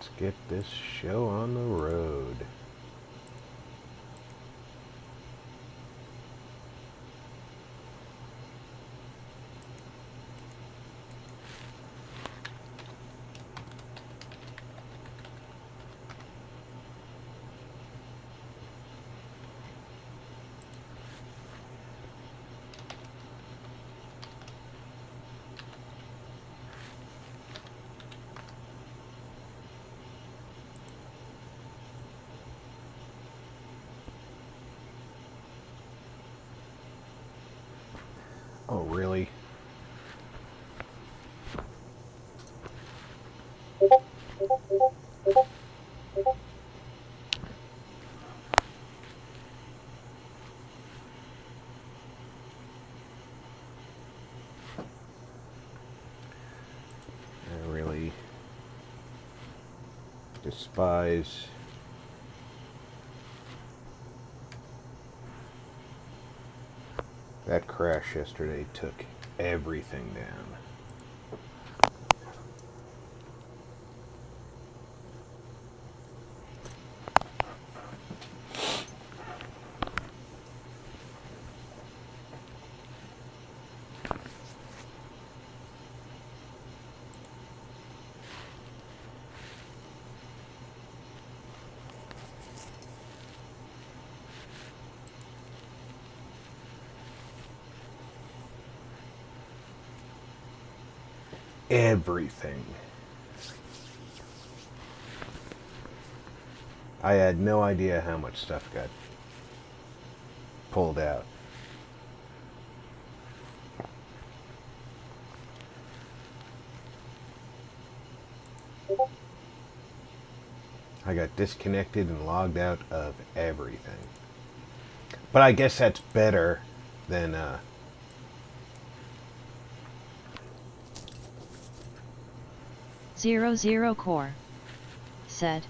Let's get this show on the road. Oh, really? I really despise that crash yesterday. Took everything down. Everything. I had no idea how much stuff got pulled out. I got disconnected and logged out of everything. But I guess that's better than 00 Core said,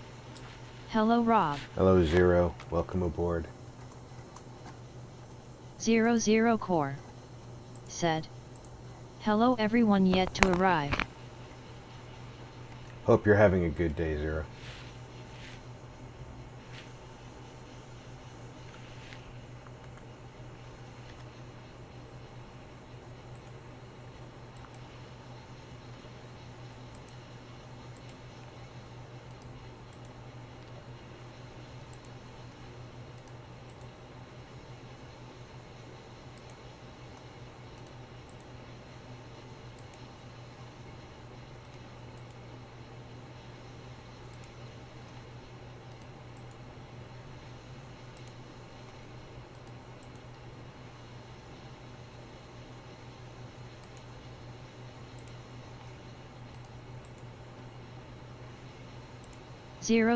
"Hello Rob." Hello Zero, welcome aboard. 00 Core said, "Hello everyone yet to arrive." Hope you're having a good day, Zero.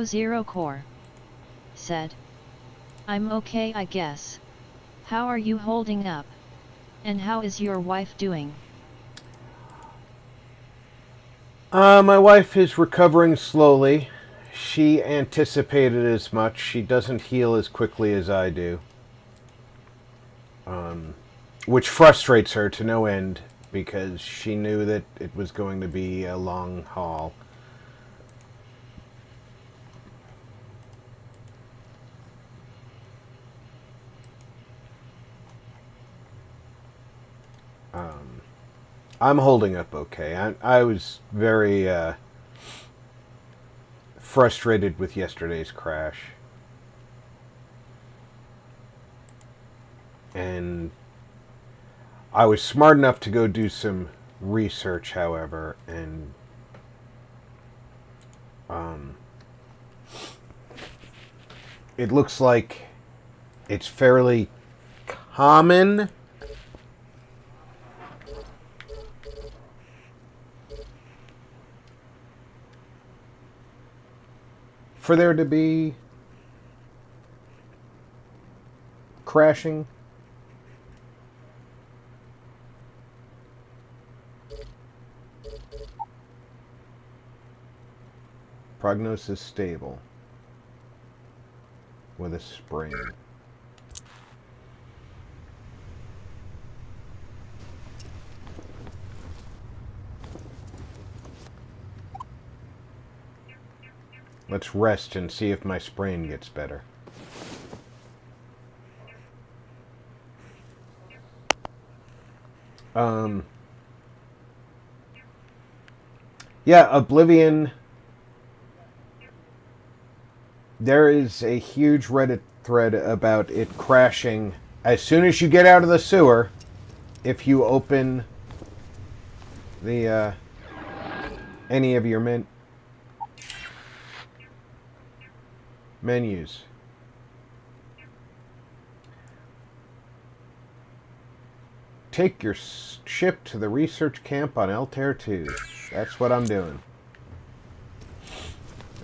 Zero Core said, "I'm okay I guess. How are you holding up? And how is your wife doing?" My wife is recovering slowly. She anticipated as much. She doesn't heal as quickly as I do. Which frustrates her to no end because she knew that it was going to be a long haul. I'm holding up okay. I was very frustrated with yesterday's crash. And I was smart enough to go do some research, however, and it looks like it's fairly common for there to be crashing. Prognosis stable with a spring. Let's rest and see if my sprain gets better. Yeah, Oblivion. There is a huge Reddit thread about it crashing as soon as you get out of the sewer. If you open the any of your menus. Take your ship to the research camp on Altair 2. That's what I'm doing.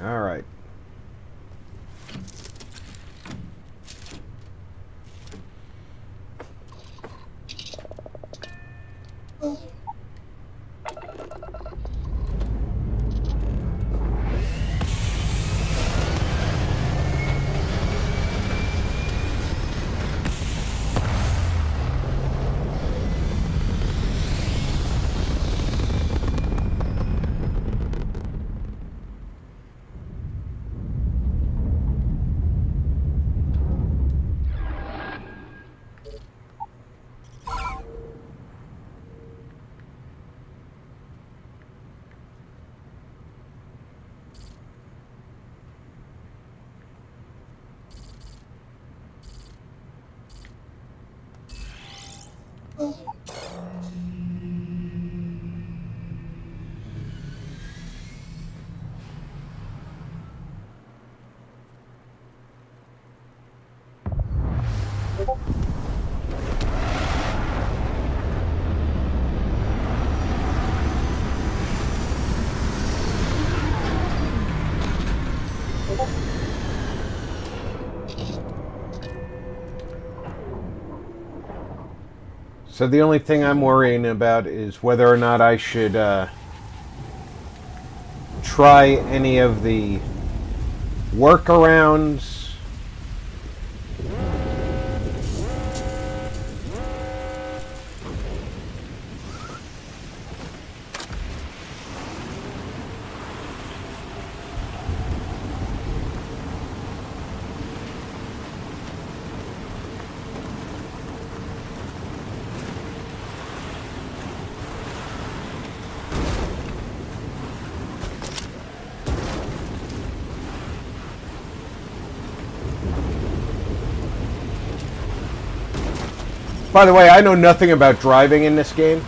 Alright. So the only thing I'm worrying about is whether or not I should try any of the workarounds. By the way, I know nothing about driving in this game.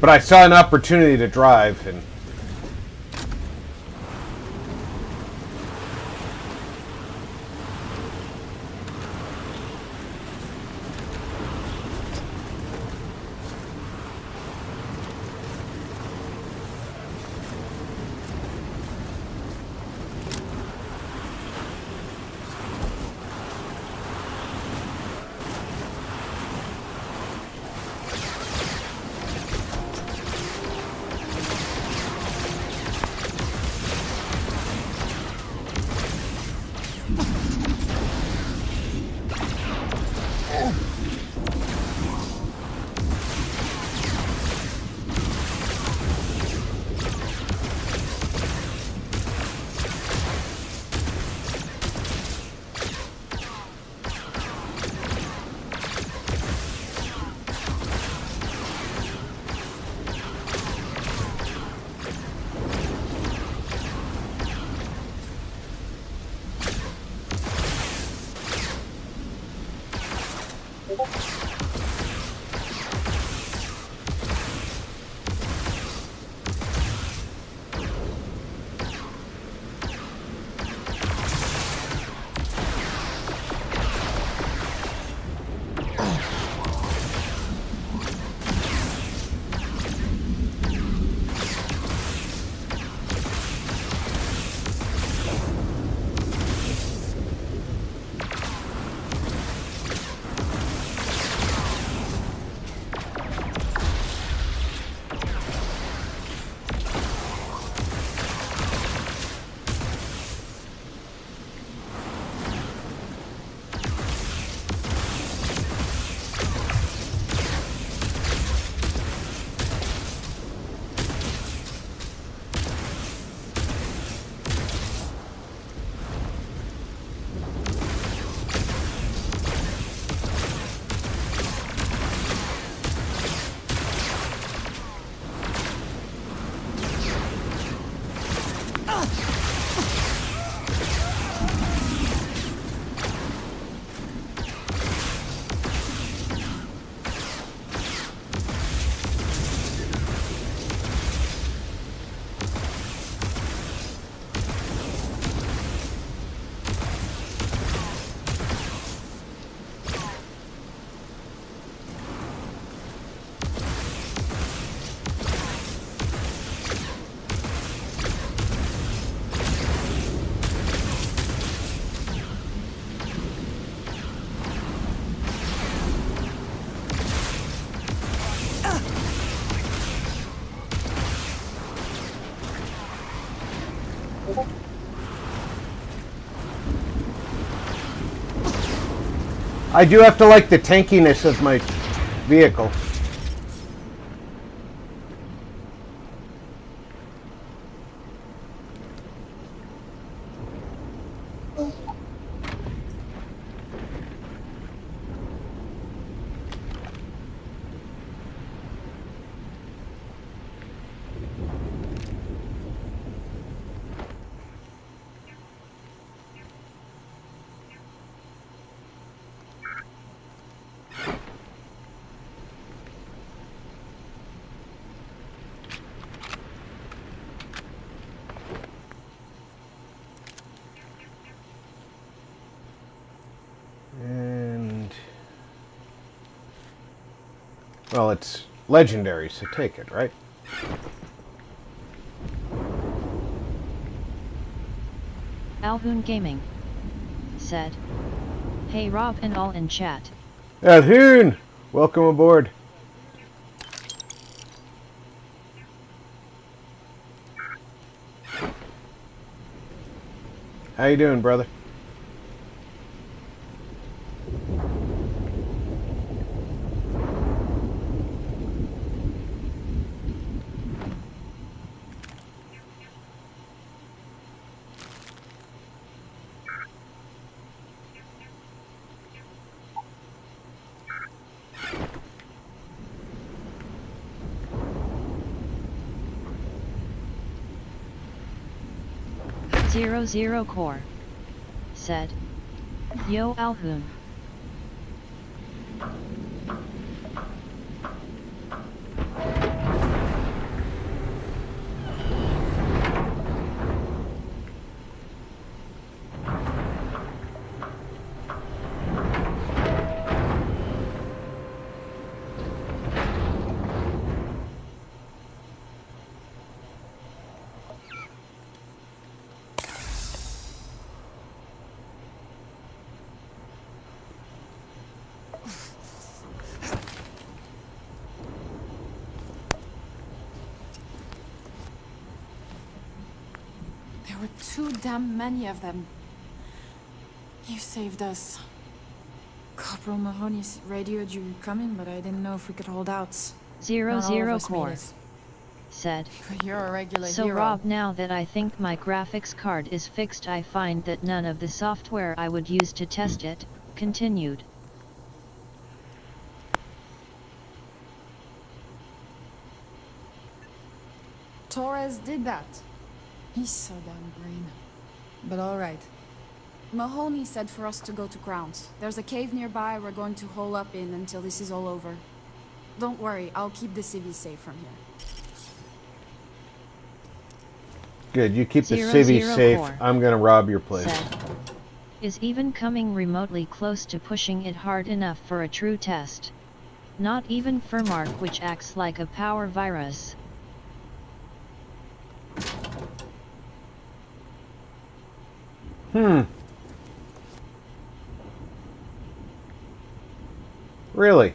But I saw an opportunity to drive, and I do have to like the tankiness of my vehicle. And well, it's legendary, so take it, right? Alhoon Gaming said, "Hey Rob and all in chat." Alhoon, welcome aboard. How you doing, brother? Zero Core said, "Yo Alhoon." There were too damn many of them. You saved us. Corporal Mahoney radioed you were coming, but I didn't know if we could hold out. Not all of us made Core it. said, But you're a regular "So hero. Rob, now that I think my graphics card is fixed, I find that none of the software I would use to test it continued." Torres did that. He's so damn green. But alright. Mahoney said for us to go to grounds. There's a cave nearby we're going to hole up in until this is all over. Don't worry, I'll keep the civvies safe from here. Good, you keep the Zero civvies safe. Core I'm gonna rob your place. said, "Is even coming remotely close to pushing it hard enough for a true test. Not even Furmark, which acts like a power virus." Really?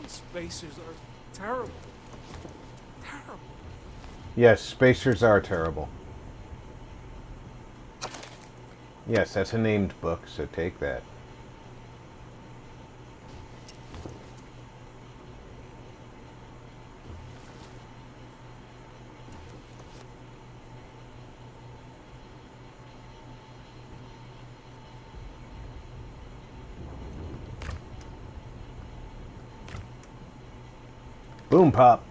These spacers are terrible. Terrible. Yes, spacers are terrible. Yes, that's a named book, so take that. Boom pop.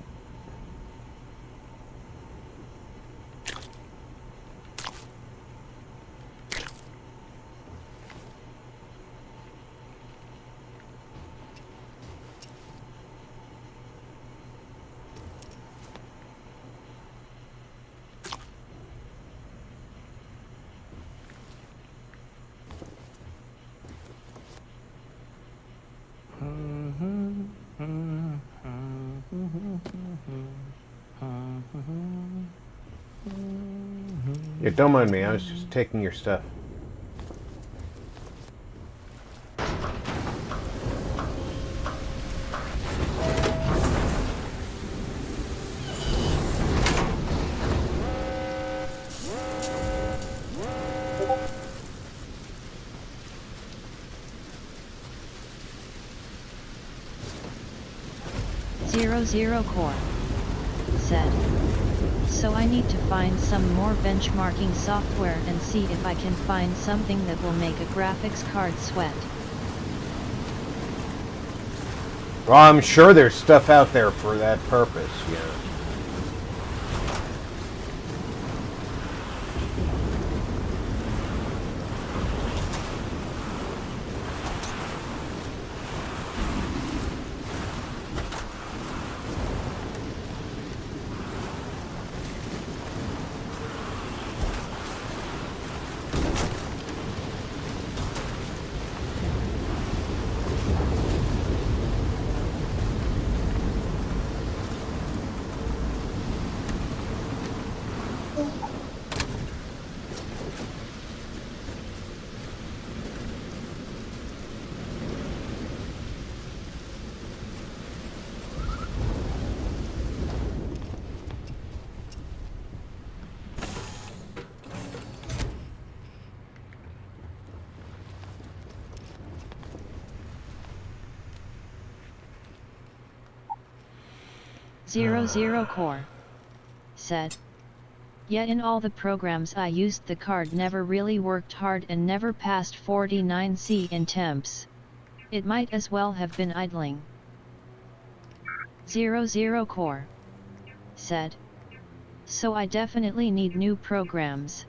Yeah, don't mind me. I was just taking your stuff. 00 Core said. So I need to find some more benchmarking software and see if I can find something that will make a graphics card sweat. Well, I'm sure there's stuff out there for that purpose, yeah. Zero Core said. Yet in all the programs I used, the card never really worked hard and never passed 49C in temps. It might as well have been idling. 00 Core said. So I definitely need new programs.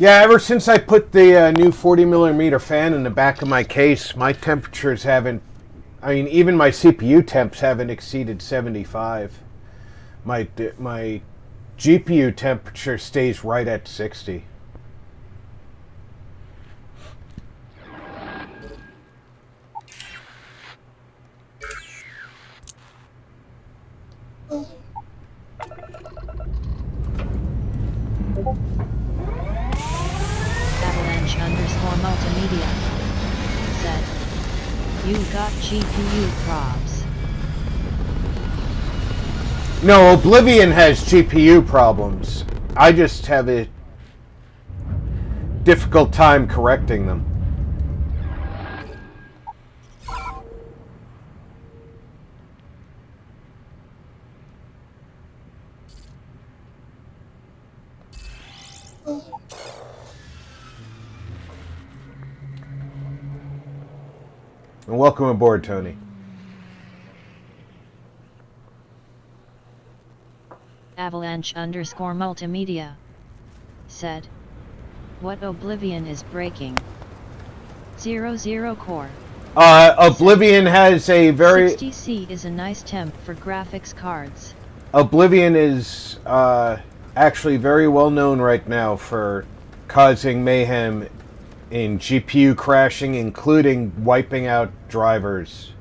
Yeah, ever since I put the new 40mm fan in the back of my case, my temperatures haven't, I mean, even my CPU temps haven't exceeded 75. My GPU temperature stays right at 60. Multimedia said. You got GPU probs. No, Oblivion has GPU problems. I just have a difficult time correcting them. And welcome aboard, Tony. Avalanche_multimedia said. What Oblivion is breaking? 00 Core. Oblivion has a very... 60C is a nice temp for graphics cards. Oblivion is actually very well known right now for causing mayhem in GPU crashing, including wiping out drivers.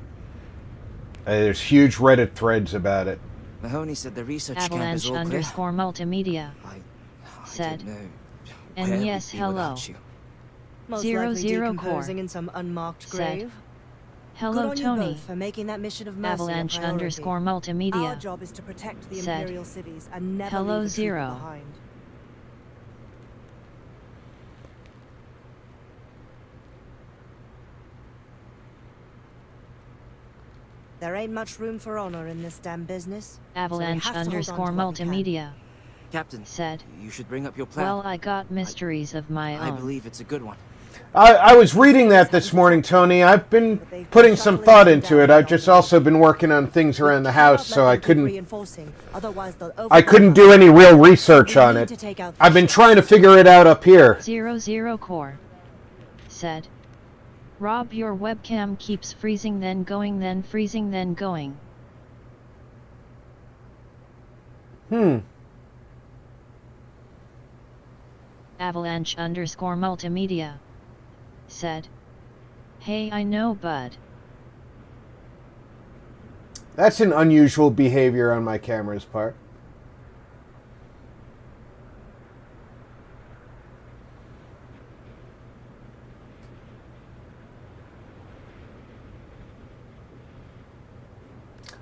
There's huge Reddit threads about it. Mahoney said the research camp is all clear. Avalanche_multimedia I said. don't know And where yes, we'd be hello. without you. Most 00 likely Core decomposing in some unmarked said. grave. Hello, Good on you Tony. both for making that mission of mercy a priority. Avalanche_multimedia Our job is to protect the said. Imperial cities and never Hello, leave a trooper Zero. behind. There ain't much room for honor in this damn business. Avalanche_multimedia Captain, said. you should bring up your plan. Well, I got mysteries of my I own. believe it's a good one. I was reading that this morning, Tony. I've been putting some thought into it. I've just also been working on things around the house, so I couldn't do any real research on it. I've been trying to figure it out up here. 00 Core said. Rob, your webcam keeps freezing, then going, then freezing, then going. Avalanche_multimedia said. Hey, I know, bud. That's an unusual behavior on my camera's part.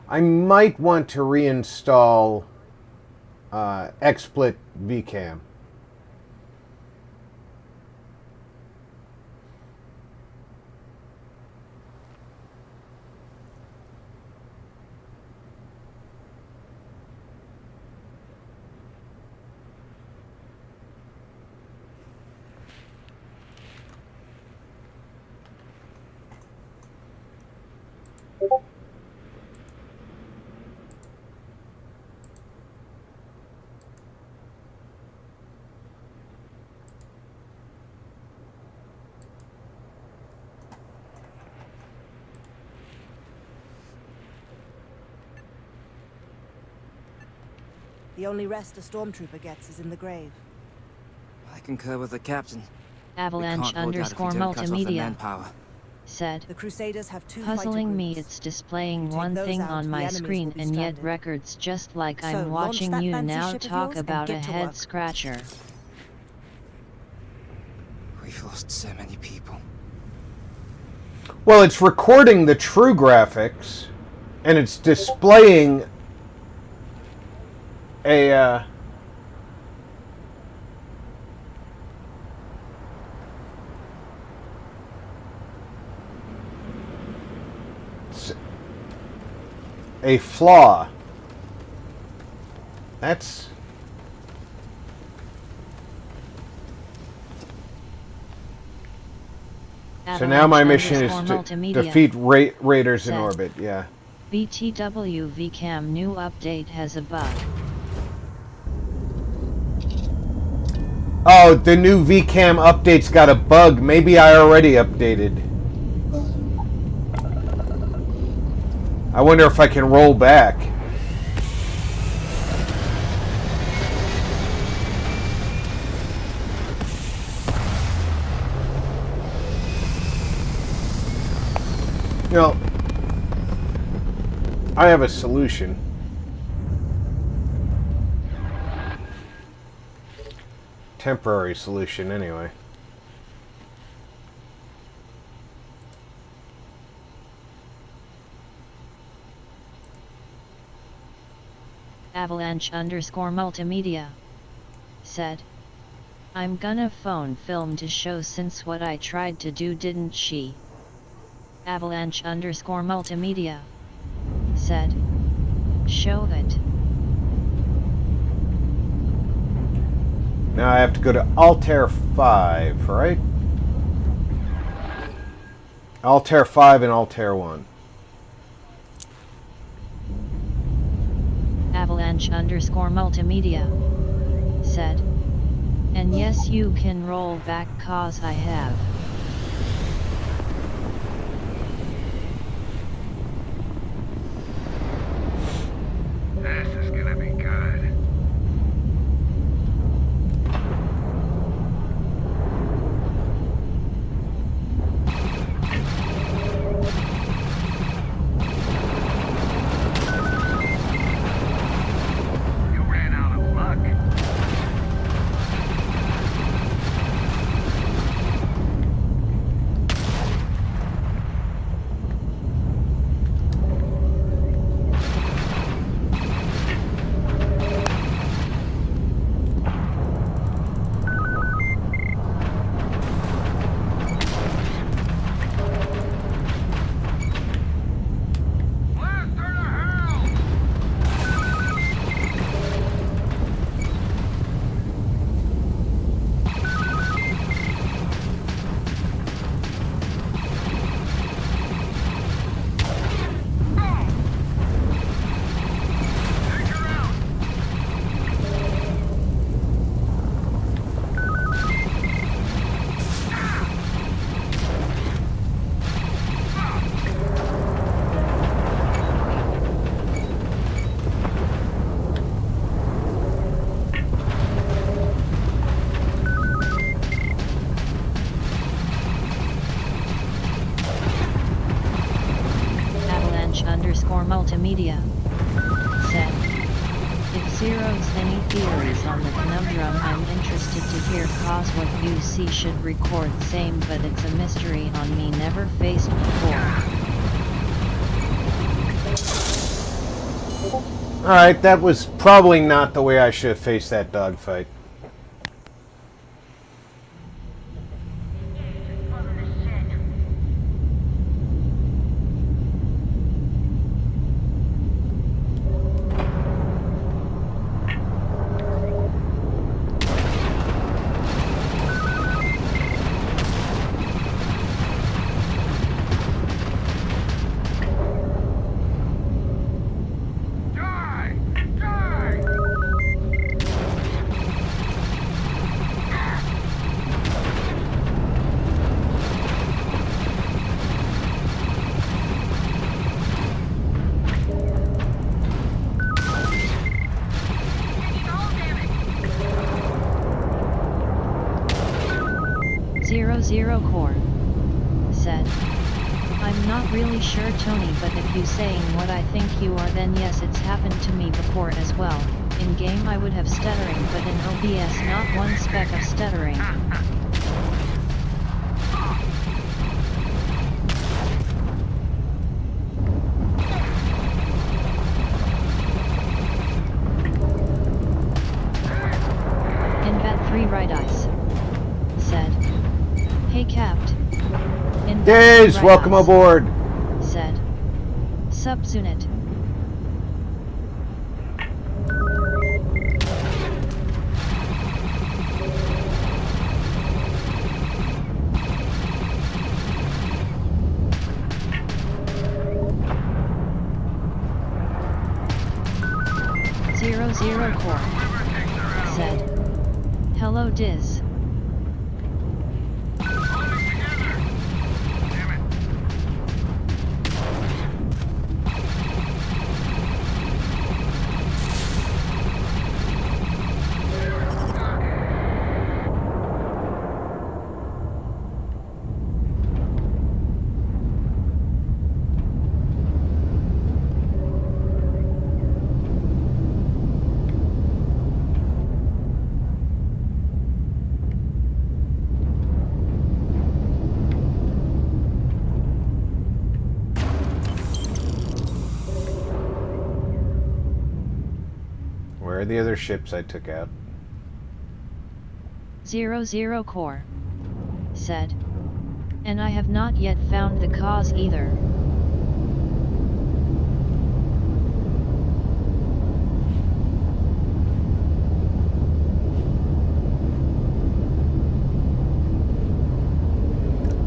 I might want to reinstall XSplit VCam. The only rest a stormtrooper gets is in the grave. I concur with the captain. Avalanche We can't hold out if we underscore don't cut off the multimedia manpower. said. The Crusaders have two Puzzling fighter me, groups. it's displaying If you take one those thing out, on the my enemies screen will be and yet stranded. records just like So, I'm launch watching that you fancy now ship of talk yours and about a get to head work. scratcher. We've lost so many people. Well, it's recording the true graphics, and it's displaying a a flaw. That's so now my mission is to defeat raiders in said. orbit. Yeah. BTW VCAM new update has a bug. Oh, the new VCAM update's got a bug. Maybe I already updated. I wonder if I can roll back. You know, I have a solution. Temporary solution, anyway. Avalanche underscore multimedia said. I'm gonna phone film to show since what I tried to do didn't she? Avalanche underscore multimedia said. Show it. Now I have to go to Altair 5, right? Altair 5 and Altair 1. Avalanche underscore multimedia said. And yes, you can roll back cause I have. This is gonna be good. You ran out of luck. Blast her to hell! Take her out! Avalanche underscore multimedia said. If Zero's any theories on the conundrum, I'm interested to hear cause what you see should record same, but it's a mystery on me never faced before. Alright, that was probably not the way I should have faced that dogfight. Die! Die! 00 Core said, I'm not really sure Tony, but if you saying what I think you are, then yes, it's happened to me before as well. In game I would have stuttering, but in OBS not one speck of stuttering. Invat3 Right Eyes said, Hey Capt. Diz, welcome aboard. Said, Subsunit. Zero Core said, Hello Diz. Where are the other ships I took out? 00 Core said, and I have not yet found the cause either.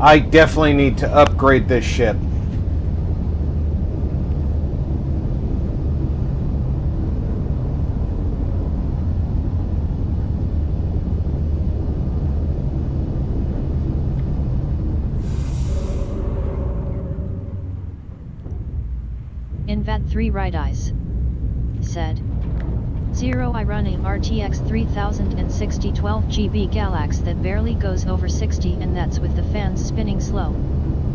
I definitely need to upgrade this ship. Invat3 Right Eyes said, 0 I running RTX 3060 12GB Galax that barely goes over 60, and that's with the fans spinning slow.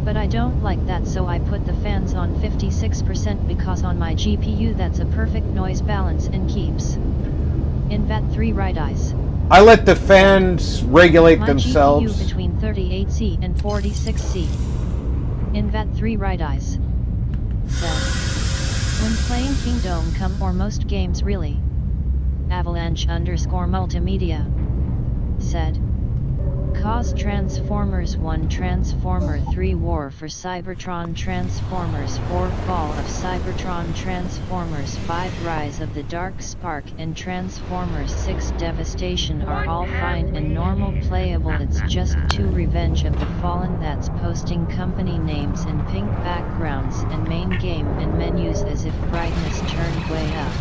But I don't like that, so I put the fans on 56% because on my GPU that's a perfect noise balance and keeps. Invat3 Right Eyes. I let the fans regulate My themselves. GPU between 38C and 46C. Invat3 Right Eyes said, when playing Kingdom Come or most games really. Avalanche_multimedia said, cause Transformers 1 Transformer 3 War for Cybertron Transformers 4 Fall of Cybertron Transformers 5 Rise of the Dark Spark and Transformers 6 Devastation are all fine and normal playable. It's just 2 Revenge of the Fallen that's posting company names in pink backgrounds and main game and menus as if brightness turned way up.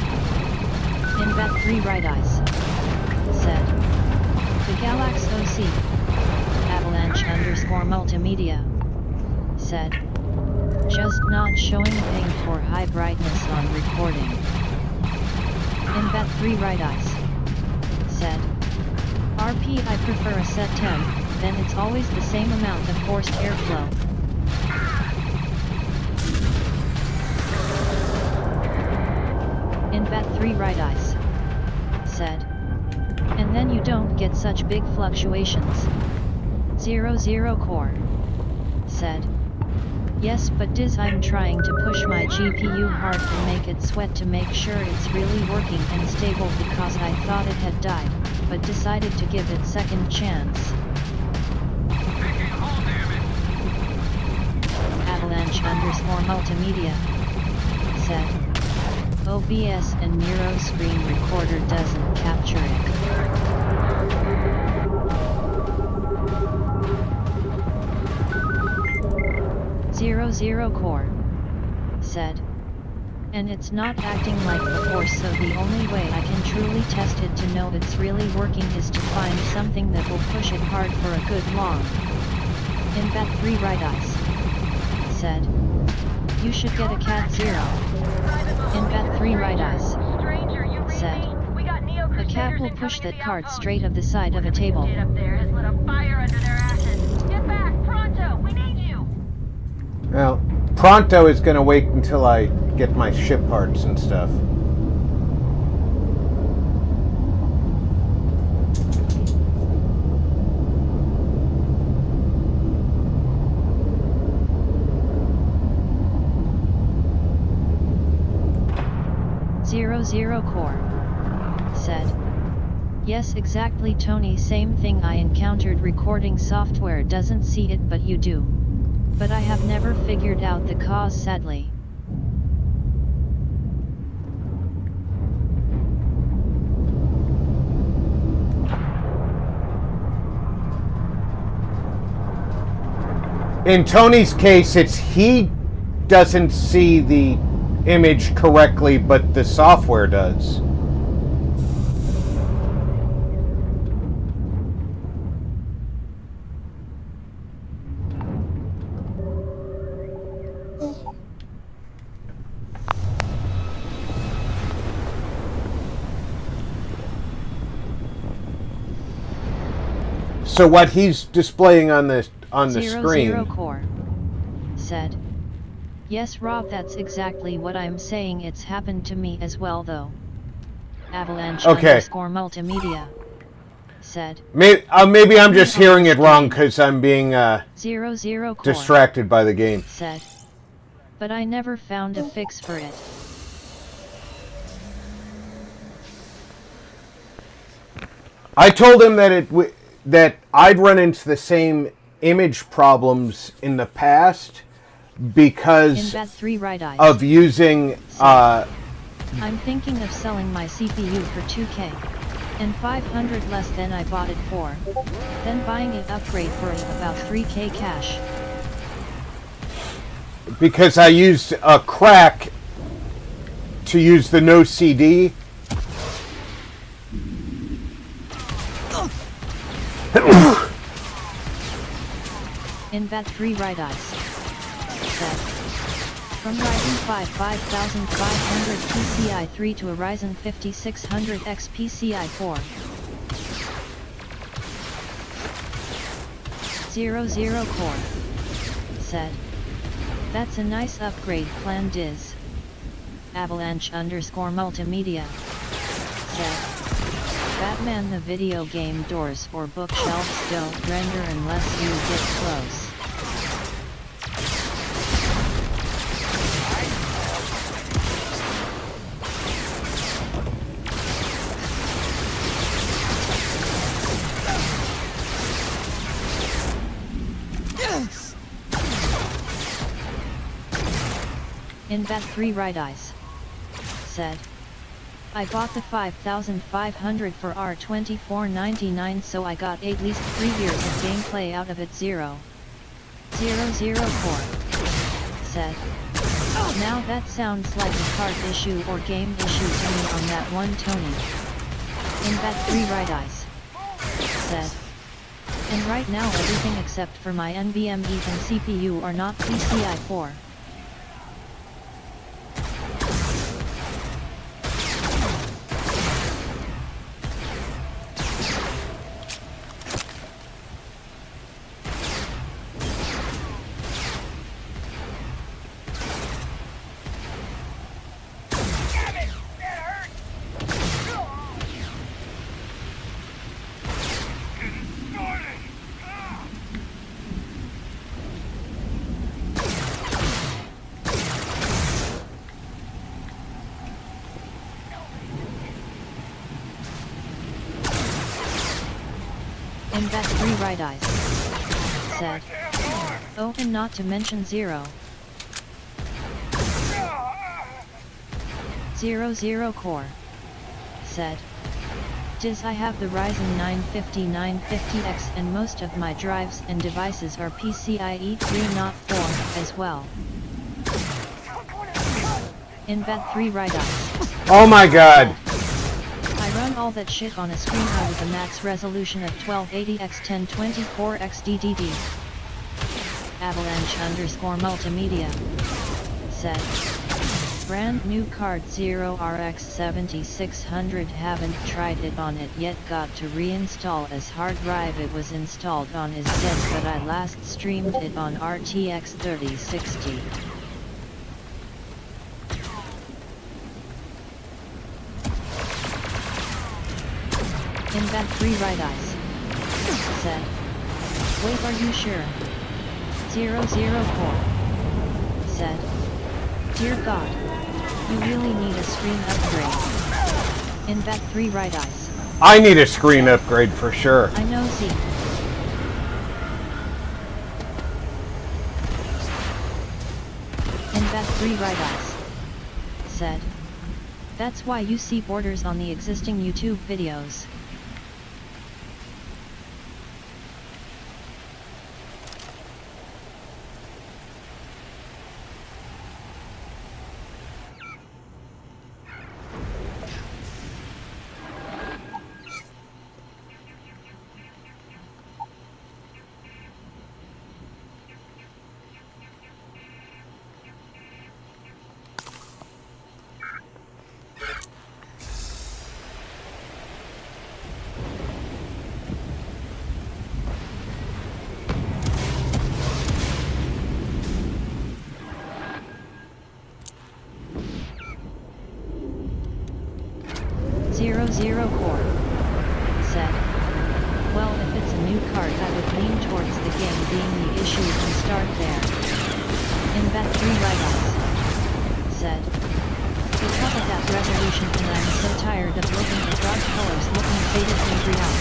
Invat3 Right Eyes said, the Galax OC Avalanche_multimedia said, just not showing ping for high brightness on recording. Invat3 Right Eyes said, RP I prefer a set temp, then it's always the same amount of forced airflow. Invat3 Right Eyes said, and then you don't get such big fluctuations. 00 Core said, yes, but Diz, I'm trying to push my GPU hard and make it sweat to make sure it's really working and stable because I thought it had died, but decided to give it second chance. Avalanche_multimedia said, OBS and Nero screen recorder doesn't capture it. Zero Core said, and it's not acting like before, so the only way I can truly test it to know it's really working is to find something that will push it hard for a good long. Invat3 Right Eyes said, you should get a Cat 0. Invat3 Right Eyes said, a cat will push that cart straight of the side of a table. Pronto, we need you! Well, Pronto is going to wait until I get my ship parts and stuff. Zero Core said. Yes, exactly, Tony, same thing I encountered. Recording software doesn't see it, but you do. But I have never figured out the cause, sadly. In Tony's case, it's he doesn't see the image correctly, but the software does. So what he's displaying on the screen. Zero Core said. Yes, Rob, that's exactly what I'm saying. It's happened to me as well, though. Avalanche underscore multimedia said. Maybe I'm just hearing it wrong because I'm being Zero Core distracted by the game. said. But I never found a fix for it. I told him that that I'd run into the same image problems in the past because of using. I'm thinking of selling my CPU for $2K and 500 less than I bought it for, then buying an upgrade for about $3K cash. Because I used a crack to use the no CD. In that 3 right eyes said. From Ryzen 5 5500 PCI 3 to a Ryzen 5600X PCI 4. 00 Core said. That's a nice upgrade plan, Diz. Avalanche underscore multimedia said. Batman the video game doors or bookshelves don't render unless you get close. Yes. In that 3 right eyes said. I bought the 5500 for R24.99, so I got at least 3 years of gameplay out of it. 0 Core said. Now that sounds like a card issue or game issue to me on that one, Tony. In that 3 right eyes said. And right now everything except for my NVMe and CPU are not PCI 4. In that 3 right eyes said. Oh, and not to mention 0 Core said. Diz, I have the Ryzen 9 5950X and most of my drives and devices are PCIe 3 not 4 as well. In that 3 right eyes. Oh my god. I run all that shit on a screen high with a max resolution of 1280x 1024x DDD. Avalanche underscore multimedia said. Brand new card 0RX7600, haven't tried it on it yet, got to reinstall as hard drive it was installed on is dead, but I last streamed it on RTX 3060. In that 3 right eyes. Said. Wait, are you sure? 004. Said. Dear God. You really need a screen upgrade. In that 3 right eyes. I need a screen upgrade for sure. I know, Z. In that 3 right eyes. Said. That's why you see borders on the existing YouTube videos. Said. Well, if it's a new card, I would lean towards the game being the issue and start there. In that 3 right eyes. Said. Because of that resolution, and I'm so tired of looking at dark colors looking faded and real.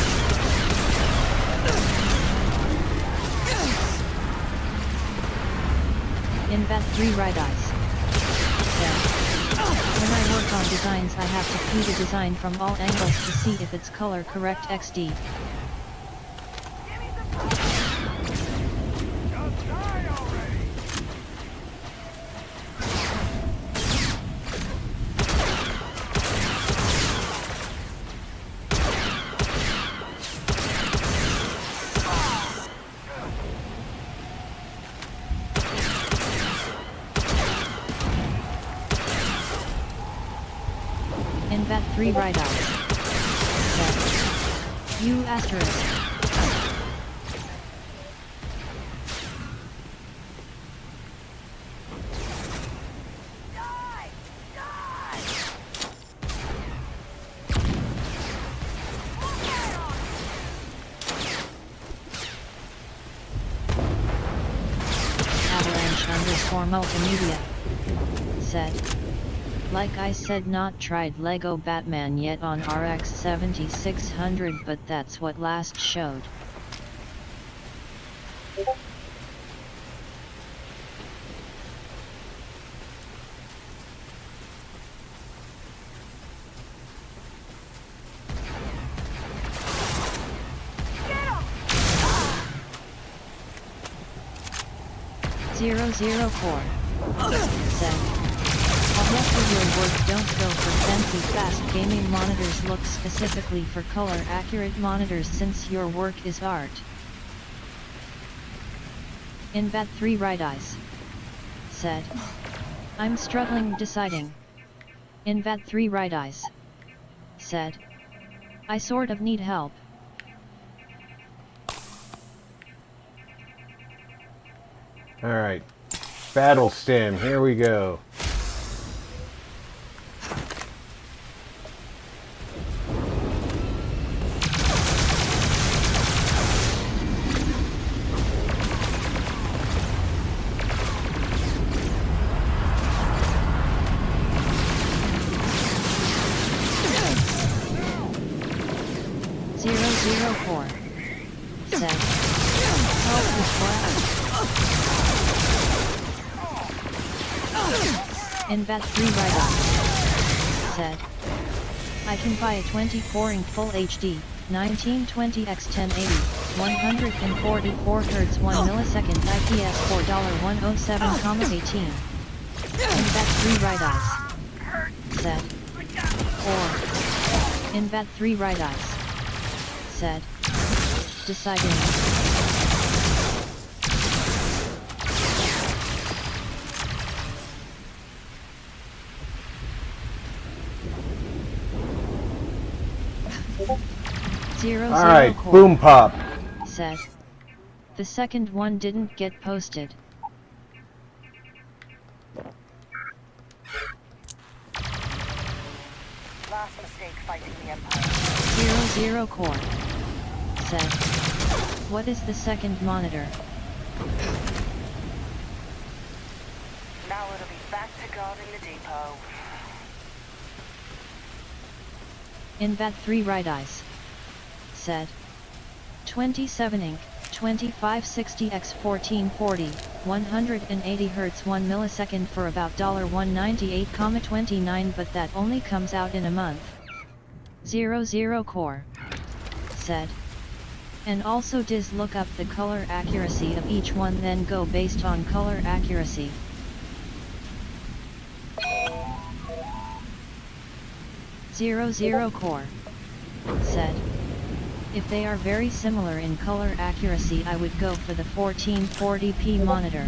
In that 3 right eyes. Said. When I work on designs, I have to view the design from all angles to see if it's color correct XD. In that 3 right eyes. Said. You asterisk. Avalanche_multimedia. Said. Like I said, not tried Lego Batman yet on RX 7600, but that's what last showed. Zero 04. Said. Most of your work don't go for fancy fast gaming monitors, look specifically for color accurate monitors since your work is art. In that 3 right eyes. Said. I'm struggling deciding. In that 3 right eyes. Said. I sort of need help. Alright. Battle stem, here we go. Said. Help is in that 3 right eye. Said. I can buy a 24-inch Full HD, 1920x1080, 144 Hz 1 millisecond IPS $4.107,18. In that 3 right eyes. Said. Or. In that 3 right eyes. Said. Deciding. Alright, core, boom pop. said. The second one didn't get posted. 00 core, said. What is the second monitor? Now it'll be back to guarding the depot. Invat 3 right eyes, said. 27 Inc. 2560x1440, 180 Hz 1 millisecond for about $198,29, but that only comes out in a month. 00 core, said. And also does look up the color accuracy of each one, then go based on color accuracy. Zero core, said. If they are very similar in color accuracy, I would go for the 1440p monitor.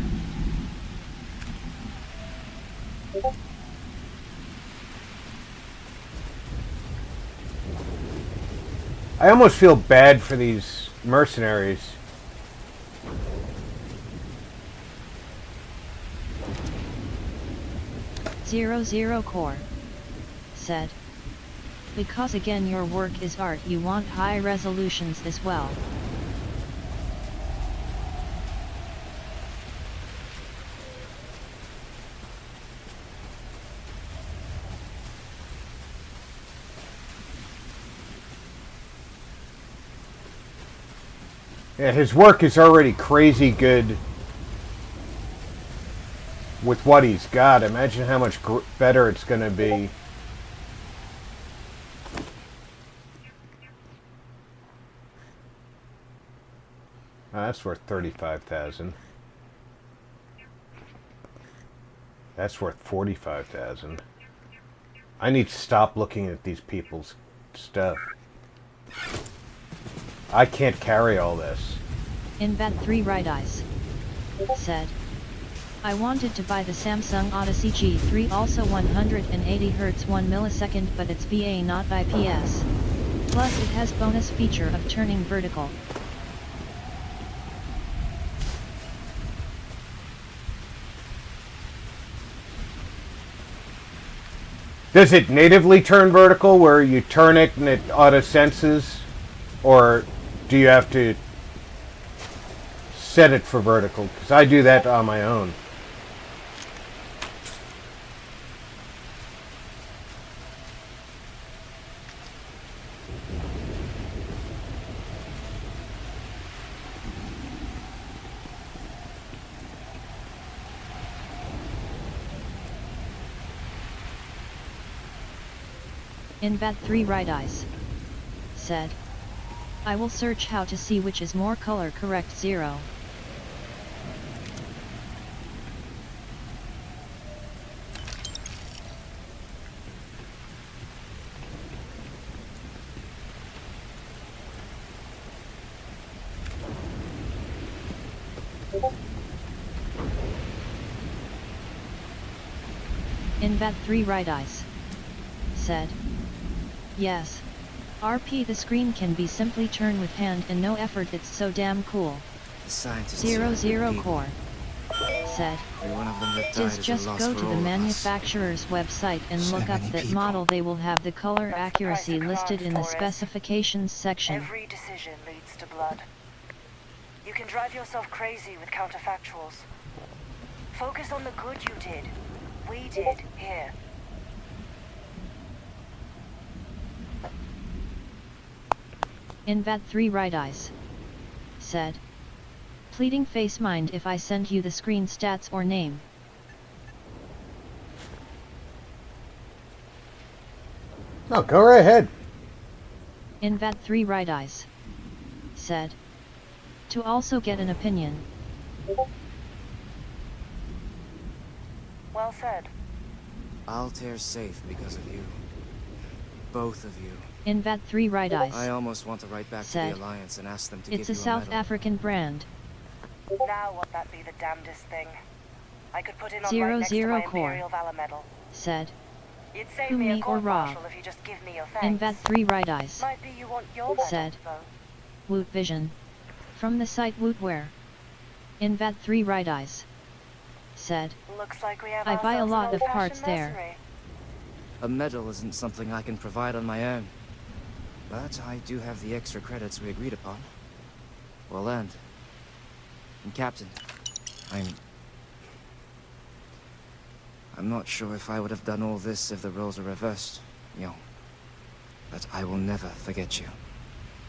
I almost feel bad for these mercenaries. Zero core, said. Because again your work is art, you want high resolutions as well. Yeah, his work is already crazy good with what he's got. Imagine how much better it's going to be. Oh, that's worth 35,000. That's worth 45,000. I need to stop looking at these people's stuff. I can't carry all this. Invat 3 right eyes, said. I wanted to buy the Samsung Odyssey G3, also 180 Hz 1 millisecond, but it's BA not IPS. Plus it has bonus feature of turning vertical. Does it natively turn vertical where you turn it and it auto senses? Or do you have to set it for vertical? Because I do that on my own. Invat 3 right eyes, said. I will search how to see which is more color correct. 0. Invat 3 right eyes, said. Yes. RP, the screen can be simply turned with hand and no effort, it's so damn cool. The scientists 00 core, said. Every one of them that died is a Just loss go for to all the of us. manufacturer's website and So look up many that people. model. They will have the color That's the accuracy price of listed in the cards, Forrest. specifications section. Every decision leads to blood. You can drive yourself crazy with counterfactuals. Focus on the good you did. We did here. Invat 3 right eyes, said. Pleading face, mind if I send you the screen stats or name? No, go right ahead. Invat 3 right eyes, said. To also get an opinion. Well said. Altair's safe because of you. Both of you. Invat 3 right eyes, I almost want to write back to said. the Alliance and ask them to It's give a you South medal. African brand. Now won't that be the damnedest thing? I could put in on 00 right next to my core. Imperial Valor Medal. Said. You'd save Who, me a me or Ra? court-martial if you just give me your thanks. Invad 3 right eyes. Might be you want your medal, Said. though. Woot vision. From the site Wootware. Invad 3 right eyes. Said. Looks like we have I buy a ourselves lot an of parts old-fashioned there. mercenary. A medal isn't something I can provide on my own. But I do have the extra credits we agreed upon. Well earned. And Captain, I'm not sure if I would have done all this if the roles were reversed, Young. But I will never forget you.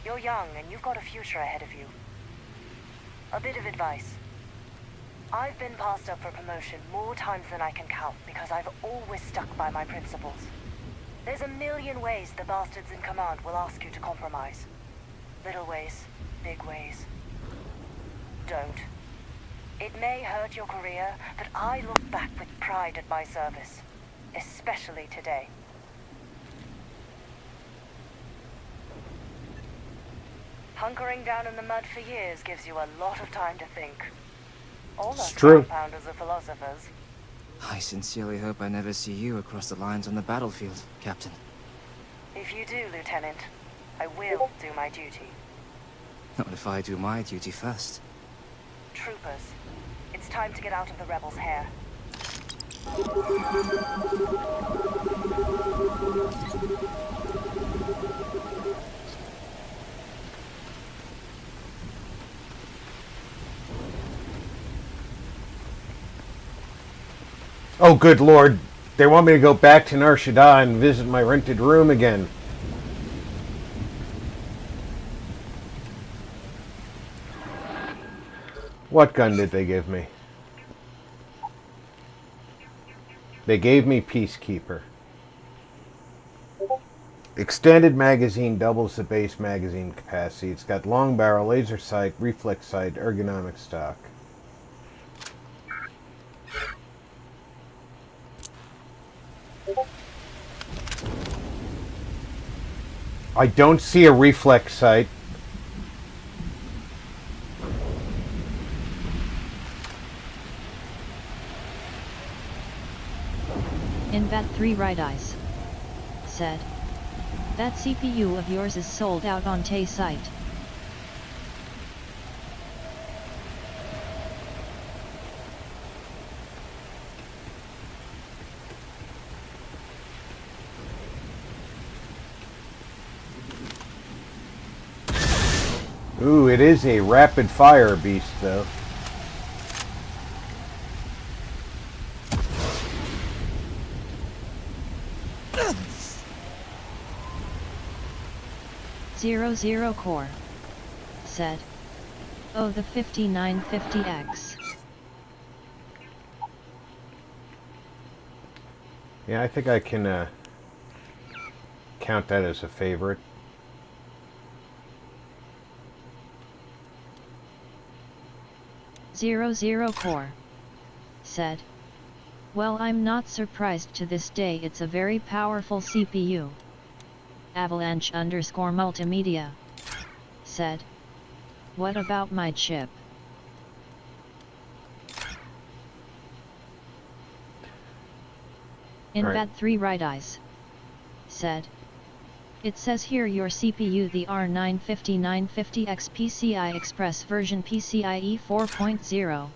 You're young and you've got a future ahead of you. A bit of advice. I've been passed up for promotion more times than I can count because I've always stuck by my principles. There's a million ways the bastards in command will ask you to compromise. Little ways, big ways. Don't. It may hurt your career, but I look back with pride at my service. Especially today. Hunkering down in the mud for years gives you a lot of time to think. All It's those true. compounders are philosophers. I sincerely hope I never see you across the lines on the battlefield, Captain. If you do, Lieutenant, I will do my duty. Not if I do my duty first. Troopers, it's time to get out of the rebels' hair. Oh, good lord. They want me to go back to Nar Shadaah and visit my rented room again. What gun did they give me? They gave me Peacekeeper. Extended magazine doubles the base magazine capacity. It's got long barrel, laser sight, reflex sight, ergonomic stock. I don't see a reflex sight. Invat 3 right eyes. Said. That CPU of yours is sold out on Tay site. Ooh, it is a rapid fire beast though. Zero core. Said. Oh, the 5950X. Yeah, I think I can count that as a favorite. Zero core. Said. Well, I'm not surprised to this day, it's a very powerful CPU. Avalanche _ multimedia. Said. What about my chip? Invad 3 right eyes. Said. It says here your CPU the R95950X PCI Express version PCIe 4.0.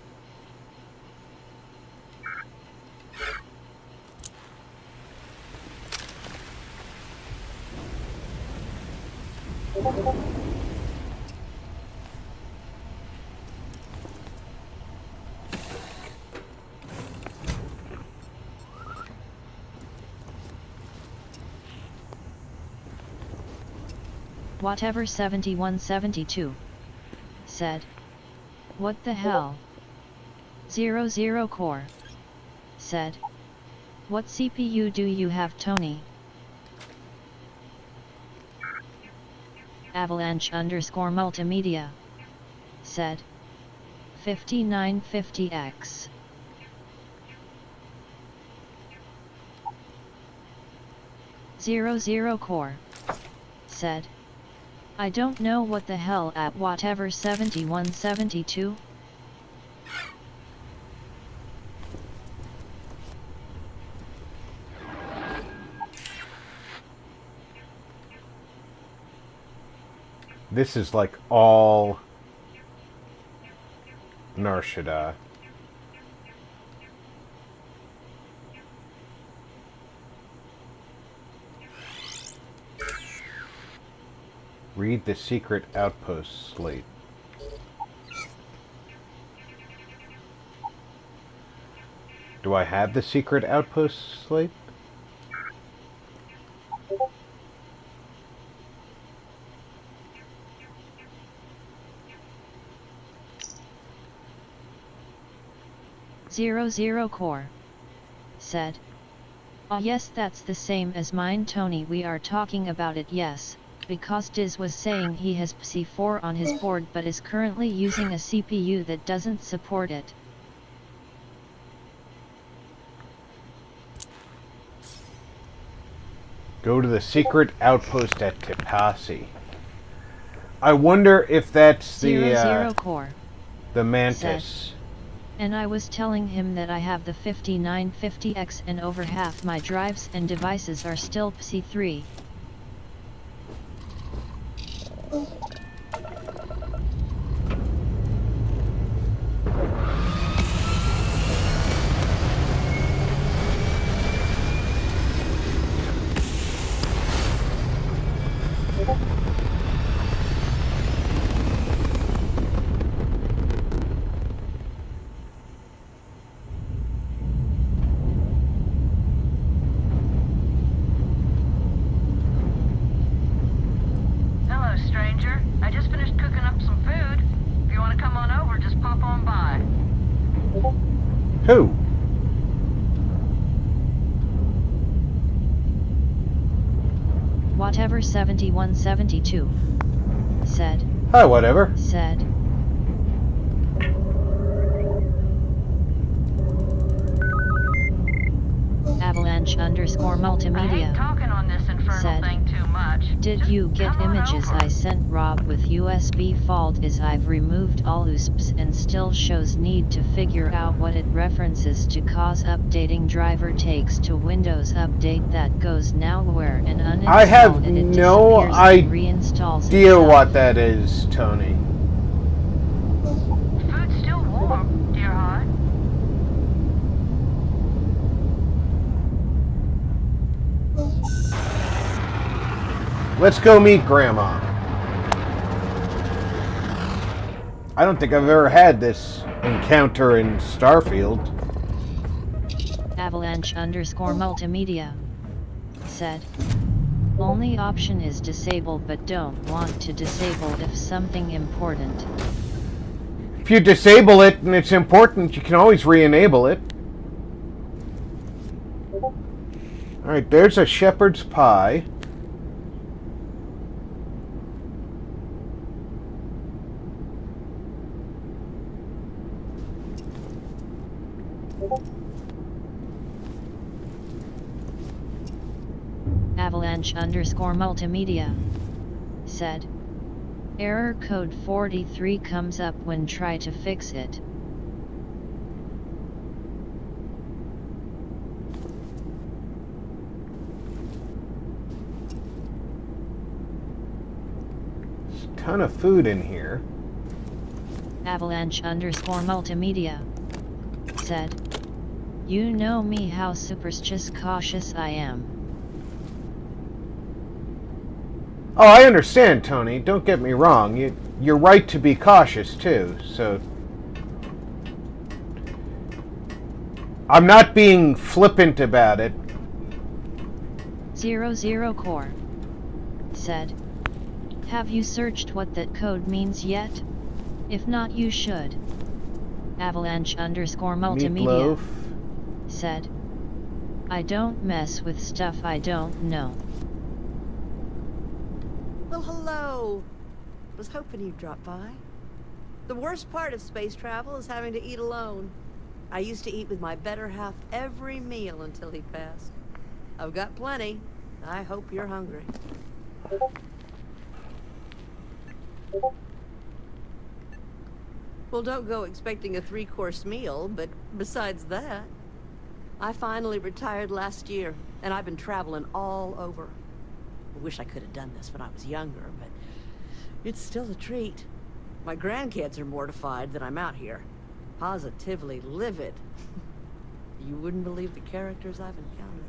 Whatever 7172. Said. What the hell? 00 core. Said. What CPU do you have, Tony? Avalanche _ multimedia. Said. 5950X. Zero core. Said. I don't know what the hell at whatever 7172. This is like all Nar Shadaah. Read the secret outpost slate. Do I have the secret outpost slate? Zero Core said. Oh yes, that's the same as mine, Tony. We are talking about it, yes, because Diz was saying he has PC4 on his board but is currently using a CPU that doesn't support it. Go to the secret outpost at Tipasi. I wonder if that's Zero Core the Mantis. said. And I was telling him that I have the 5950X and over half my drives and devices are still PC3. Hello, stranger. I just finished cooking up some food. If you want to come on over, just pop on by. Who? Whatever 7172 said. Oh, whatever. Said. Avalanche_multimedia. I ain't talking on this infernal said, thing too much. Did Just you get come on images over. I sent Rob with USB? Fault is I've removed all USPs and still shows need to figure out what it references to cause updating driver takes to Windows update that goes nowhere and uninstall I have it no disappears and reinstalls idea itself. what that is, Tony. Food's still warm, dear heart. Let's go meet Grandma. I don't think I've ever had this encounter in Starfield. Avalanche_multimedia said. Only option is disable, but don't want to disable if something important. If you disable it and it's important, you can always re-enable it. Alright, there's a shepherd's pie. Avalanche_multimedia said. Error code 43 comes up when try to fix it. There's a ton of food in here. Avalanche_multimedia said. You know me how superstitious cautious I am. Oh, I understand, Tony. Don't get me wrong. You're right to be cautious, too, so... I'm not being flippant about it. 00 Core said. Have you searched what that code means yet? If not, you should. Avalanche_multimedia Meatloaf. said. I don't mess with stuff I don't know. Well, hello. Was hoping you'd drop by. The worst part of space travel is having to eat alone. I used to eat with my better half every meal until he passed. I've got plenty. I hope you're hungry. Well, don't go expecting a 3-course meal, but besides that, I finally retired last year, and I've been traveling all over. I wish I could have done this when I was younger, but It's still a treat. My grandkids are mortified that I'm out here. Positively livid. You wouldn't believe the characters I've encountered.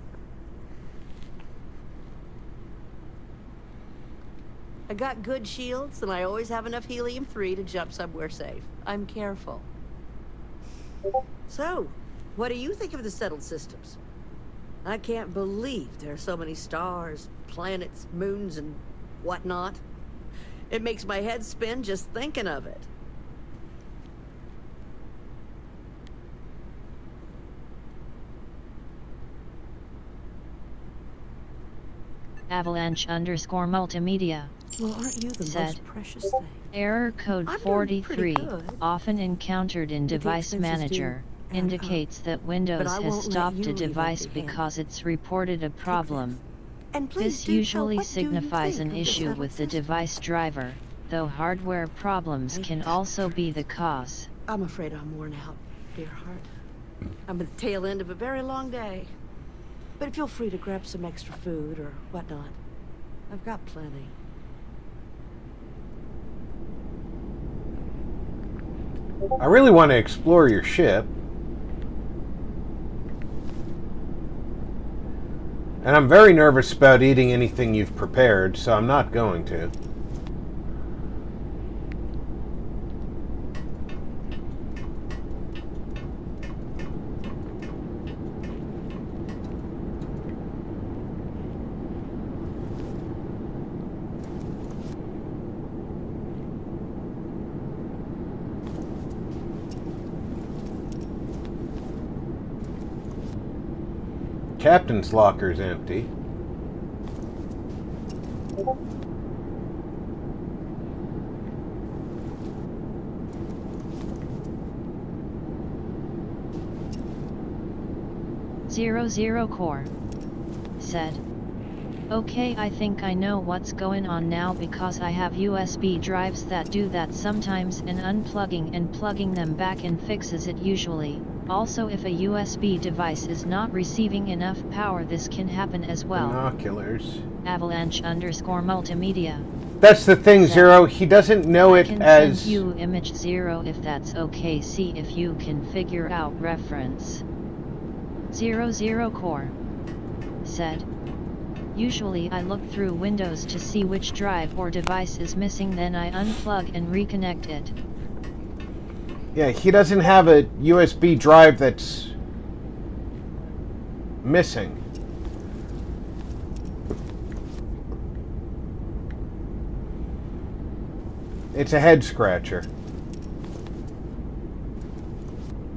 I got good shields, and I always have enough helium-3 to jump somewhere safe. I'm careful. So, what do you think of the settled systems? I can't believe there are so many stars, planets, moons, and whatnot. It makes my head spin just thinking of it. Avalanche_multimedia. Well, aren't you the said, most precious thing? Error code I'm doing 43, pretty good. often encountered in But the Device expenses Manager, do add indicates that Windows I has won't let stopped you a leave device empty-handed. because it's reported a problem. And please This do tell, usually what do you signifies think an of the issue settled with the system? device driver, though hardware problems can also be the cause. I'm afraid I'm worn out, dear heart. I'm at the tail end of a very long day. But feel free to grab some extra food or whatnot. I've got plenty. I really want to explore your ship. And I'm very nervous about eating anything you've prepared, so I'm not going to. Captain's locker's empty. Zero Core said, "Okay, I think I know what's going on now because I have USB drives that do that sometimes, and unplugging and plugging them back in fixes it usually. Also, if a USB device is not receiving enough power, this can happen as well." Binoculars. Avalanche_multimedia. That's the thing, Zero. He doesn't know it can as... send you image 0 if that's okay. See if you can figure out reference. 00 Core said, "Usually I look through Windows to see which drive or device is missing, then I unplug and reconnect it." Yeah, he doesn't have a USB drive that's missing. It's a head scratcher.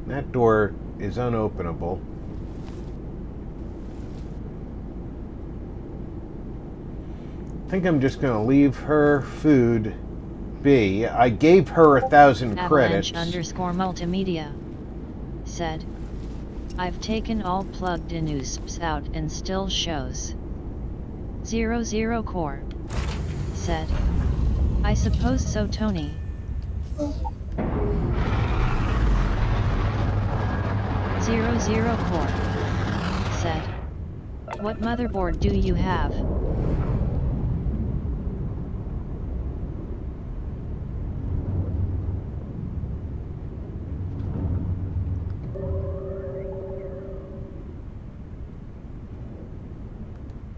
That door is unopenable. I think I'm just going to leave her food be. I gave her 1,000 credits. Avalanche_multimedia said, "I've taken all plugged-in USBs out and still shows." 00 Core said, "I suppose so, Tony." 00 Core said, "What motherboard do you have?"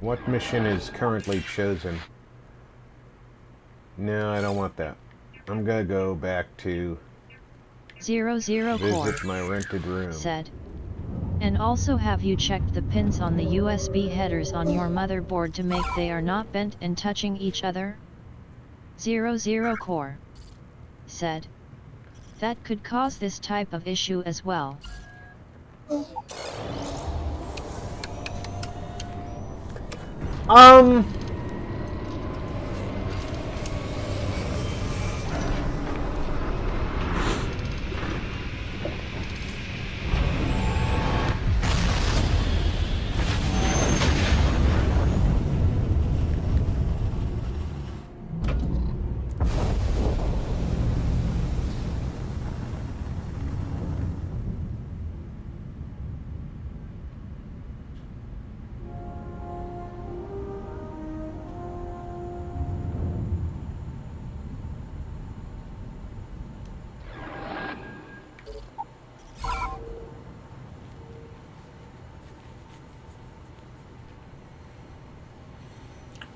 What mission is currently chosen? No, I don't want that. I'm gonna go back to 00 Core visit my rented room. said, "And also, have you checked the pins on the USB headers on your motherboard to make they are not bent and touching each other?" 00 Core said, "That could cause this type of issue as well."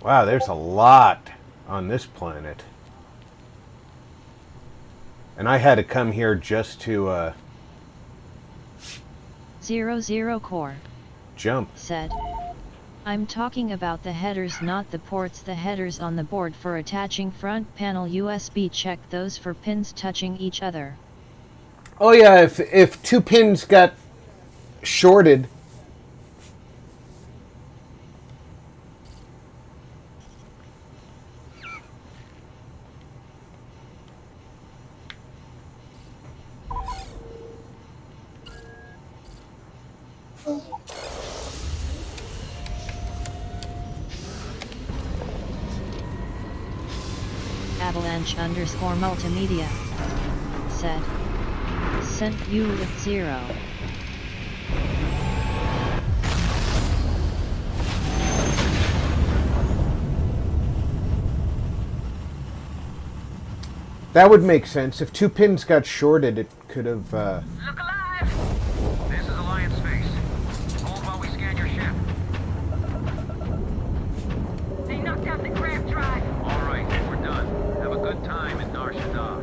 Wow, there's a lot on this planet. And I had to come here just to, 00 Core jump. said. I'm talking about the headers, not the ports. The headers on the board for attaching front panel USB. Check those for pins touching each other. Oh yeah, if two pins got shorted. Avalanche_multimedia said. Sent you with 0. That would make sense. If two pins got shorted, it could have... Look alive! This is Alliance Space. Hold while we scan your ship. They knocked out the grab drive. All right, we're done. Have a good time in Nar Shadaah.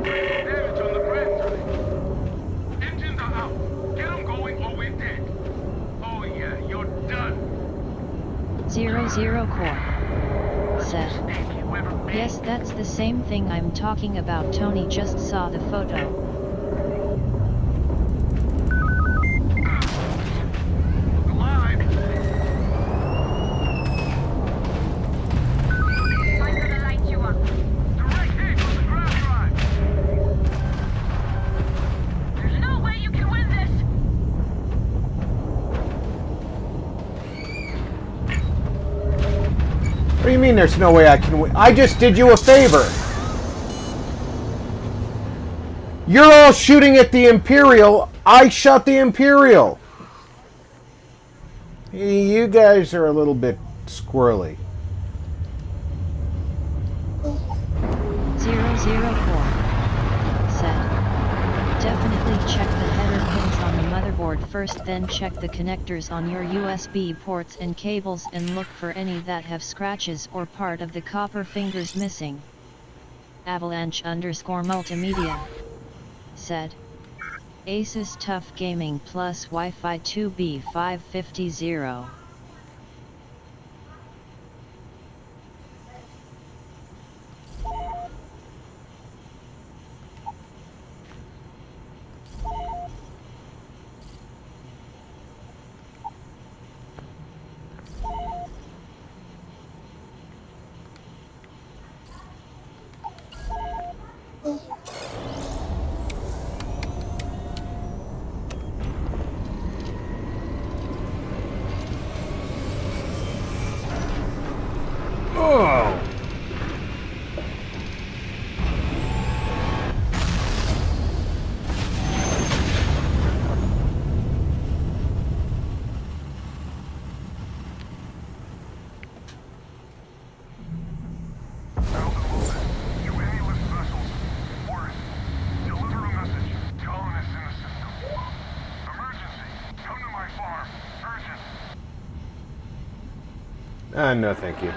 Damage on the grab drive. Engines are out. Get them going or we're dead. Oh yeah, you're done. 00 Core said. Yes, that's the same thing I'm talking about. Tony just saw the photo. Alive. I'm gonna light you up. Direct hit on the grab drive. There's no way you can win this. What do you mean there's no way I can win? I just did you a favor. You're all shooting at the Imperial. I shot the Imperial. You guys are a little bit squirrely. 004 said. Definitely check the header pins on the motherboard first, then check the connectors on your USB ports and cables and look for any that have scratches or part of the copper fingers missing. Avalanche_multimedia said. Asus Tough Gaming plus Wi-Fi 2B 550. Oh. You aimless vessels. Worse. Deliver a message. Colonists in the system. Emergency. Come to my farm. Urgent. No, thank you.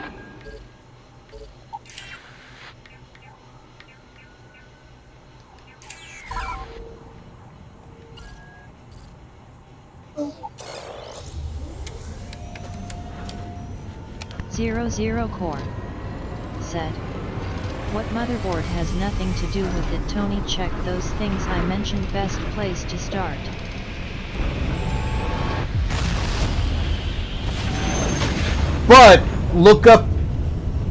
Zero Core said. What motherboard has nothing to do with it? Tony, check those things I mentioned. Best place to start. But look up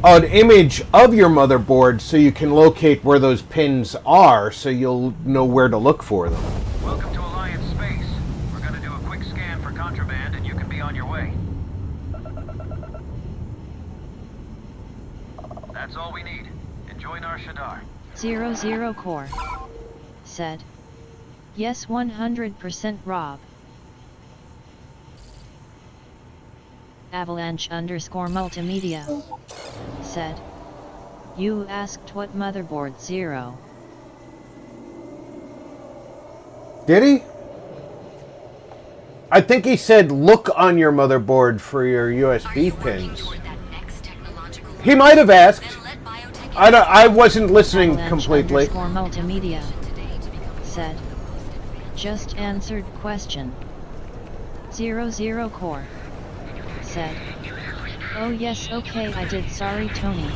an image of your motherboard so you can locate where those pins are, so you'll know where to look for them. Welcome to Alliance Space. We're gonna do a quick scan for contraband and you can be on your way. That's all we need. Enjoy Nar Shadaah. 00 Core said. Yes, 100% Rob. Avalanche_multimedia said. You asked what motherboard. 0. Did he? I think he said look on your motherboard for your USB pins. He might have asked. I wasn't listening completely. Multimedia said. Just answered question. 00 Core said. Oh yes, okay, I did. Sorry, Tony.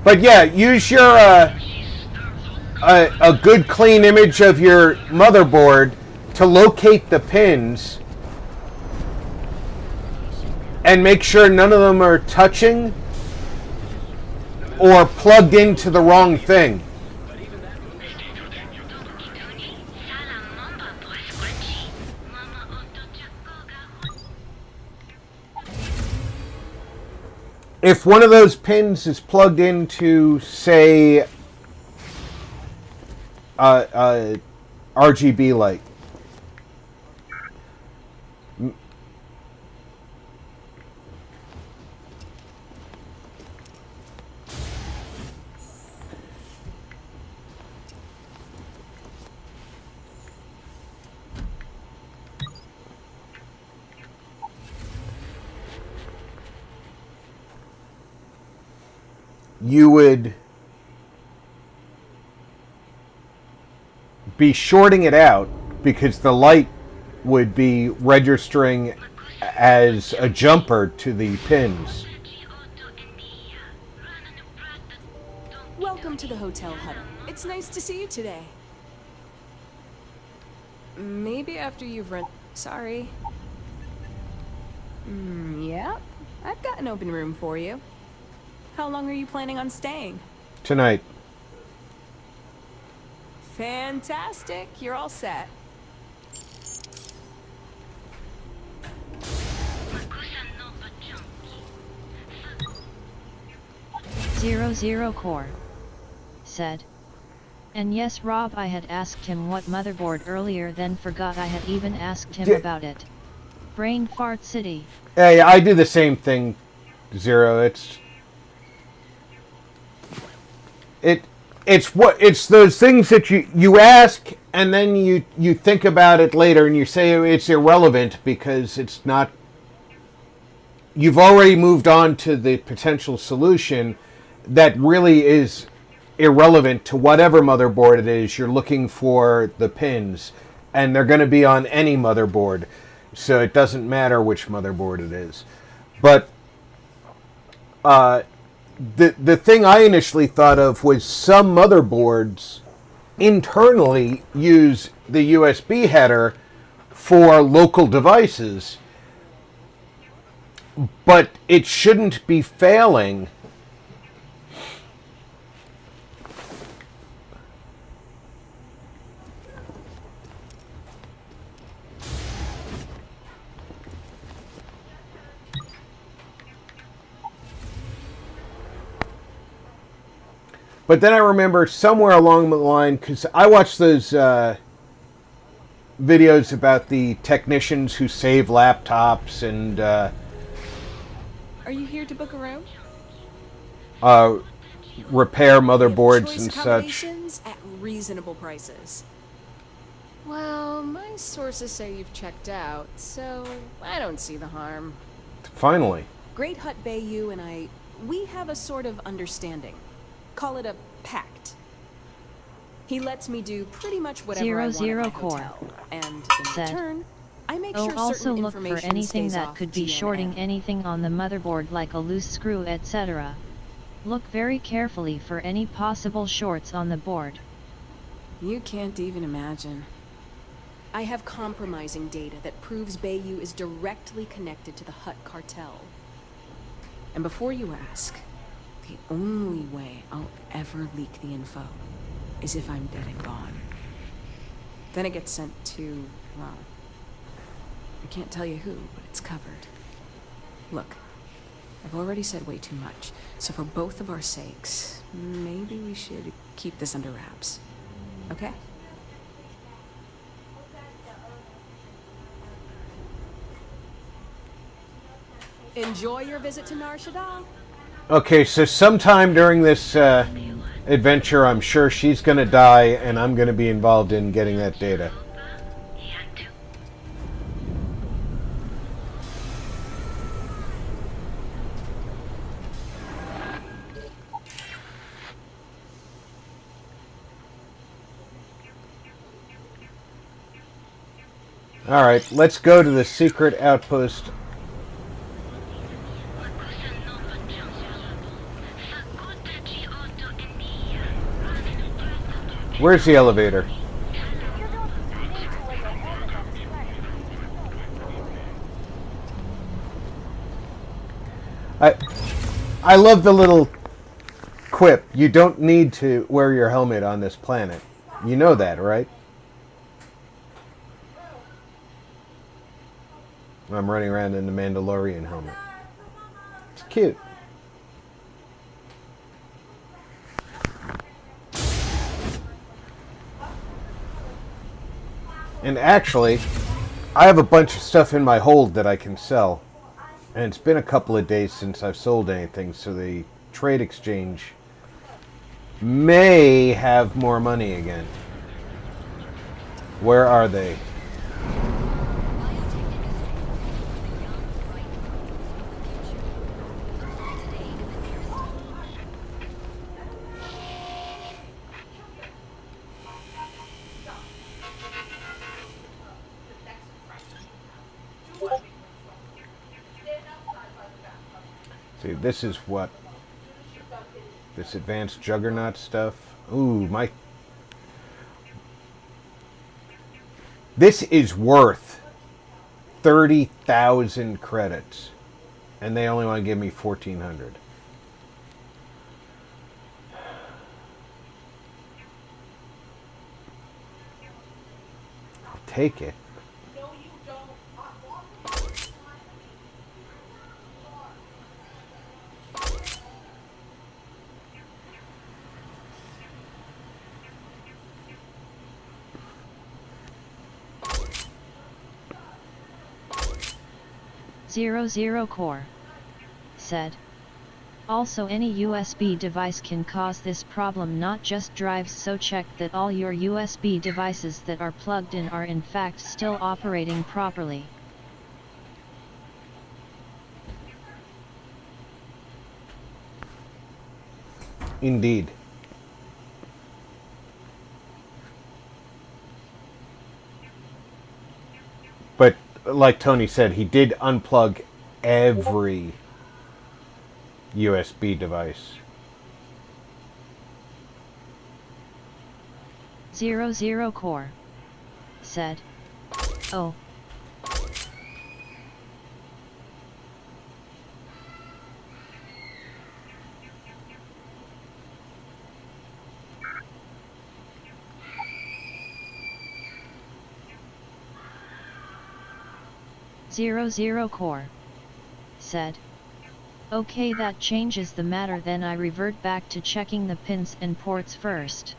But yeah, use your a good clean image of your motherboard to locate the pins and make sure none of them are touching or plugged into the wrong thing. If one of those pins is plugged into, say, RGB light, you would be shorting it out because the light would be registering as a jumper to the pins. Welcome to the hotel huddle. It's nice to see you today. Maybe after you've run. Sorry. Yep. I've got an open room for you. How long are you planning on staying? Tonight. Fantastic. You're all set. 00 Core said. And yes, Rob, I had asked him what motherboard earlier, then forgot I had even asked him about it. Brain fart city. Yeah, I do the same thing, Zero. It's those things that you ask and then you think about it later and you say it's irrelevant because it's not. You've already moved on to the potential solution that really is irrelevant to whatever motherboard it is. You're looking for the pins, and they're going to be on any motherboard, so it doesn't matter which motherboard it is. But the thing I initially thought of was some motherboards internally use the USB header for local devices, but it shouldn't be failing. But then I remember somewhere along the line, because I watched those videos about the technicians who save laptops and Are you here to book a room? repair motherboards choice and such. accommodations at reasonable prices. Well, my sources say you've checked out, so I don't see the harm. Finally. Great Hut Bayou and we have a sort of understanding. Call it a pact. He lets me do pretty much whatever I want at my Core hotel, and in said. return, I make Oh, sure also certain look for information anything stays that off could be GNN. shorting anything on the motherboard, like a loose screw, etc. Look very carefully for any possible shorts on the board. You can't even imagine. I have compromising data that proves Bayou is directly connected to the Hutt cartel. And before you ask, the only way I'll ever leak the info is if I'm dead and gone. Then it gets sent to, well, I can't tell you who, but it's covered. Look, I've already said way too much, so for both of our sakes, maybe we should keep this under wraps. Okay? Enjoy your visit to Nar Shadaah. Okay, so sometime during this adventure, I'm sure she's going to die, and I'm going to be involved in getting that data. Alright, let's go to the secret outpost. Where's the elevator? I love the little quip. You don't need to wear your helmet on this planet. You know that, right? I'm running around in the Mandalorian helmet. It's cute. And actually, I have a bunch of stuff in my hold that I can sell. And it's been a couple of days since I've sold anything, so the trade exchange may have more money again. Where are they? See, this is what? This advanced juggernaut stuff. Ooh, my... This is worth 30,000 credits. And they only want to give me 1,400. I'll take it. Zero Core said. Also, any USB device can cause this problem, not just drives, so check that all your USB devices that are plugged in are in fact still operating properly. Indeed. But like Tony said, he did unplug every USB device. Zero Core said. Oh. Zero Core said. Okay, that changes the matter, then I revert back to checking the pins and ports first.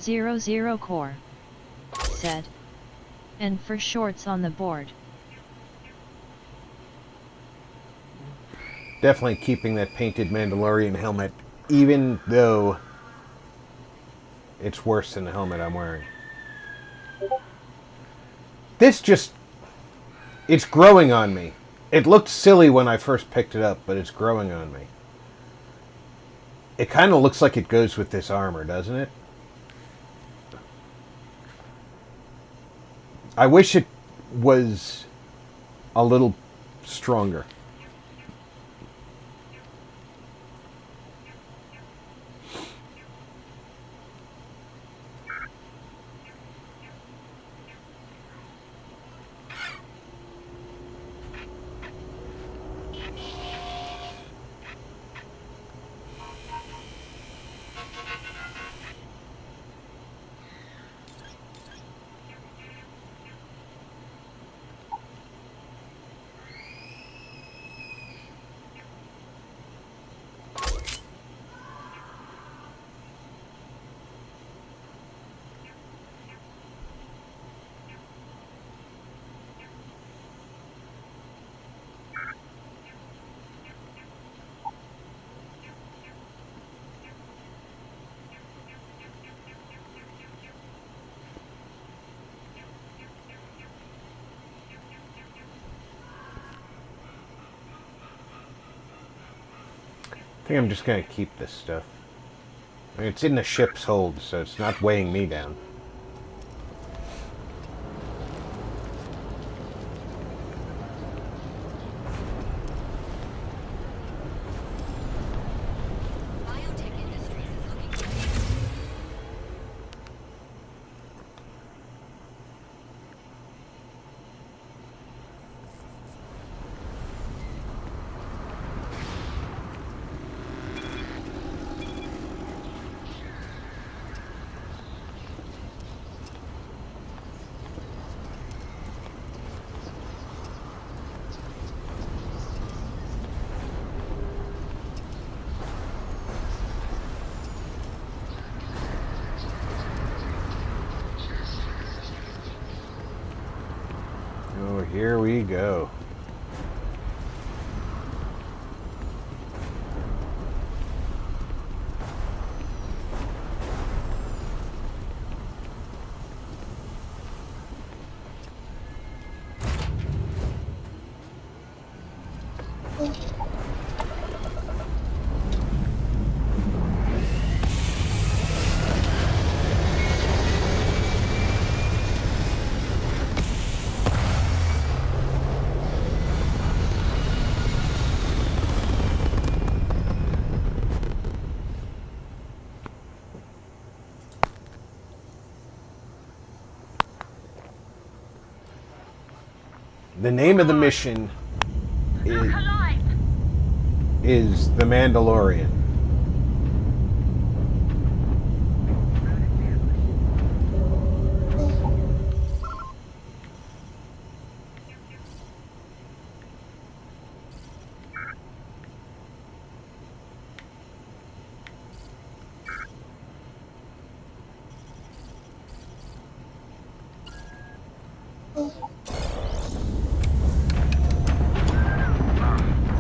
Zero Core said. And for shorts on the board. Definitely keeping that painted Mandalorian helmet, even though it's worse than the helmet I'm wearing. This just... it's growing on me. It looked silly when I first picked it up, but it's growing on me. It kind of looks like it goes with this armor, doesn't it? I wish it was a little stronger. I think I'm just gonna keep this stuff. I mean, it's in the ship's hold, so it's not weighing me down. Oh, here we go. The name of the mission is The Mandalorian.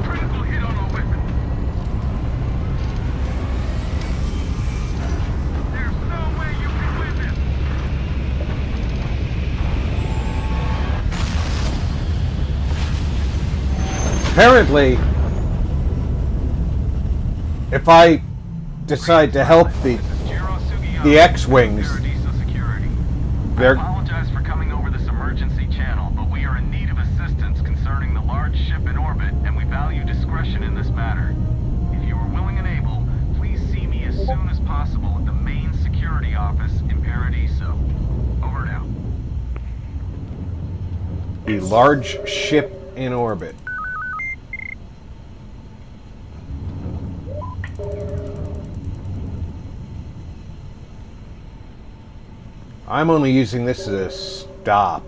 Critical hit on our weapon. There's no way you can win this. Apparently, if I decide to help the X-Wings, I they're... apologize for coming over this emergency channel, but we are in need of assistance concerning the large ship in orbit, and we value discretion in this matter. If you are willing and able, please see me as soon as possible at the main security office in Paradiso. Over and out. The large ship in orbit. I'm only using this as a stop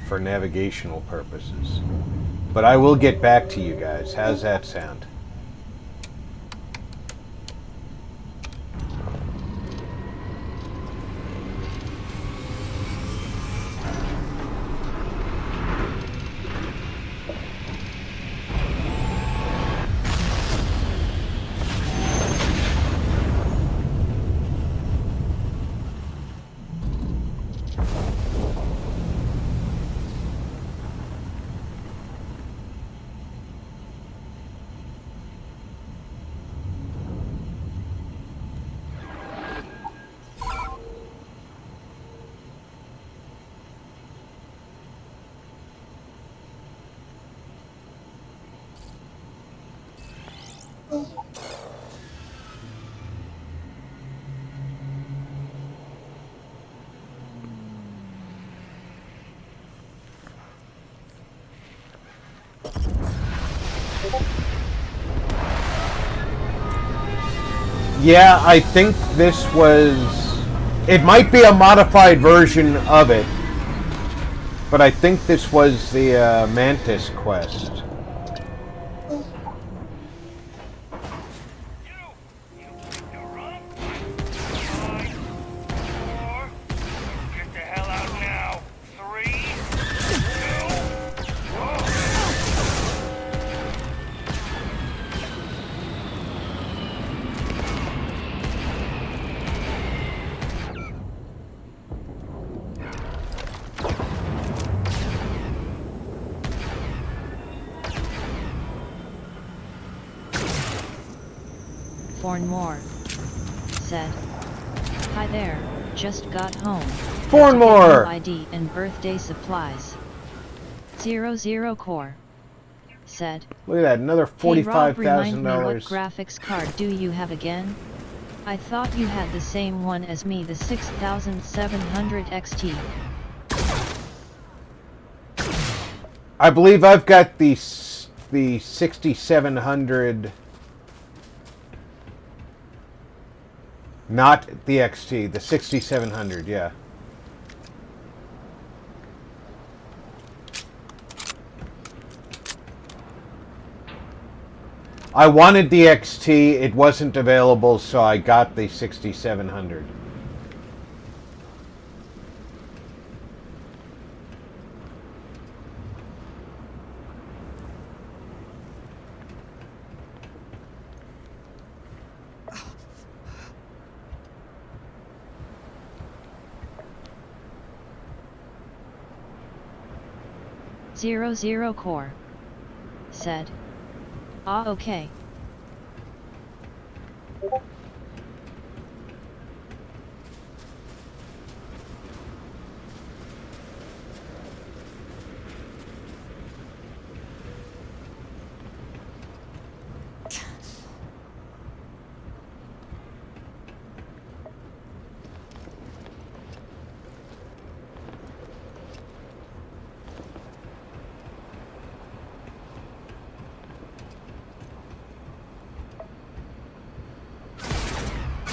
for navigational purposes. But I will get back to you guys. How's that sound? Yeah, I think this was... It might be a modified version of it, but I think this was the Mantis quest. Fornmore said, "Hi there, just got home. Fornmore! ID and birthday supplies." 00 Core said, Look at that, another "Hey Rob, remind me what $45,000. graphics card do you have again? I thought you had the same one as me, the 6700 XT. I believe I've got the 6700, not the XT, the 6700, yeah. I wanted the XT, it wasn't available, so I got the 6700. Zero Core said, "Ah, okay."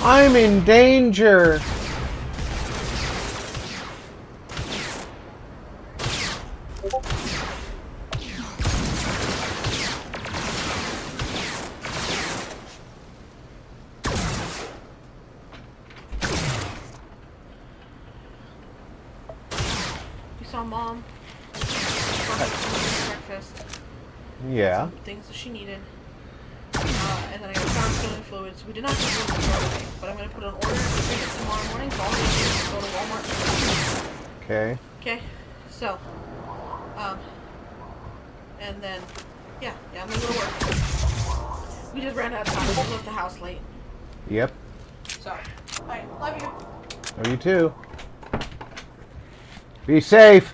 I'm in danger! You saw Mom. Breakfast. Yeah. Some things that she needed. And then I got found filling fluids. We did not get food today, but I'm going to put an order to bring it tomorrow morning, so all we need is to go to Walmart. Okay. Okay, so, and then, yeah, I'm going to go to work. We just ran out of time. We left the house late. Yep. So, alright, love you. Oh, you too. Be safe.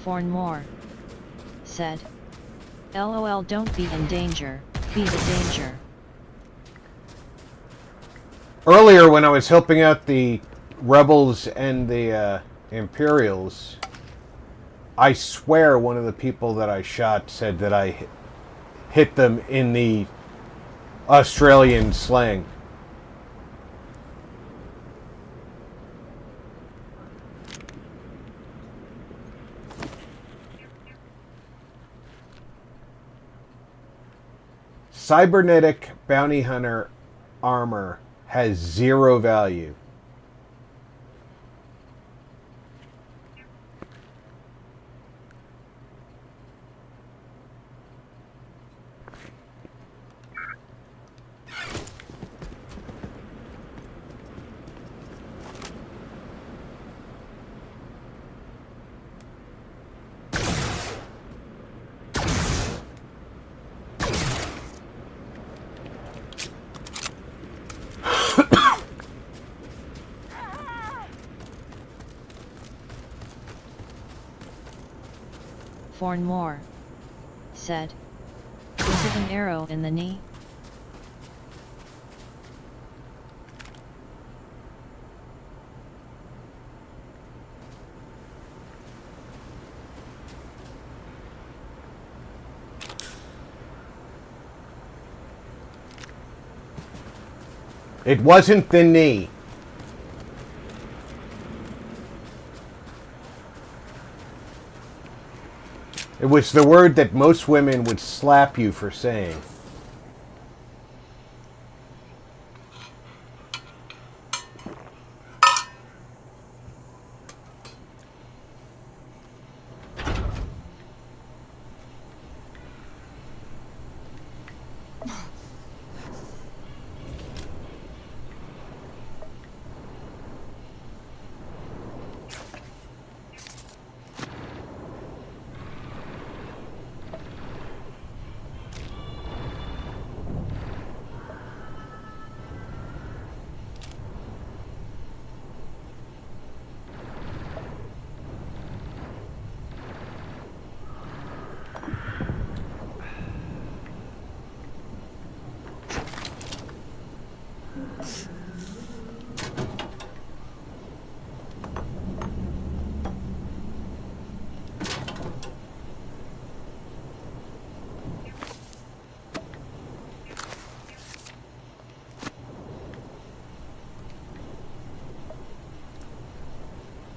Fornmore said, "LOL, don't be in danger, be the danger." Earlier, when I was helping out the rebels and the Imperials, I swear one of the people that I shot said that I hit them in the Australian slang. Cybernetic bounty hunter armor has 0 value. Fornmore said, "Is it an arrow in the knee?" It wasn't the knee. It was the word that most women would slap you for saying.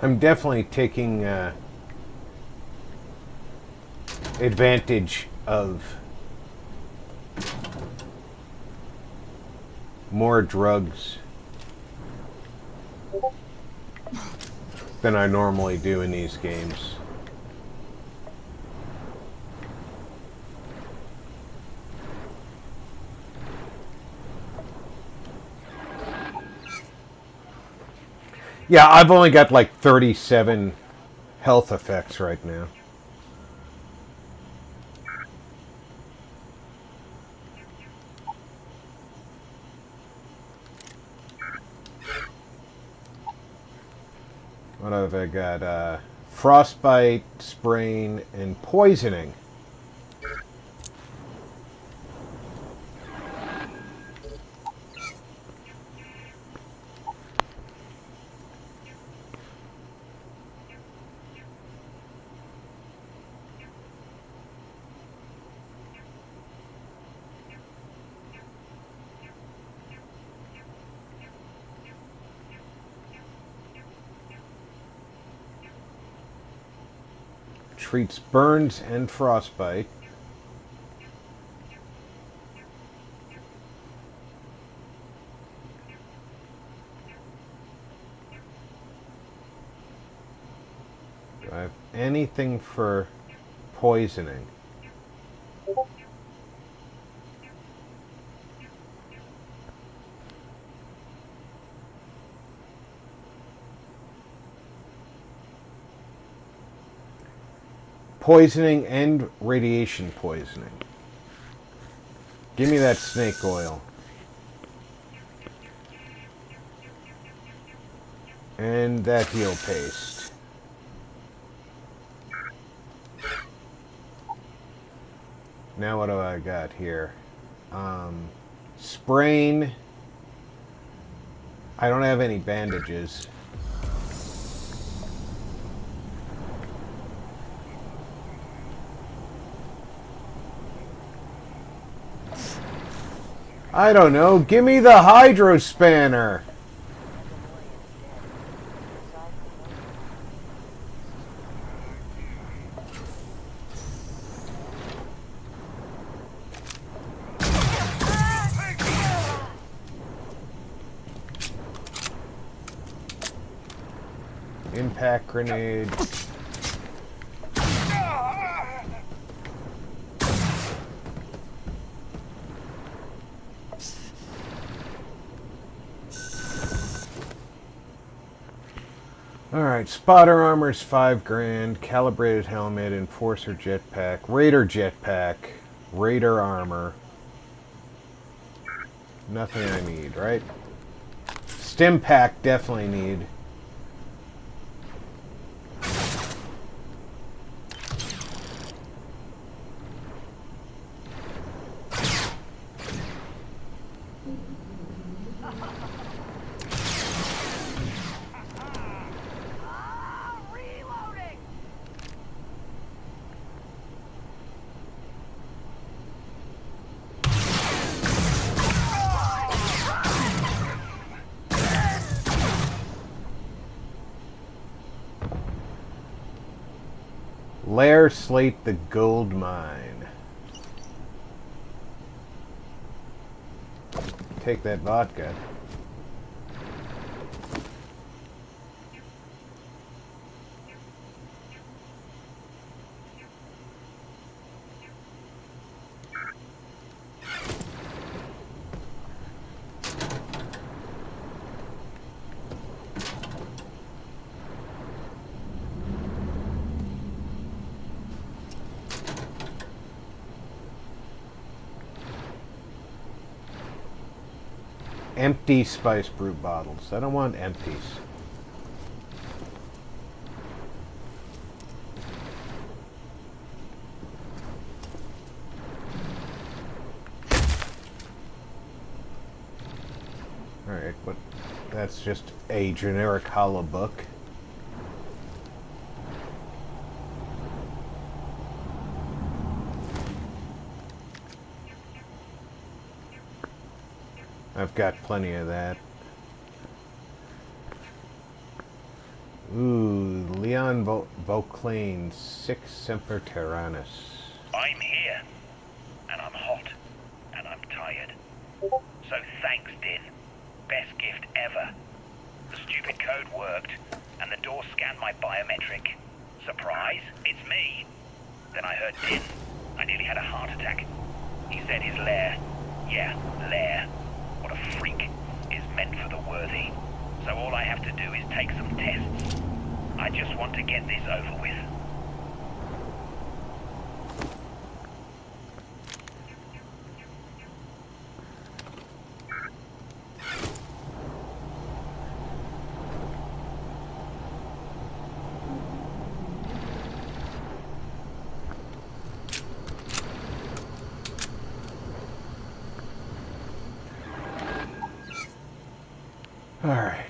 I'm definitely taking advantage of more drugs than I normally do in these games. Yeah, I've only got like 37 health effects right now. What have I got? Frostbite, sprain, and poisoning. Treats burns and frostbite. Do I have anything for poisoning? Poisoning and radiation poisoning. Give me that snake oil. And that heal paste. Now what do I got here? Sprain. I don't have any bandages. I don't know. Give me the hydro spanner. Impact grenade. Alright, spotter armor's 5 grand, calibrated helmet, enforcer jetpack, jetpack, raider armor. Nothing I need, right? Stim pack definitely need. Lair Slate the Gold Mine. Take that vodka. Empty spice brew bottles. I don't want empties. Alright, but that's just a generic hollow book. I've got plenty of that. Ooh, Leon Vauclain, Sic Semper Tyrannis. I'm here, and I'm hot, and I'm tired. So thanks, Din. Best gift ever. The stupid code worked, and the door scanned my biometric. Surprise, it's me. Then I heard Din. I nearly had a heart attack. He said his lair, yeah, lair, what a freak, is meant for the worthy. So all I have to do is take some tests. I just want to get this over with. All right.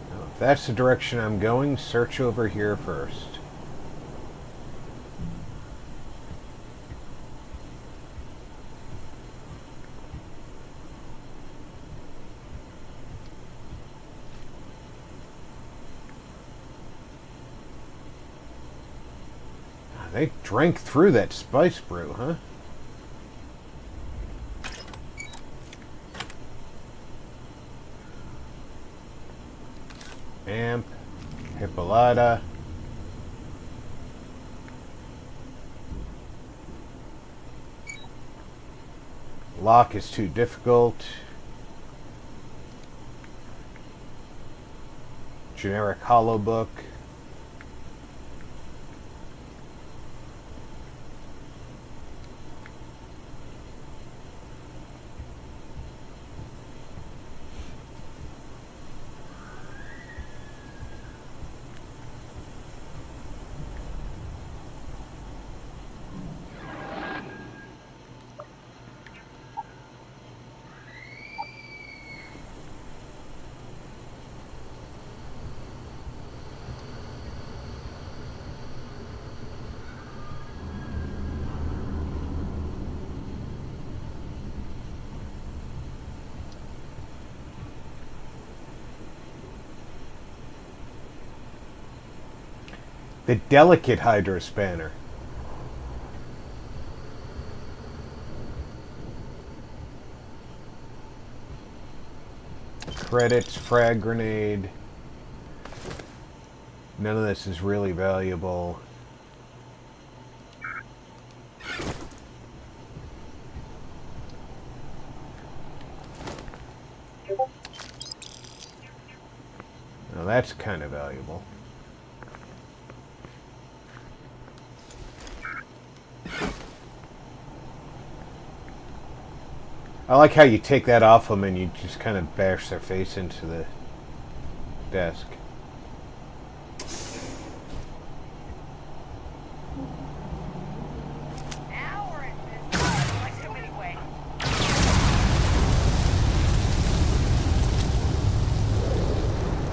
Now, if that's the direction I'm going, search over here first. They drank through that spice brew, huh? Amp, Hippolyta. Lock is too difficult. Generic hollow book. The delicate hydrospanner. Credits, frag grenade. None of this is really valuable. Now that's kind of valuable. I like how you take that off them and you just kind of bash their face into the desk.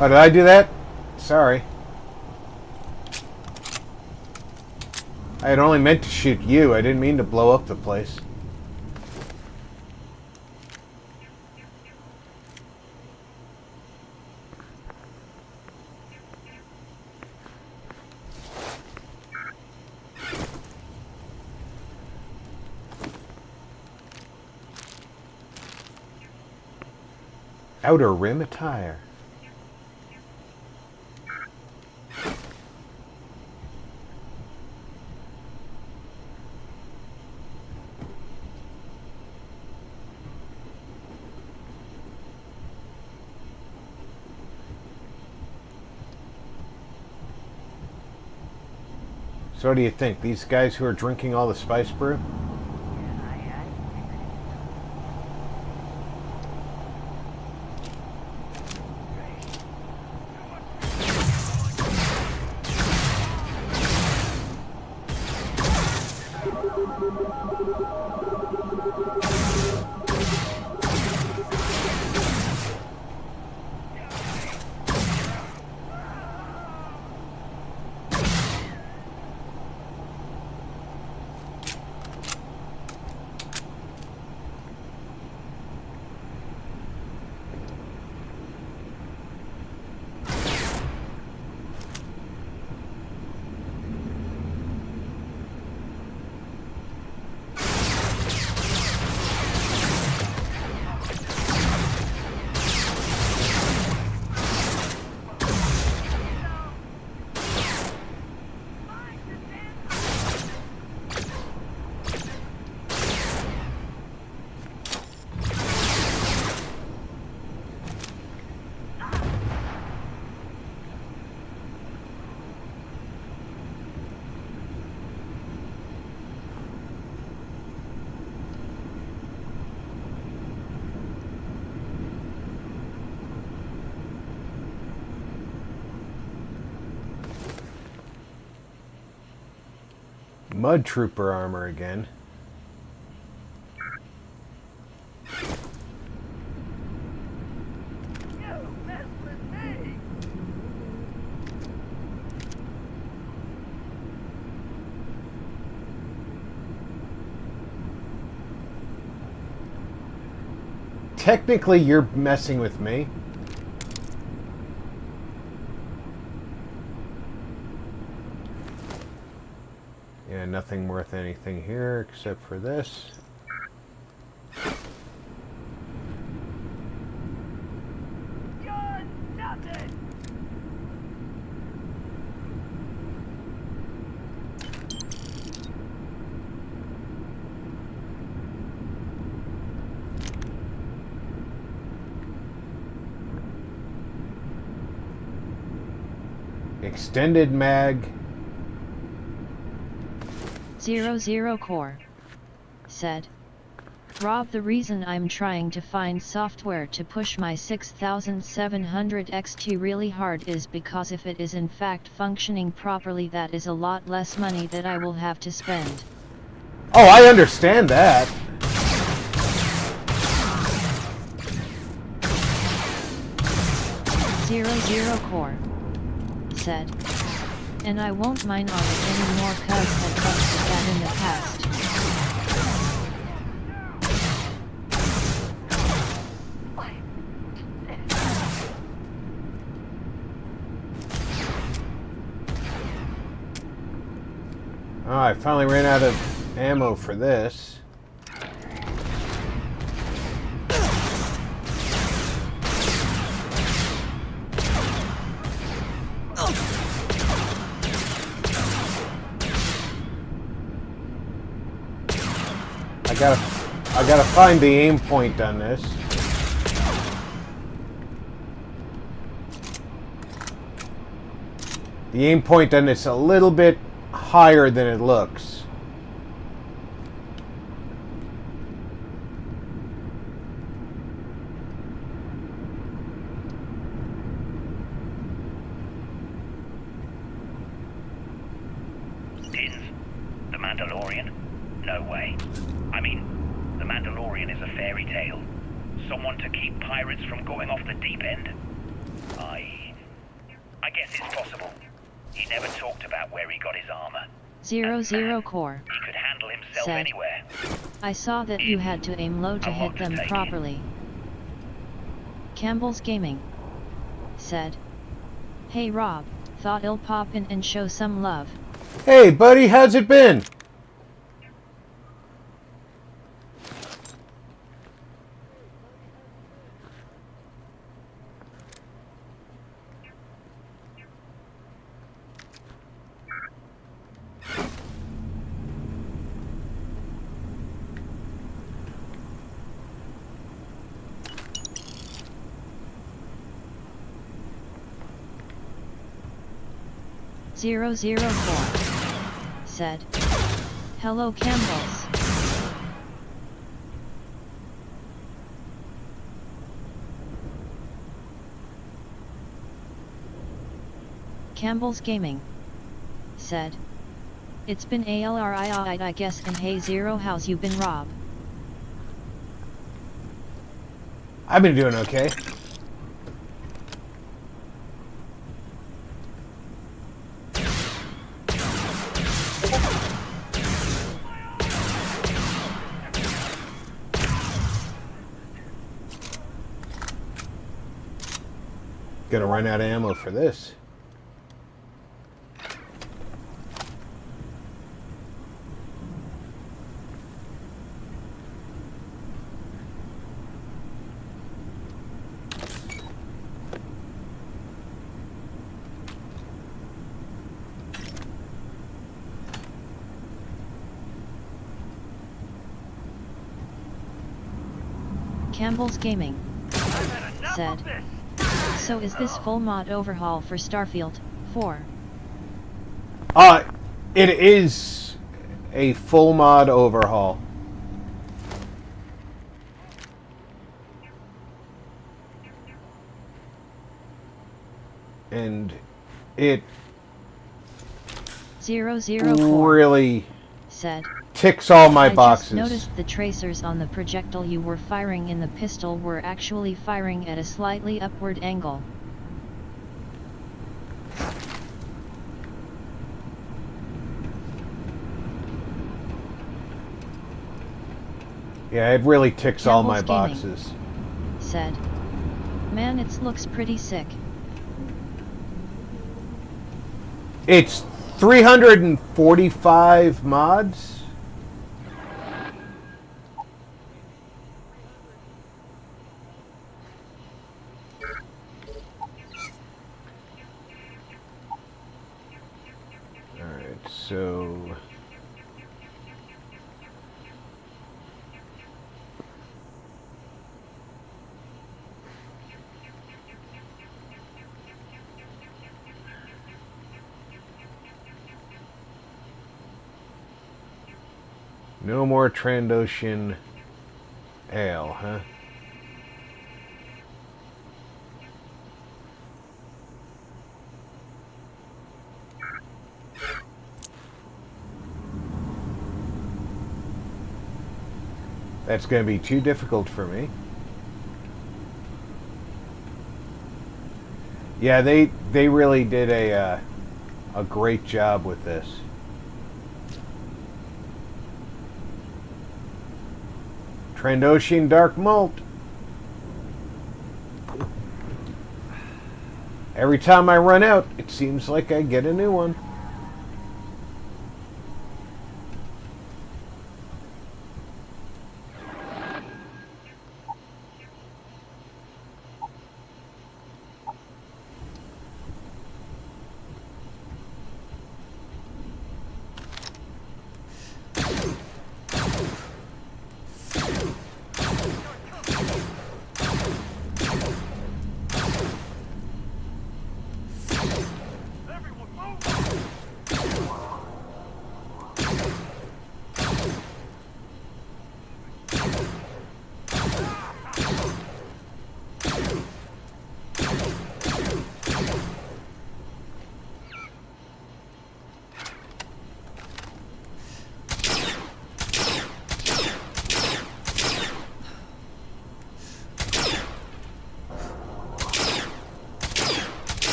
Oh, did I do that? Sorry. I had only meant to shoot you. I didn't mean to blow up the place. Outer rim attire. So what do you think? These guys who are drinking all the spice brew? Mud Trooper armor again. Technically, you're messing with me. Yeah, nothing worth anything here except for this. Extended mag. 00 Core said, Rob, the reason I'm trying to find software to push my 6700 XT really hard is because if it is in fact functioning properly, that is a lot less money that I will have to spend. Oh, I understand that. Zero Core said, and I won't mind on it anymore cause I've busted that in the past. Oh, I finally ran out of ammo for this. I gotta find the aim point on this. The aim point on it's a little bit higher than it looks. Dins, the Mandalorian? No way. I mean, the Mandalorian is a fairy tale. Someone to keep pirates from going off the deep end? I guess it's possible. He never talked about where he got his armor. 00 Core He could handle himself said, anywhere. I saw that you had to aim low to hit them properly. Campbell's Gaming said, Hey Rob, thought I'll pop in and show some love. Hey buddy, how's it been? Zero said, Hello Campbells. Campbell's Gaming said, It's been ALRII I guess, and hey Zero, how's you been Rob? I've been doing okay. Gonna run out of ammo for this. Campbell's Gaming said, So is this full mod overhaul for Starfield 4? It is a full mod overhaul. And it 004 really said. Ticks all my boxes. I just noticed the tracers on the projectile you were firing in the pistol were actually firing at a slightly upward angle. Yeah, it really ticks all my Campbell's Gaming boxes. said. Man, it looks pretty sick. It's 345 mods. Alright, so... No more Trandoshan ale, huh? That's going to be too difficult for me. Yeah, they really did a great job with this. Trandoshan Dark Malt. Every time I run out, it seems like I get a new one.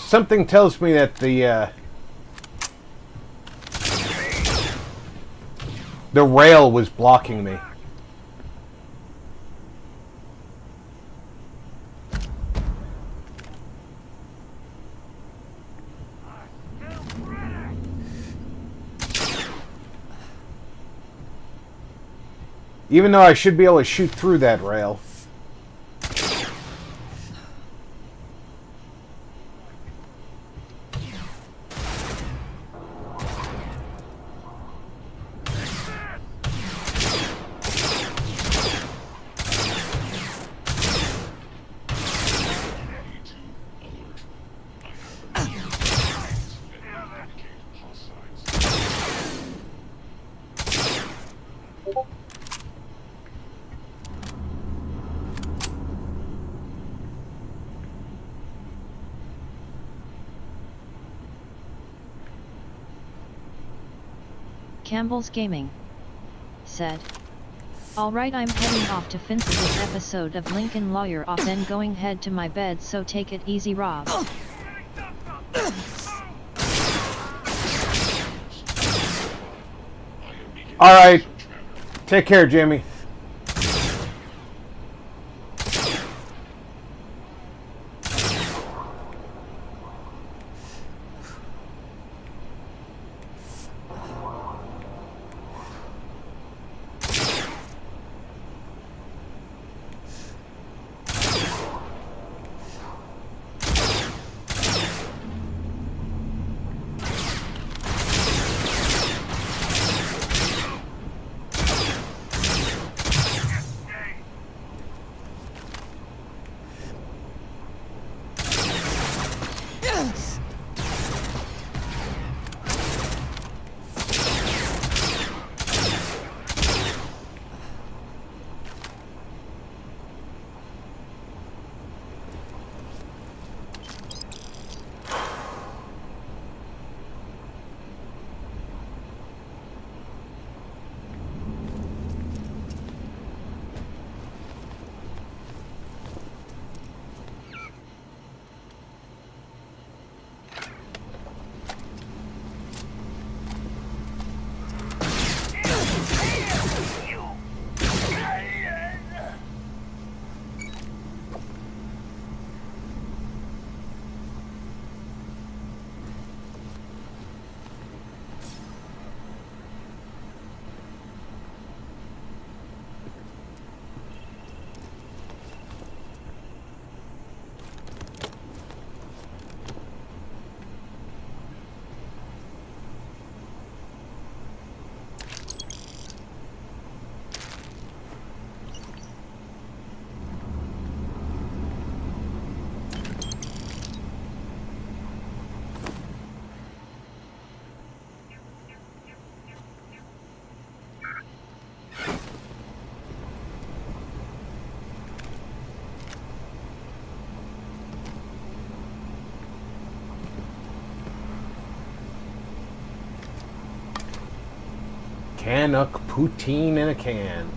Something tells me that the rail was blocking me. Even though I should be able to shoot through that rail. Campbell's Gaming said. Alright, I'm heading off to finish this episode of Lincoln Lawyer off, then going head to my bed, so take it easy, Rob. Alright. Take care, Jimmy. Canuck poutine in a can.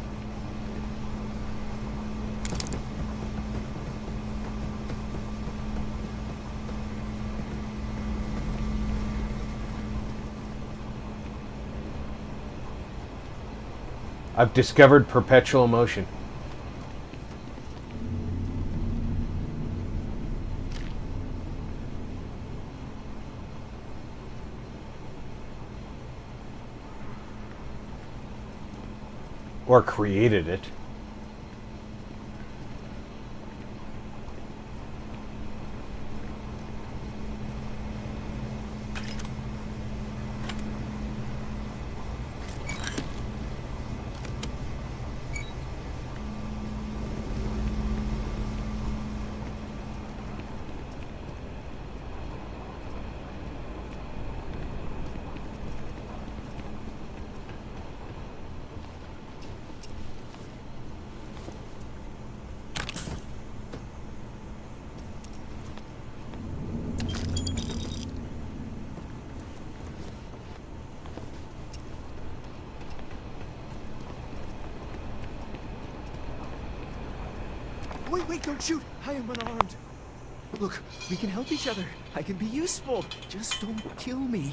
I've discovered perpetual motion. Or created it. Wait, don't shoot! I am unarmed. Look, we can help each other. I can be useful. Just don't kill me.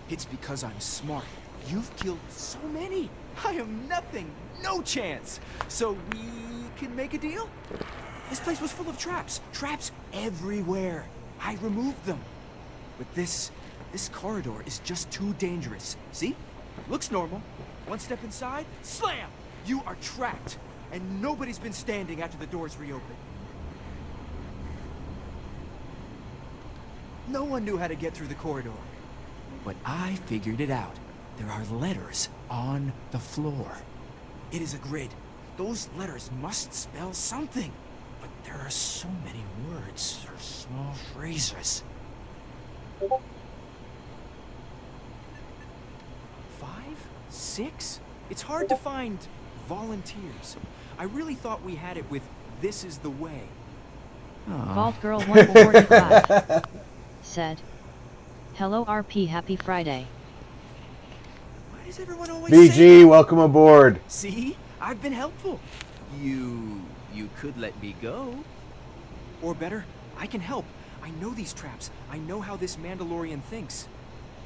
It's because I'm smart. You've killed so many. I am nothing. No chance. So we can make a deal? This place was full of traps. Traps everywhere. I removed them. But this corridor is just too dangerous. See? Looks normal. One step inside, slam! You are trapped, and nobody's been standing after the doors reopen. No one knew how to get through the corridor. But I figured it out. There are letters on the floor. It is a grid. Those letters must spell something. But there are so many words or small phrases. 5? 6? It's hard to find volunteers. I really thought we had it with "This is the way." Vault Girl 145 said, "Hello RP, happy Friday." Why does everyone always say VG, that? welcome aboard. See? I've been helpful. You could let me go. Or better, I can help. I know these traps. I know how this Mandalorian thinks.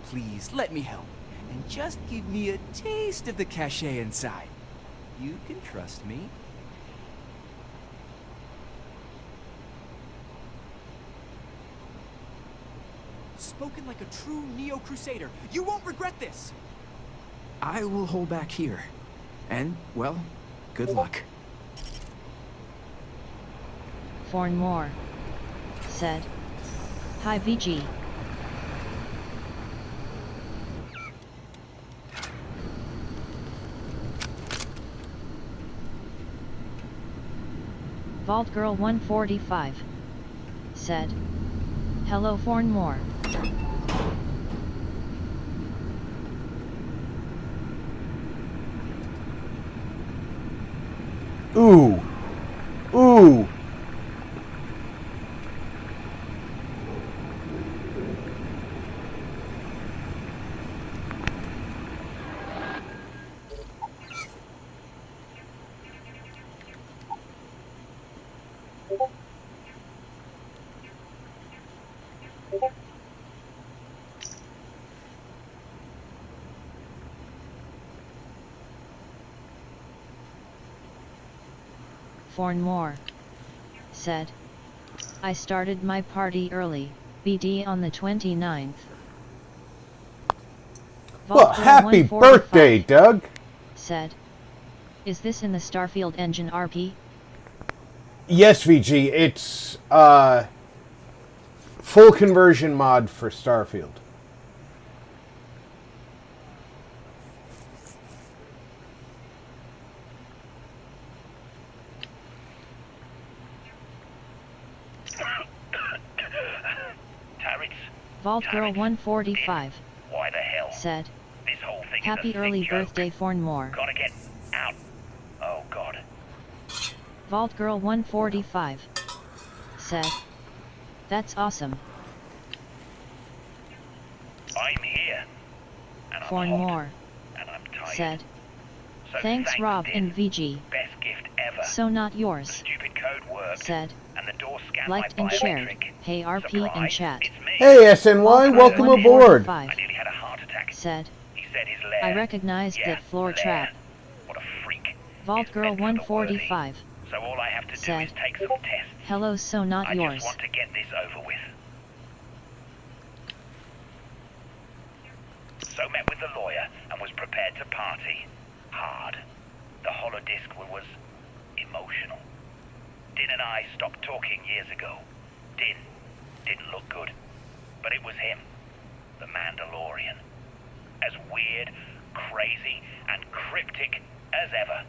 Please, let me help. And just give me a taste of the cachet inside. You can trust me. Spoken like a true Neo-Crusader. You won't regret this. I will hold back here. And, well, good luck. Fornmore said, "Hi VG. Vault Girl 145 said, "Hello Fornmore." Ooh. Ooh. Fornmore said, "I started my party early, BD on the 29th. Well, happy birthday, Doug. Said, "Is this in the Starfield engine RP?" Yes, VG, it's full conversion mod for Starfield. Vault Girl 145 Why the hell? said, This whole thing "Happy is a early sick joke. birthday Fornmore." Gotta get out. Oh god. Vault Girl 145 said, "That's awesome." I I'm here. And I'm For hot. more. And I'm tired. Said. So Thanks Rob Din. and VG. Best gift ever. So not The yours. stupid code worked. Said. And the door scanned Liked my and shared. biometric. Hey RP Surprise, in chat. It's me. Hey SNY, welcome aboard. I nearly had a heart attack. Said. He said his lair. I recognized Yeah, that floor lair. trap. What a freak. Vault Is Girl meant for the worthy. 145. So all I have to Said. do is take some tests. Hello so not I yours. just want to get this over with. So met with the lawyer and was prepared to party. Hard. The holodisc was emotional. Din and I stopped talking years ago. Din didn't look good. But it was him. The Mandalorian. As weird, crazy, and cryptic as ever.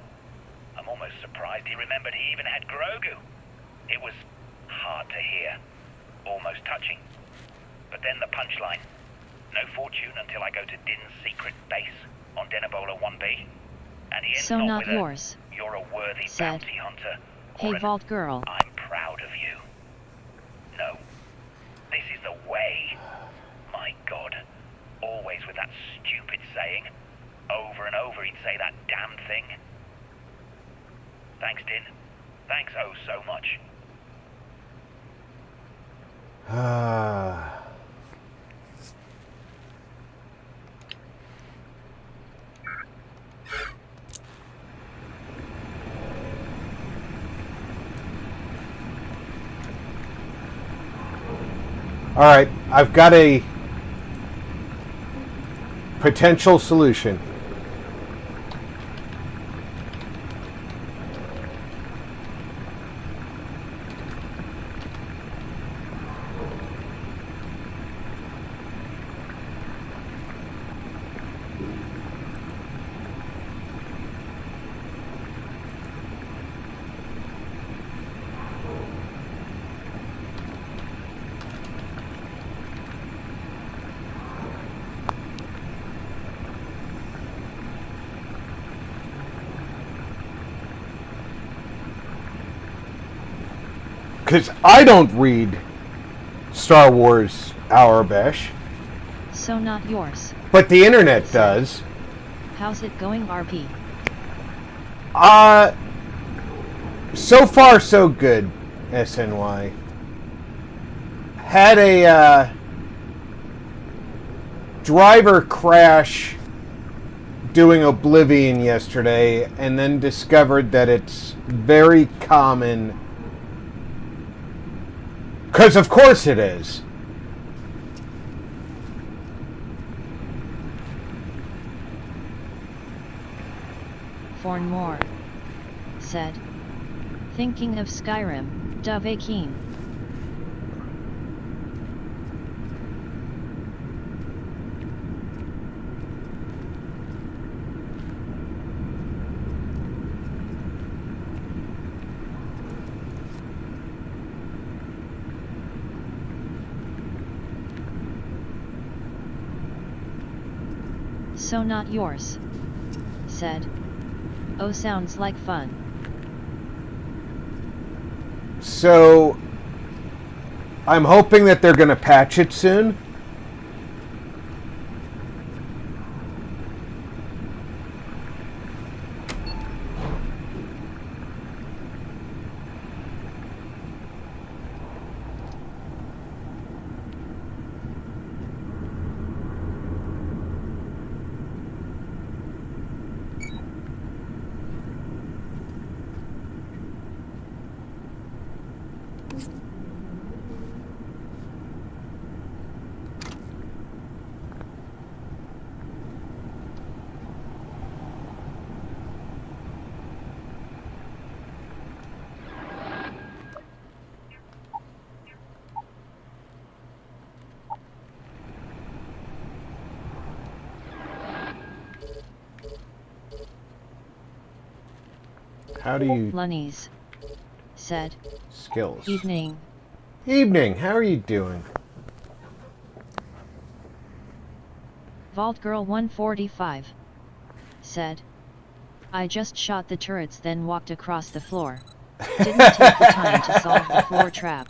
I'm almost surprised he remembered he even had Grogu. It was hard to hear. Almost touching. But then the punchline. No fortune until I go to Din's secret base on Denebola 1B. And he ends So off not with yours. You're a worthy Said. bounty hunter. Hey Or an, Vault Girl. I'm proud of you. No. This is the way. My God. Always with that stupid saying. Over and over he'd say that damn thing. Thanks, Din. Thanks oh so much. All right, I've got a potential solution. Because I don't read Star Wars Aurebesh, So not yours. but the internet does. How's it going RP? So far so good, SNY. Had a driver crash doing Oblivion yesterday, and then discovered that it's very common. Because of course it is. For more. Said. Thinking of Skyrim, Dove Keen. So not yours. Said. Oh, sounds like fun. So I'm hoping that they're going to patch it soon. How do you... Lunnies. Said. Skills. Evening. Evening, how are you doing? Vault Girl 145. Said. I just shot the turrets then walked across the floor. Didn't take the time to solve the floor trap.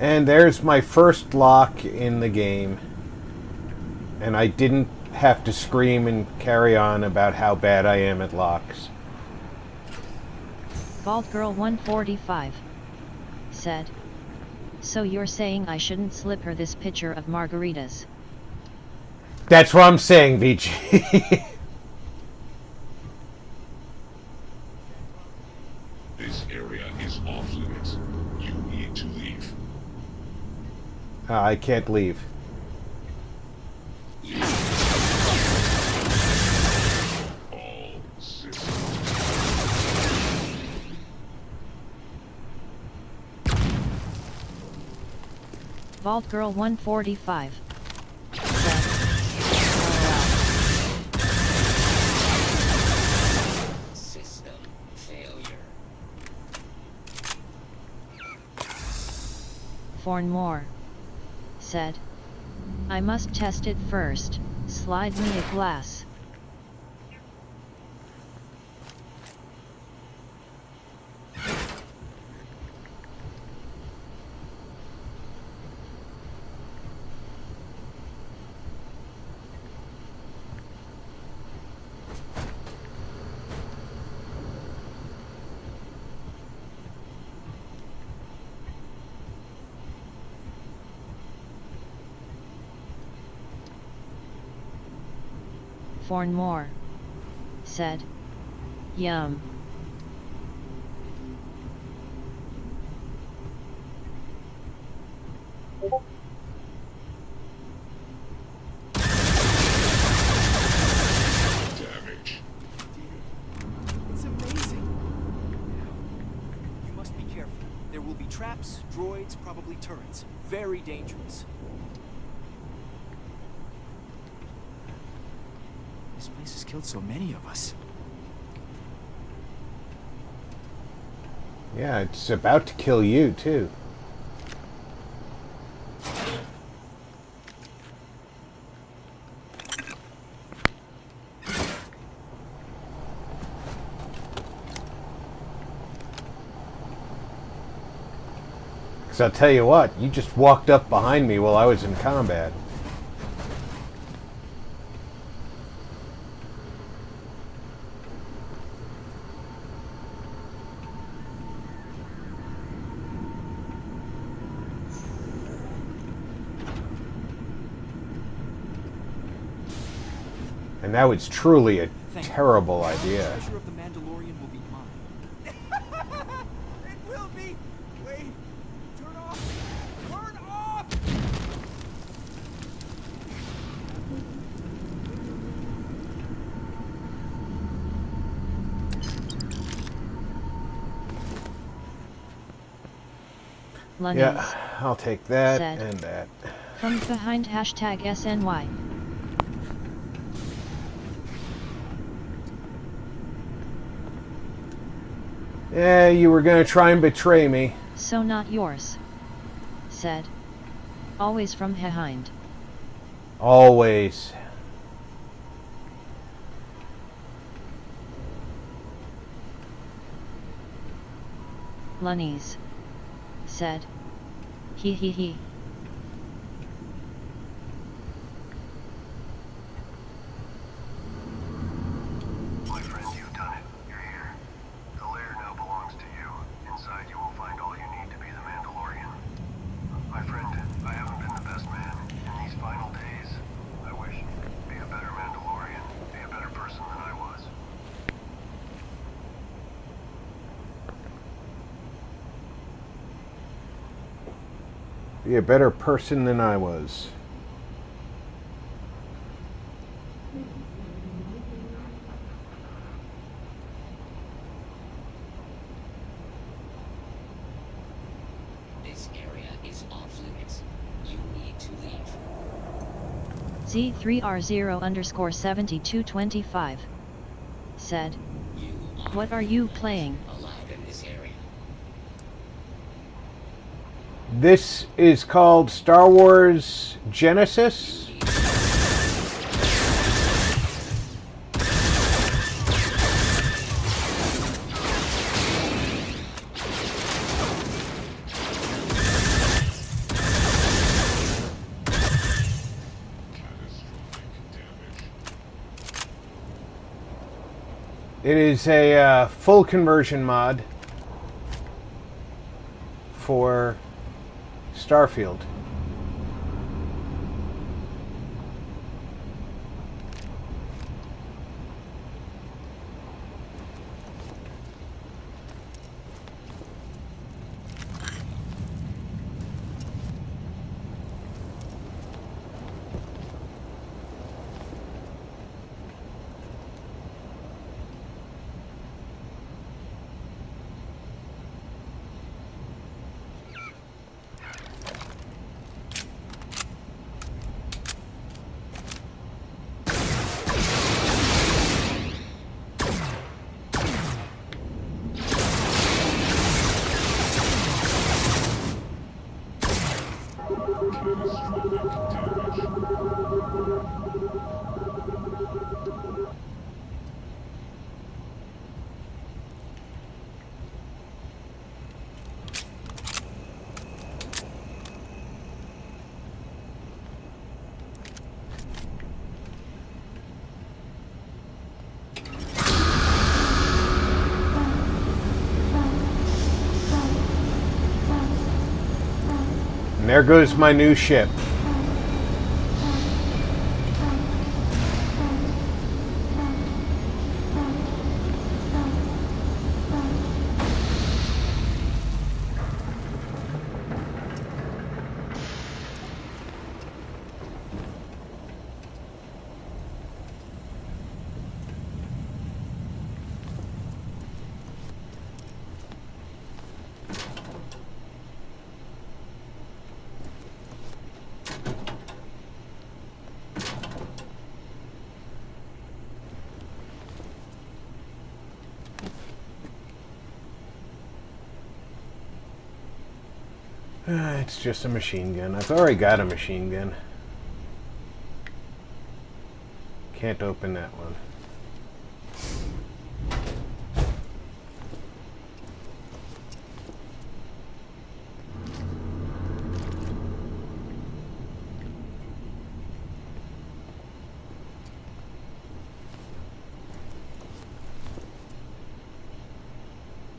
And there's my first lock in the game. And I didn't have to scream and carry on about how bad I am at locks. Bald Girl 145 said, "So you're saying I shouldn't slip her this picture of margaritas?" That's what I'm saying, VG. This area is off limits. You need to leave. I can't leave. All systems. Vault Girl 145 said, System failure. Fornmore said, "I must test it first. Slide me a glass." Fornmore said, "Yum." Damage. It's amazing. You must be careful. There will be traps, droids, probably turrets. Very dangerous. This place has killed so many of us. Yeah, it's about to kill you, too. Because I'll tell you what, you just walked up behind me while I was in combat. And that was truly a terrible idea. The treasure of the Mandalorian will be mine. It will be. Wait. Turn off. Turn off. Lunnies. Yeah, I'll take that Said. and that. From behind hashtag SNY. Yeah, you were gonna try and betray me. So not yours. Said. Always from behind. Always. Lunnies. Said. He he he. My friend, you've done it. You're here. The lair now belongs to you. Inside you will find all you need to be the Mandalorian. My friend, I haven't been the best man. In these final days, I wish be a better Mandalorian, be a better person than I was. Be a better person than I was. This area is off limits. You need to leave. Z3R0_7225. Said. What are you playing? Allowed in this area. This is called Star Wars Genesis. It is a full conversion mod for Starfield. And there goes my new ship. It's just a machine gun. I've already got a machine gun. Can't open that one.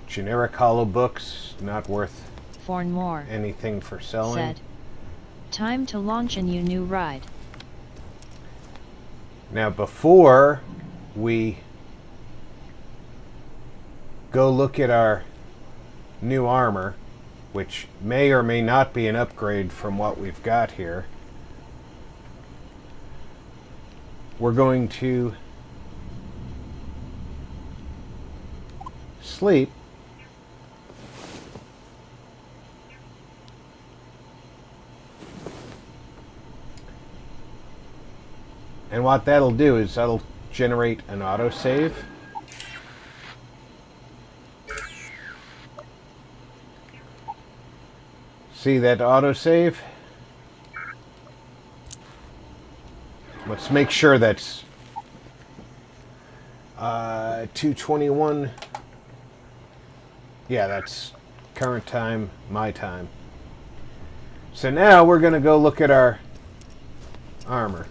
Generic hollow books, not worth More anything for selling. Said, time to launch a new ride. Now, before we go look at our new armor, which may or may not be an upgrade from what we've got here, we're going to sleep. And what that'll do is that'll generate an autosave. See that autosave? Let's make sure that's 2:21. Yeah, that's current time, my time. So now we're going to go look at our armor.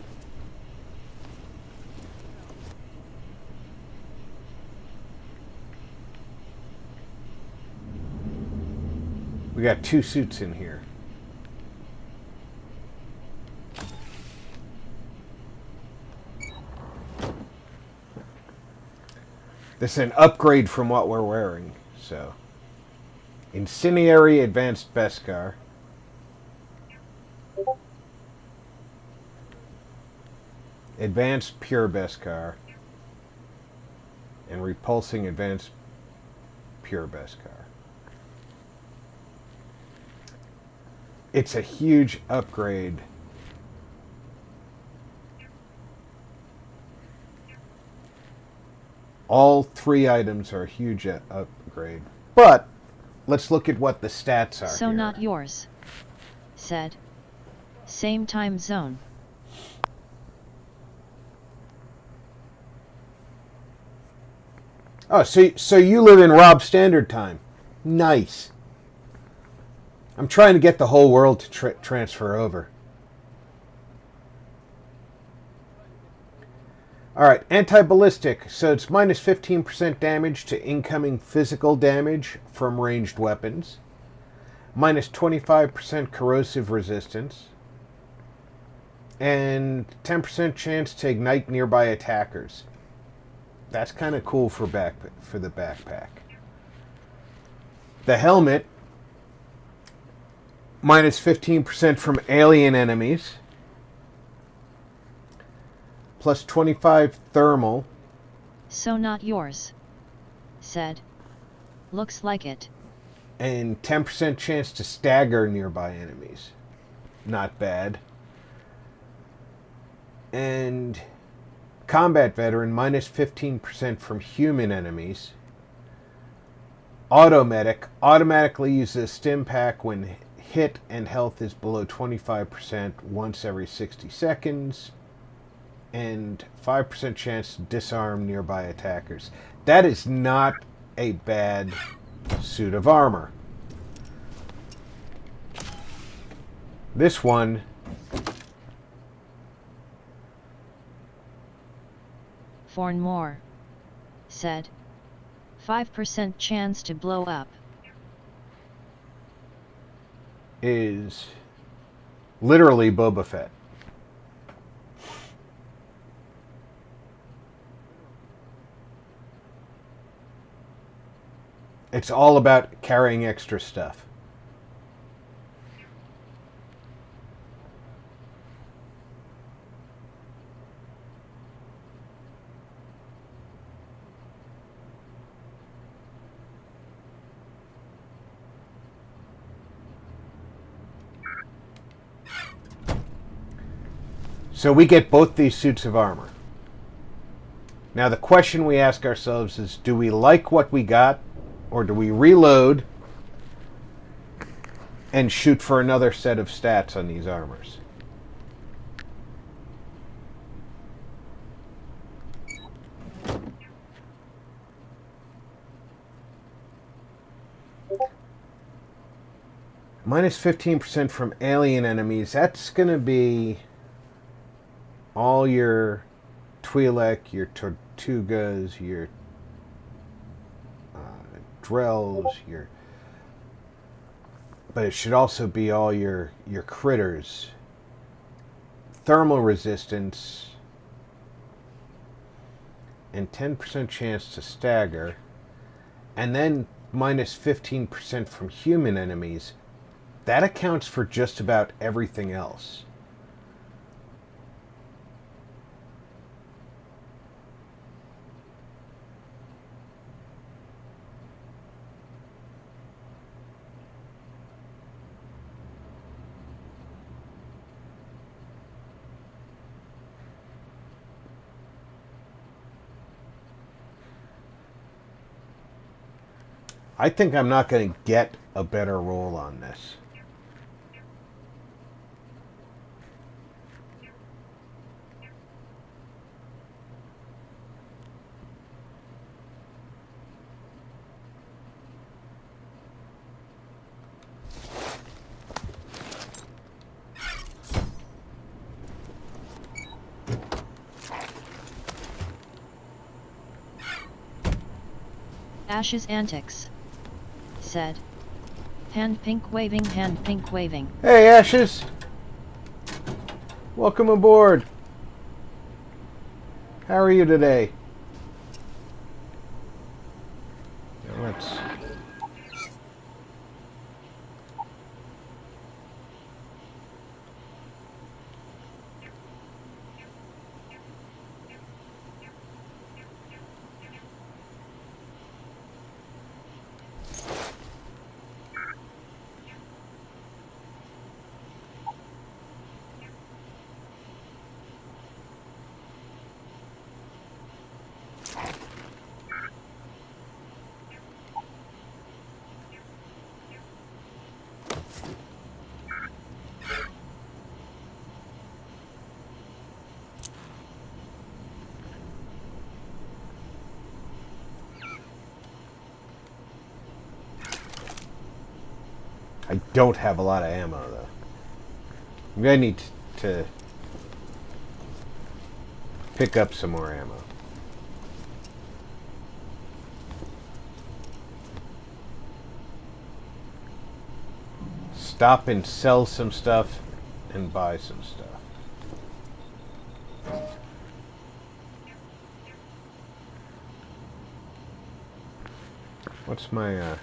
We got 2 suits in here. This is an upgrade from what we're wearing. So, Incendiary Advanced Beskar. Advanced Pure Beskar. And Repulsing Advanced Pure Beskar. It's a huge upgrade. All 3 items are a huge upgrade. But let's look at what the stats are. So here. not yours. Said. Same time zone. Oh, so you live in Rob Standard Time. Nice. I'm trying to get the whole world to transfer over. Alright, anti-ballistic. So it's minus 15% damage to incoming physical damage from ranged weapons. Minus 25% corrosive resistance. And 10% chance to ignite nearby attackers. That's kind of cool for the backpack. The helmet. Minus 15% from alien enemies. Plus 25 thermal. So not yours. Said. Looks like it. And 10% chance to stagger nearby enemies. Not bad. And combat veteran, minus 15% from human enemies. Automedic, automatically uses a stim pack when hit and health is below 25% once every 60 seconds. And 5% chance to disarm nearby attackers. That is not a bad suit of armor. This one More. Said. 5% chance to blow up. Is literally Boba Fett. It's all about carrying extra stuff. So we get both these suits of armor. Now the question we ask ourselves is, do we like what we got, or do we reload and shoot for another set of stats on these armors. Minus 15% from alien enemies. That's going to be all your Twi'lek, your Tortugas, your Drells, your... But it should also be all your critters. Thermal resistance. And 10% chance to stagger. And then minus 15% from human enemies. That accounts for just about everything else. I think I'm not going to get a better roll on this. Ash's antics. Said. Hand pink waving, hand pink waving. Hey, Ashes! Welcome aboard. How are you today? Let's... I don't have a lot of ammo, though. I'm going to need to pick up some more ammo. Stop and sell some stuff and buy some stuff. What's my...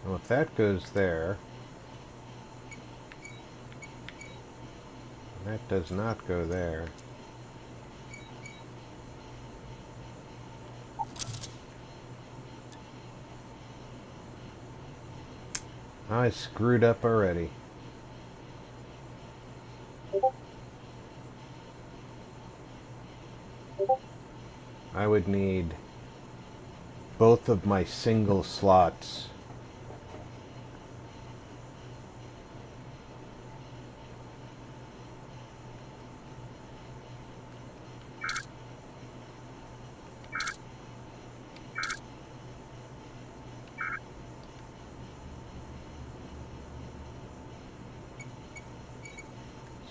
Well, if that goes there, that does not go there. I screwed up already. I would need both of my single slots.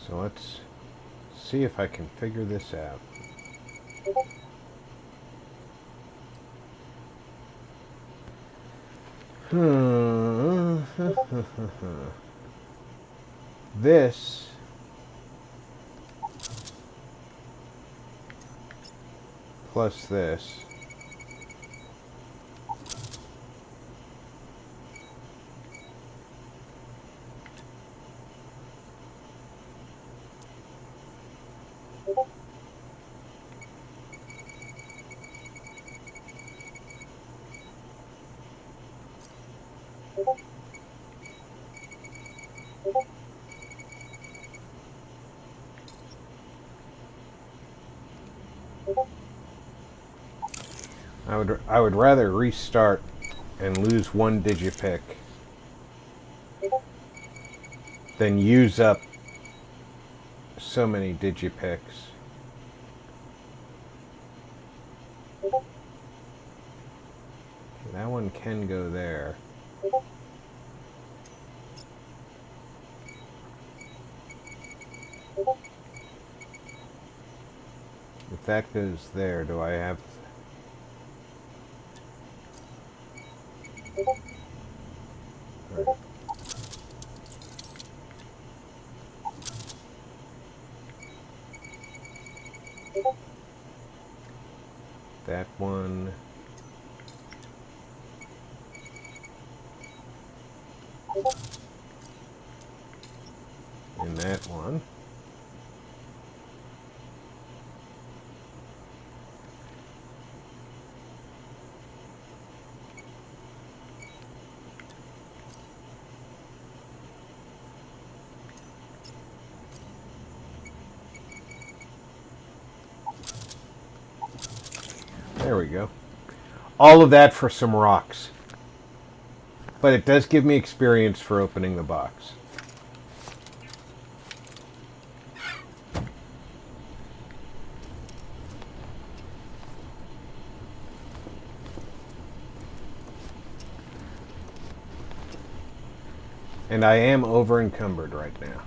So let's see if I can figure this out. This plus this. I would rather restart and lose one digipick than use up so many digipicks. Okay, that one can go there. If that goes there, do I have... Right. That one. And that one. There we go. All of that for some rocks. But it does give me experience for opening the box. And I am over encumbered right now.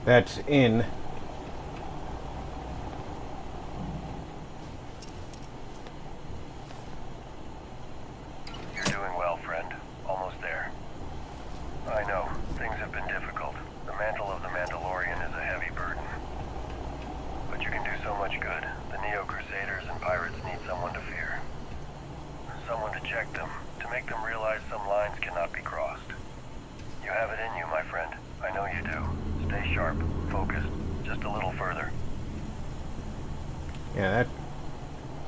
That's in. You're doing well, friend. Almost there. I know, things have been difficult. The mantle of the Mandalorian is a heavy burden. But you can do so much good. The Neo-Crusaders and pirates need someone to fear. Someone to check them, to make them realize some lines cannot be crossed. You have it in you, my friend. I know you do. Stay sharp, focused, just a little further. Yeah, that...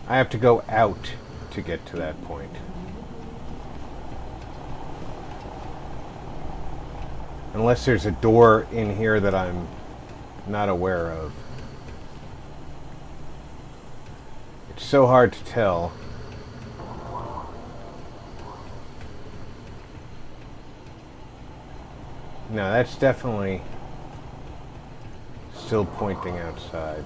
I have to go out to get to that point. Unless there's a door in here that I'm not aware of. It's so hard to tell. No, that's definitely still pointing outside.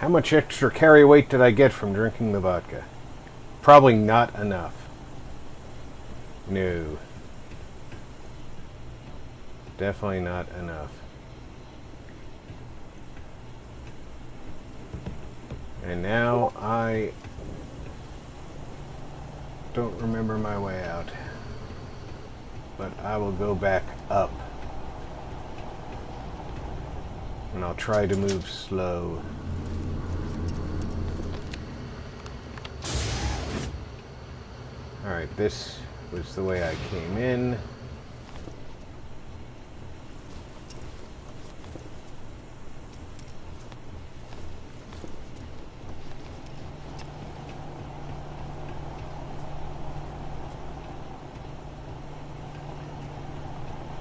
How much extra carry weight did I get from drinking the vodka? Probably not enough. No. Definitely not enough. And now I don't remember my way out. But I will go back up. And I'll try to move slow. Alright, this was the way I came in.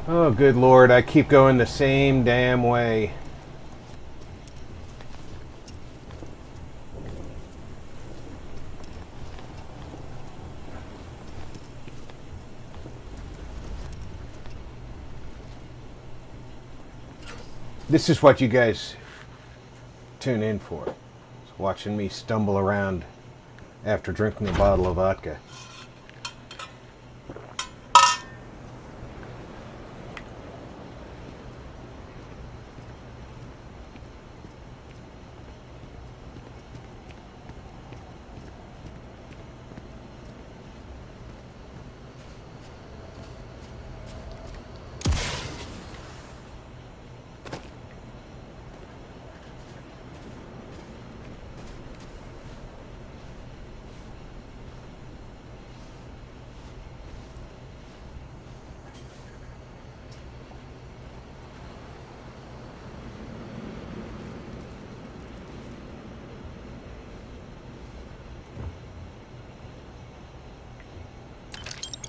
Oh, good Lord, I keep going the same damn way. This is what you guys tune in for. It's watching me stumble around after drinking a bottle of vodka.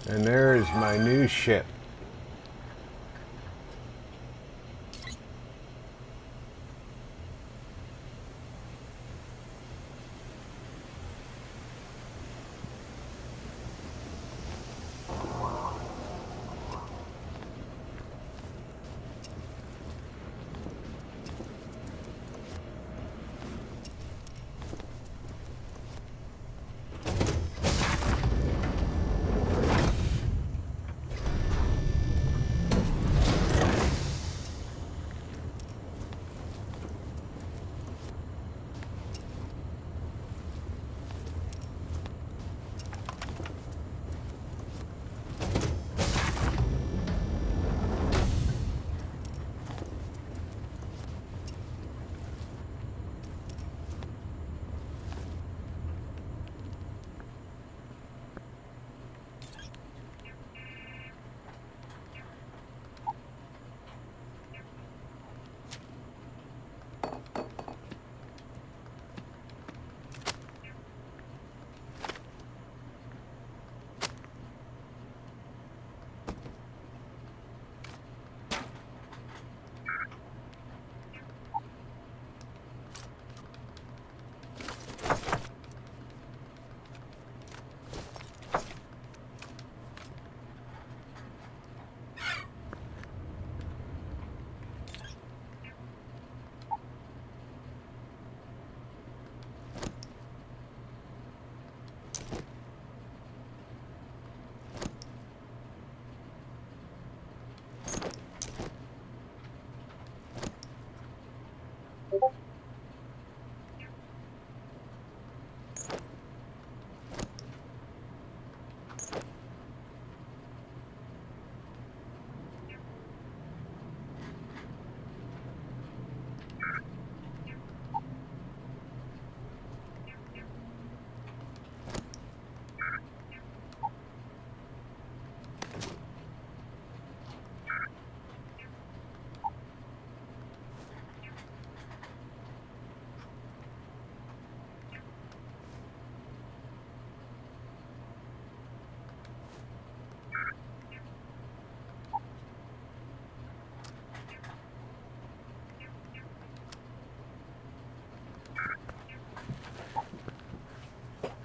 And there is my new ship.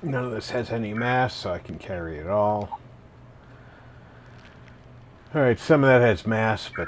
None of this has any mass, so I can carry it all. Alright, some of that has mass, but...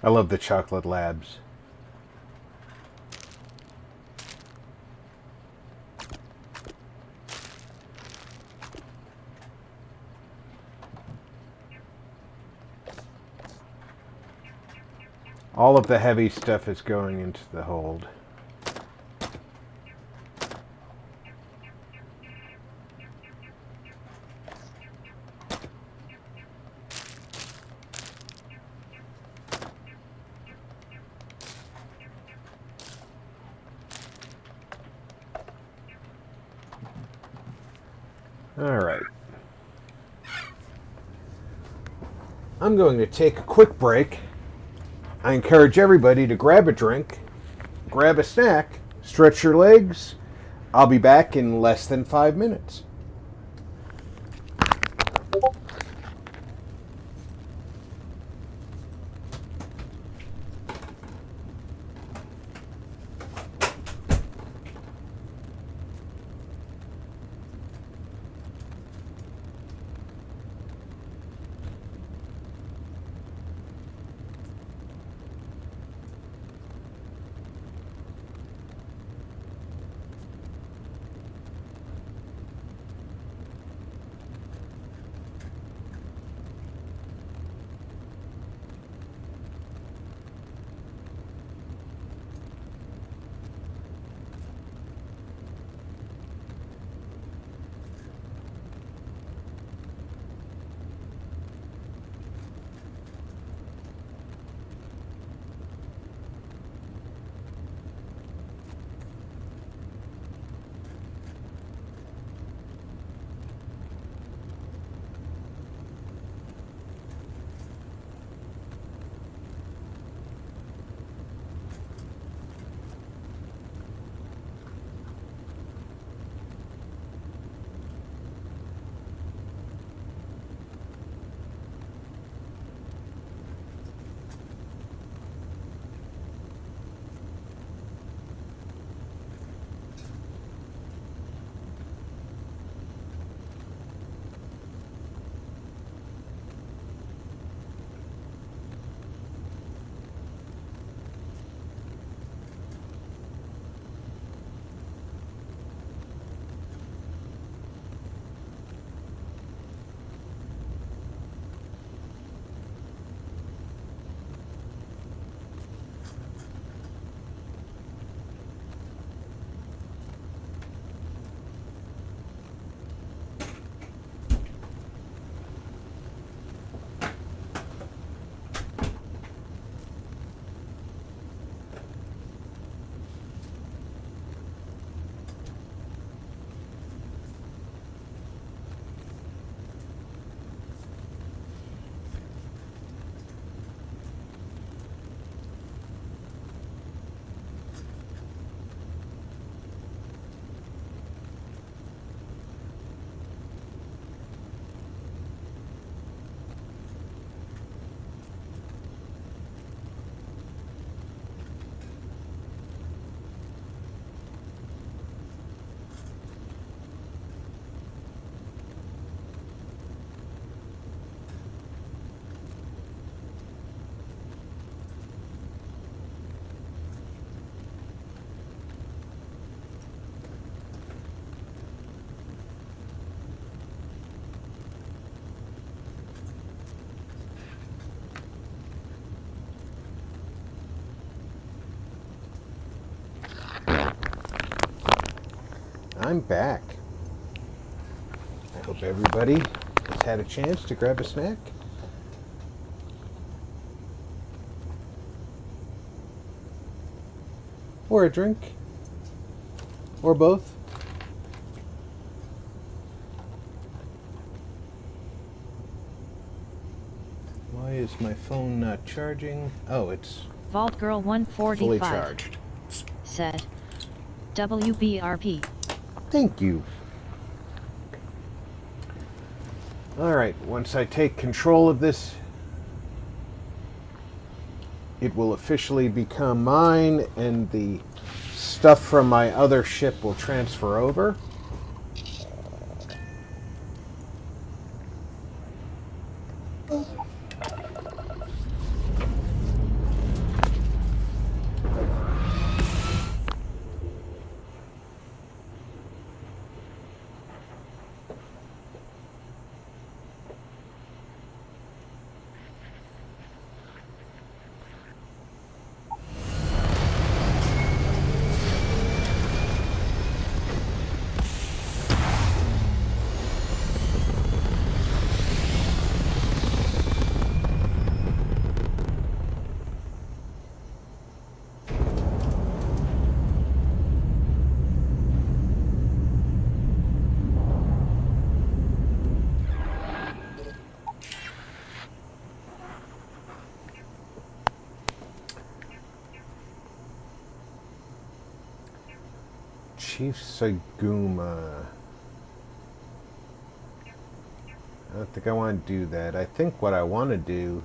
I love the chocolate labs. All of the heavy stuff is going into the hold. All right. I'm going to take a quick break. I encourage everybody to grab a drink, grab a snack, stretch your legs. I'll be back in less than 5 minutes. I'm back. I hope everybody has had a chance to grab a snack. Or a drink. Or both. Why is my phone not charging? Oh, it's Vault Girl 145 fully charged. said, WBRP. Thank you. Alright, once I take control of this, it will officially become mine, and the stuff from my other ship will transfer over. Chief Saguma. I don't think I want to do that. I think what I want to do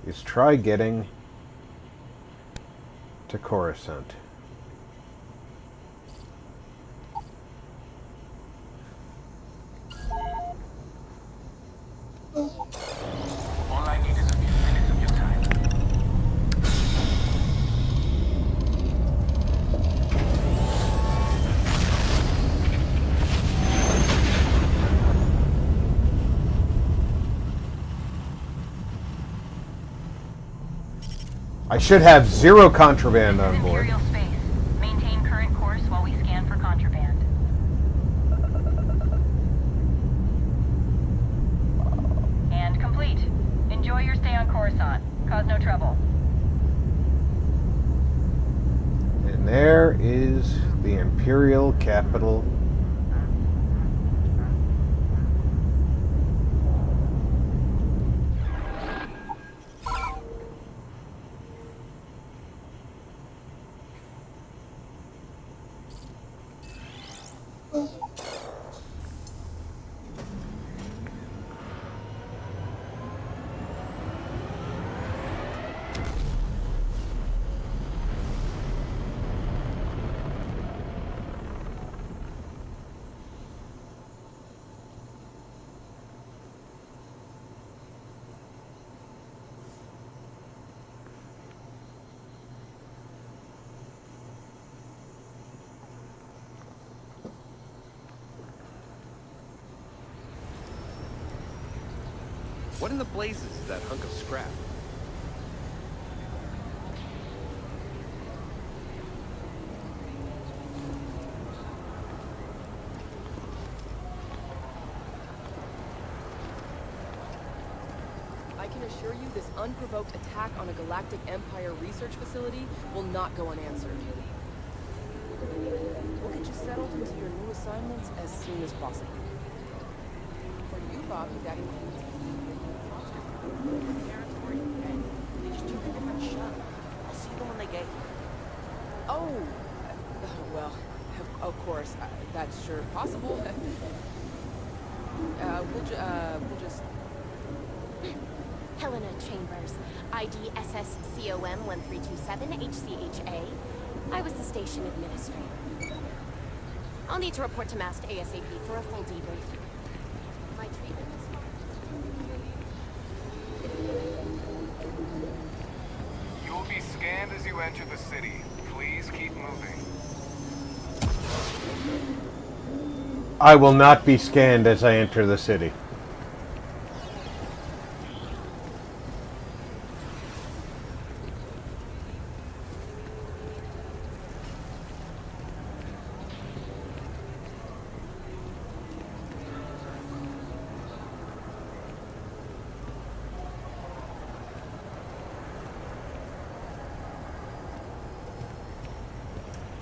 is try getting to Coruscant. All I need is a few minutes of your time. I should have 0 contraband on board. Imperial space. Maintain current course while we scan for contraband. And complete. Enjoy your stay on Coruscant. Cause no trouble. And there is the Imperial capital. What in the blazes is that hunk of scrap? I can assure you this unprovoked attack on a Galactic Empire research facility will not go unanswered. We'll get you settled into your new assignments as soon as possible. For you, Bobby, that includes territory. They just took a different shot. I'll see them when they get here. Oh, well, of course, that's sure possible. We'll just... Helena Chambers, ID SSCOM 1327 HCHA. I was the station administrator. I'll need to report to Mast ASAP for a full debrief. My treatment is... You will be scanned as you enter the city. Please keep moving. I will not be scanned as I enter the city.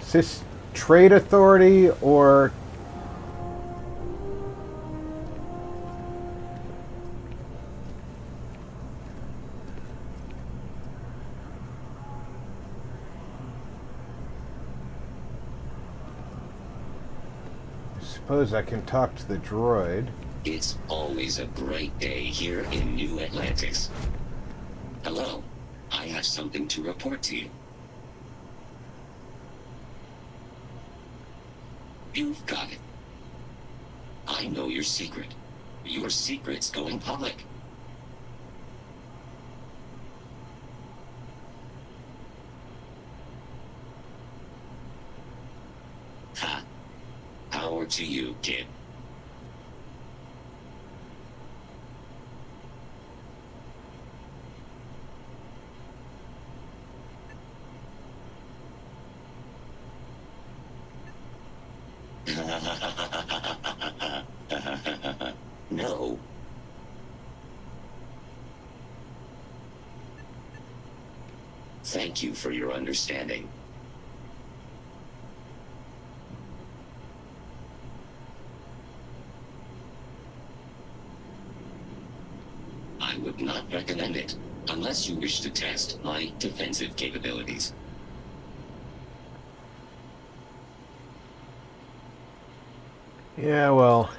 Is this trade authority or I suppose I can talk to the droid. It's always a great day here in New Atlantis. Hello, I have something to report to you. You've got it. I know your secret. Your secret's going public. Ha. Power to you, kid. No. Thank you for your understanding. I would not recommend it, unless you wish to test my defensive capabilities. Yeah, well...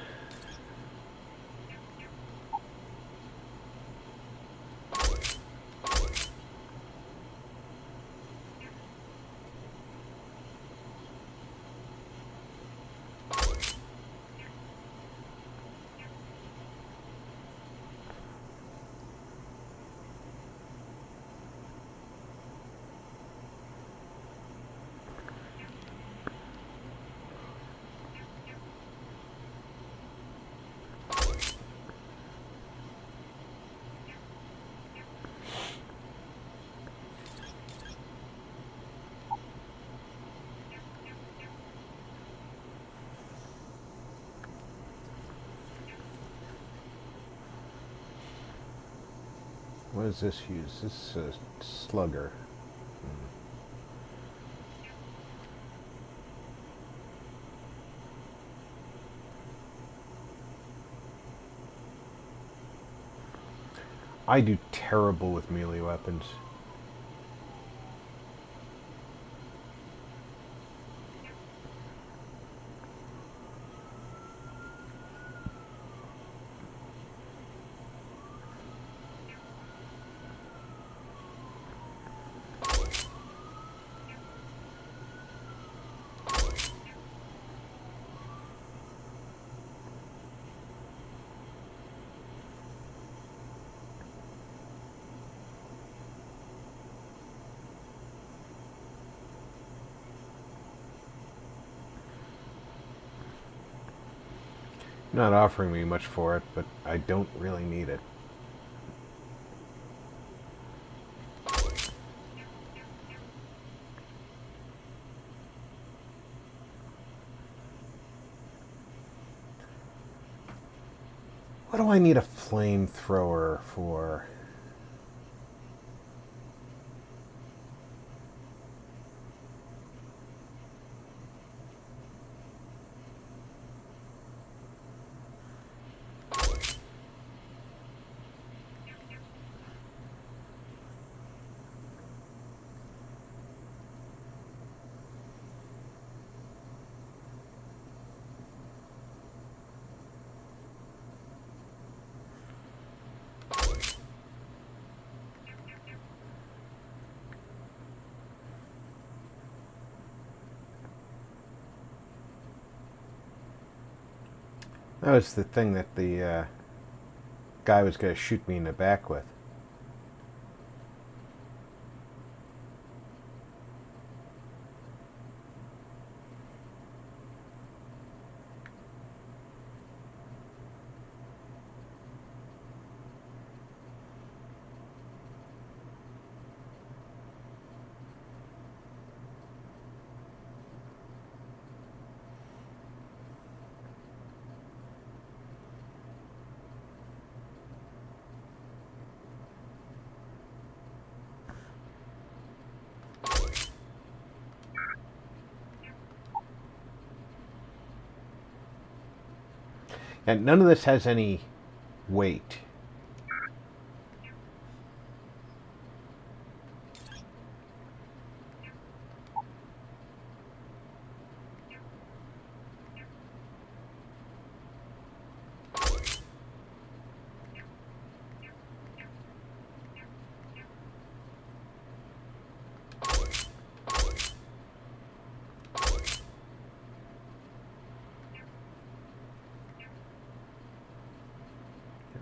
What does this use? This is a slugger. I do terrible with melee weapons. Not offering me much for it, but I don't really need it. What do I need a flamethrower for? That was the thing that the guy was going to shoot me in the back with. And none of this has any weight.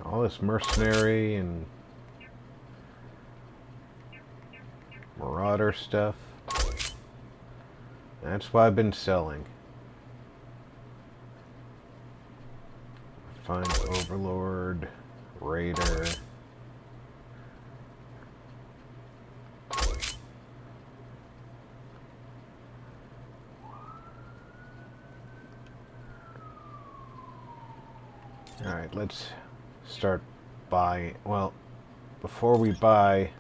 All this mercenary and marauder stuff. That's what I've been selling. Find Overlord, Raider. Alright, let's start buying. Well, before we buy,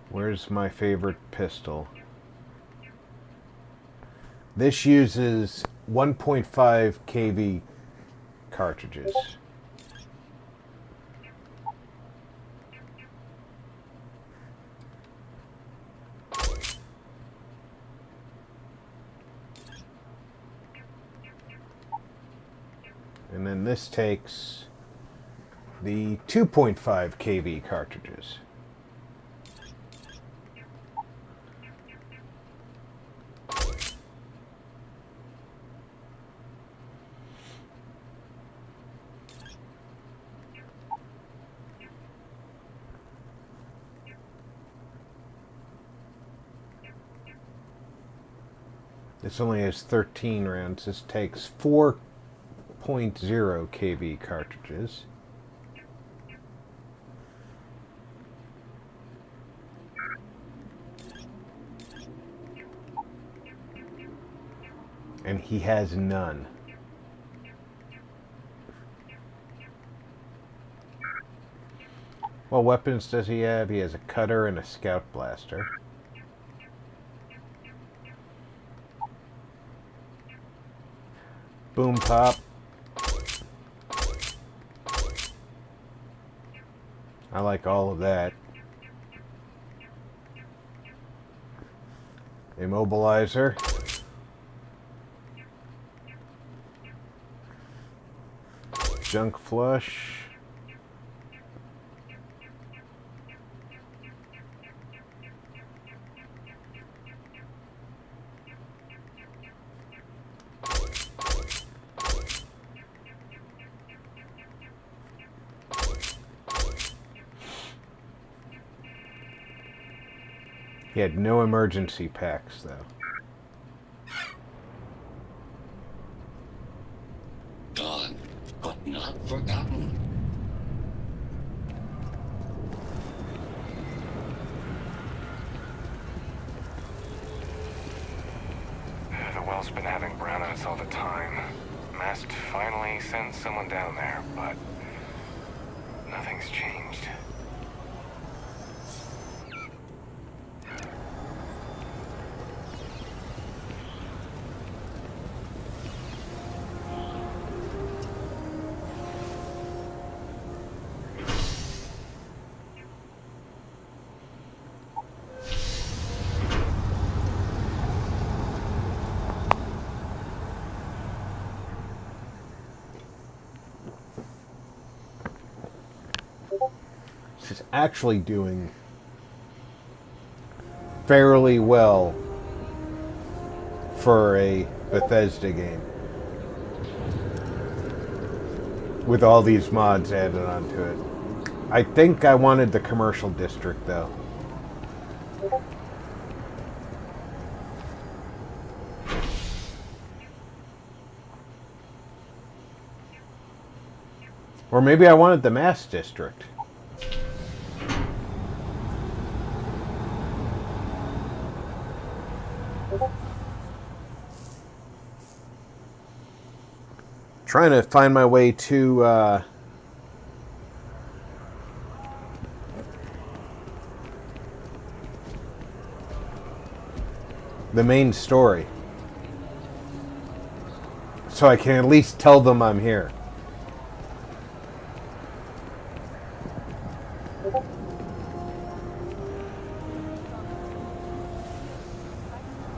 where's my favorite pistol? This uses 1.5 kV cartridges. And then this takes the 2.5 kV cartridges. This only has 13 rounds. This takes 4.0 kV cartridges. And he has none. What weapons does he have? He has a cutter and a scout blaster. Boom pop. I like all of that. Immobilizer. Junk flush. He had no emergency packs, though. Gone, but not forgotten. The well's been having brownouts all the time. Mast finally sent someone down there, but nothing's changed. This is actually doing fairly well for a Bethesda game. With all these mods added onto it. I think I wanted the commercial district, though. Or maybe I wanted the mass district. Trying to find my way to the main story, so I can at least tell them I'm here.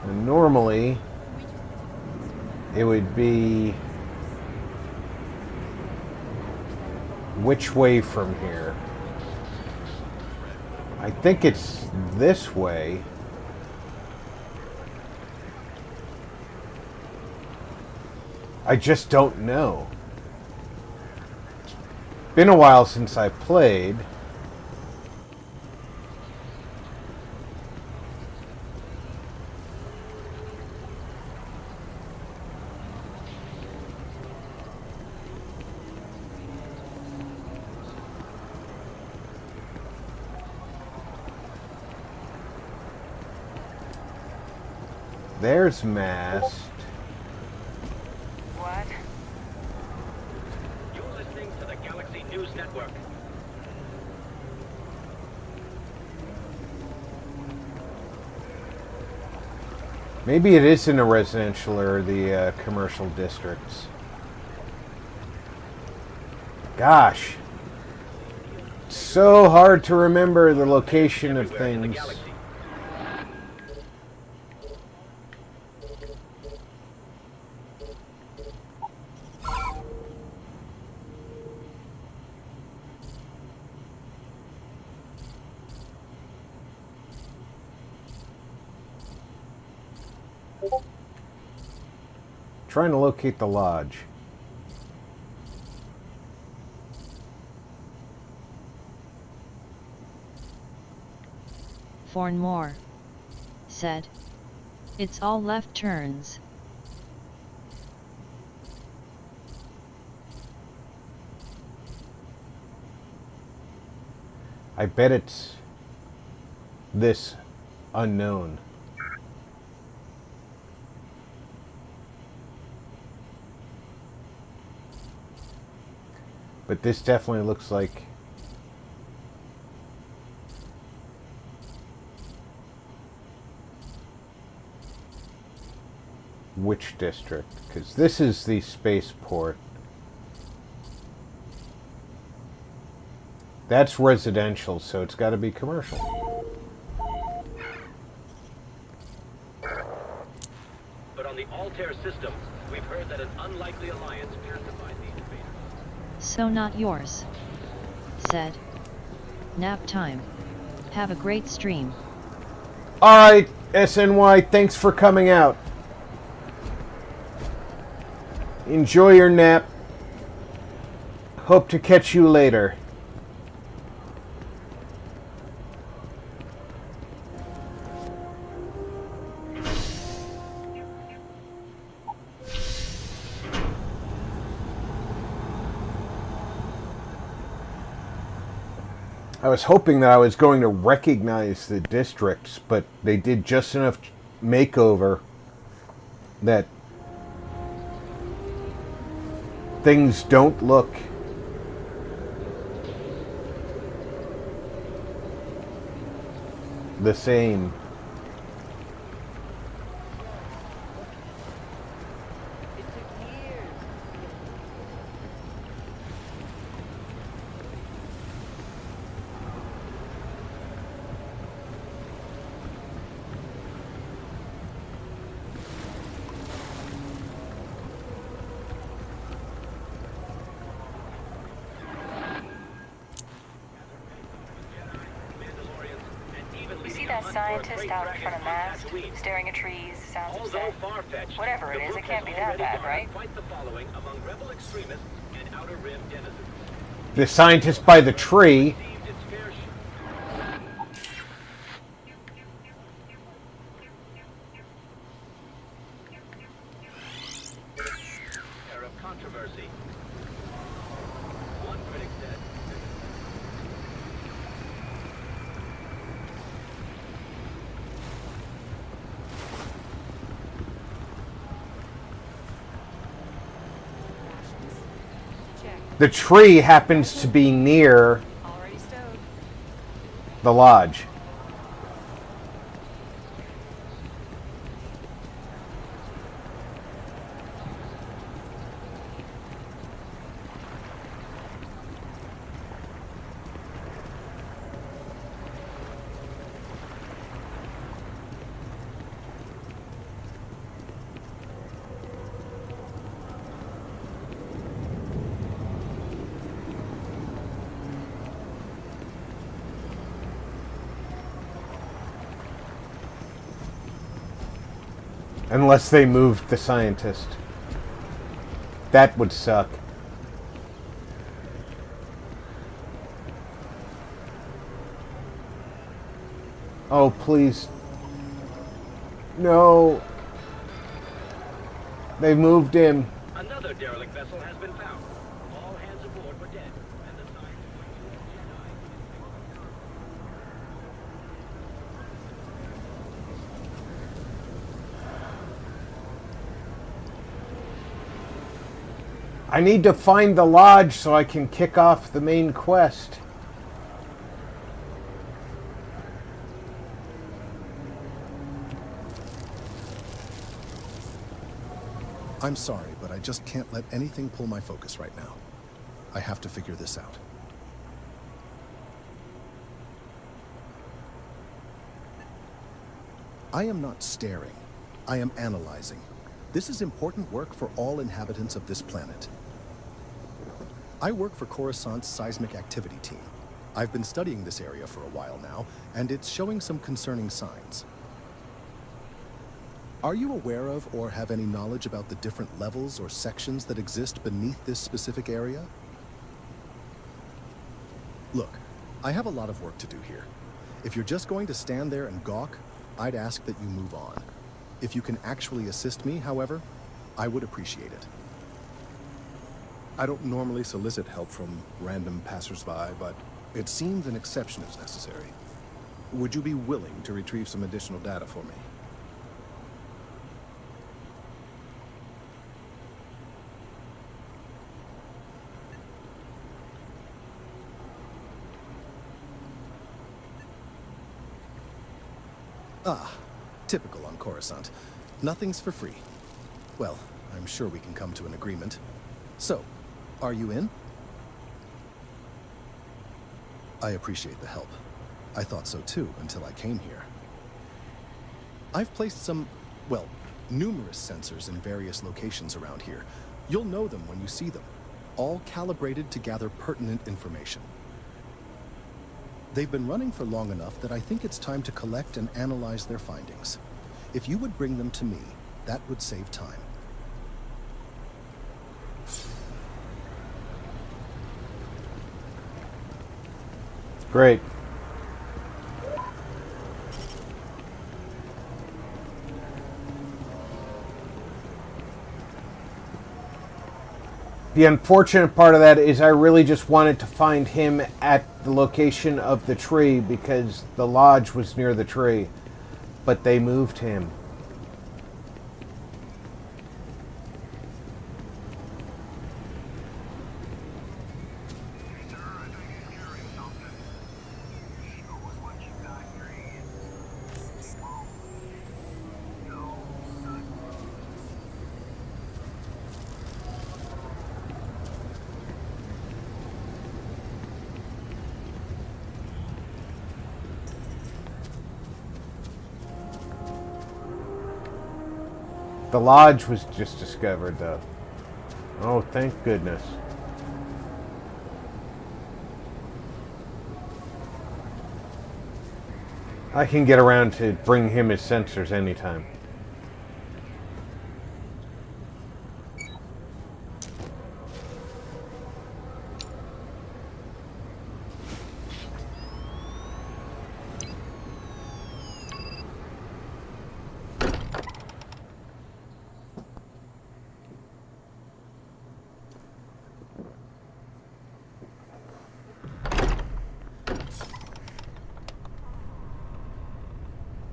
And normally it would be which way from here? I think it's this way. I just don't know. It's been a while since I played. There's Mast. What? You're listening to the Galaxy News Network. Maybe it is in the residential or the commercial districts. Gosh. It's so hard to remember the location of things. Trying to locate the lodge. Fornmore said, "It's all left turns." I bet it's this unknown. But this definitely looks like which district? Because this is the spaceport. That's residential, so it's got to be commercial. But on the Altair system, we've heard that an unlikely alliance pacified the invaders. So not yours. Said. Nap time. Have a great stream. Alright, SNY, thanks for coming out. Enjoy your nap. Hope to catch you later. I was hoping that I was going to recognize the districts, but they did just enough makeover that things don't look the same. You see that scientist out in front of mast, staring at trees, sounds upset? Whatever it is, it can't be that bad, right? The scientist by the tree. The tree happens to be near the lodge. Unless they moved the scientist. That would suck. Oh, please. No. They moved him. Another derelict vessel has been found. All hands aboard were dead, and the scientist I need to find the lodge so I can kick off the main quest. I'm sorry, but I just can't let anything pull my focus right now. I have to figure this out. I am not staring. I am analyzing. This is important work for all inhabitants of this planet. I work for Coruscant's seismic activity team. I've been studying this area for a while now, and it's showing some concerning signs. Are you aware of or have any knowledge about the different levels or sections that exist beneath this specific area? Look, I have a lot of work to do here. If you're just going to stand there and gawk, I'd ask that you move on. If you can actually assist me, however, I would appreciate it. I don't normally solicit help from random passersby, but it seems an exception is necessary. Would you be willing to retrieve some additional data for me? Ah, typical on Coruscant. Nothing's for free. Well, I'm sure we can come to an agreement. So, are you in? I appreciate the help. I thought so too until I came here. I've placed some, well, numerous sensors in various locations around here. You'll know them when you see them, all calibrated to gather pertinent information. They've been running for long enough that I think it's time to collect and analyze their findings. If you would bring them to me, that would save time. Great. The unfortunate part of that is I really just wanted to find him at the location of the tree because the lodge was near the tree, but they moved him. The lodge was just discovered, though. Oh, thank goodness. I can get around to bring him his sensors anytime.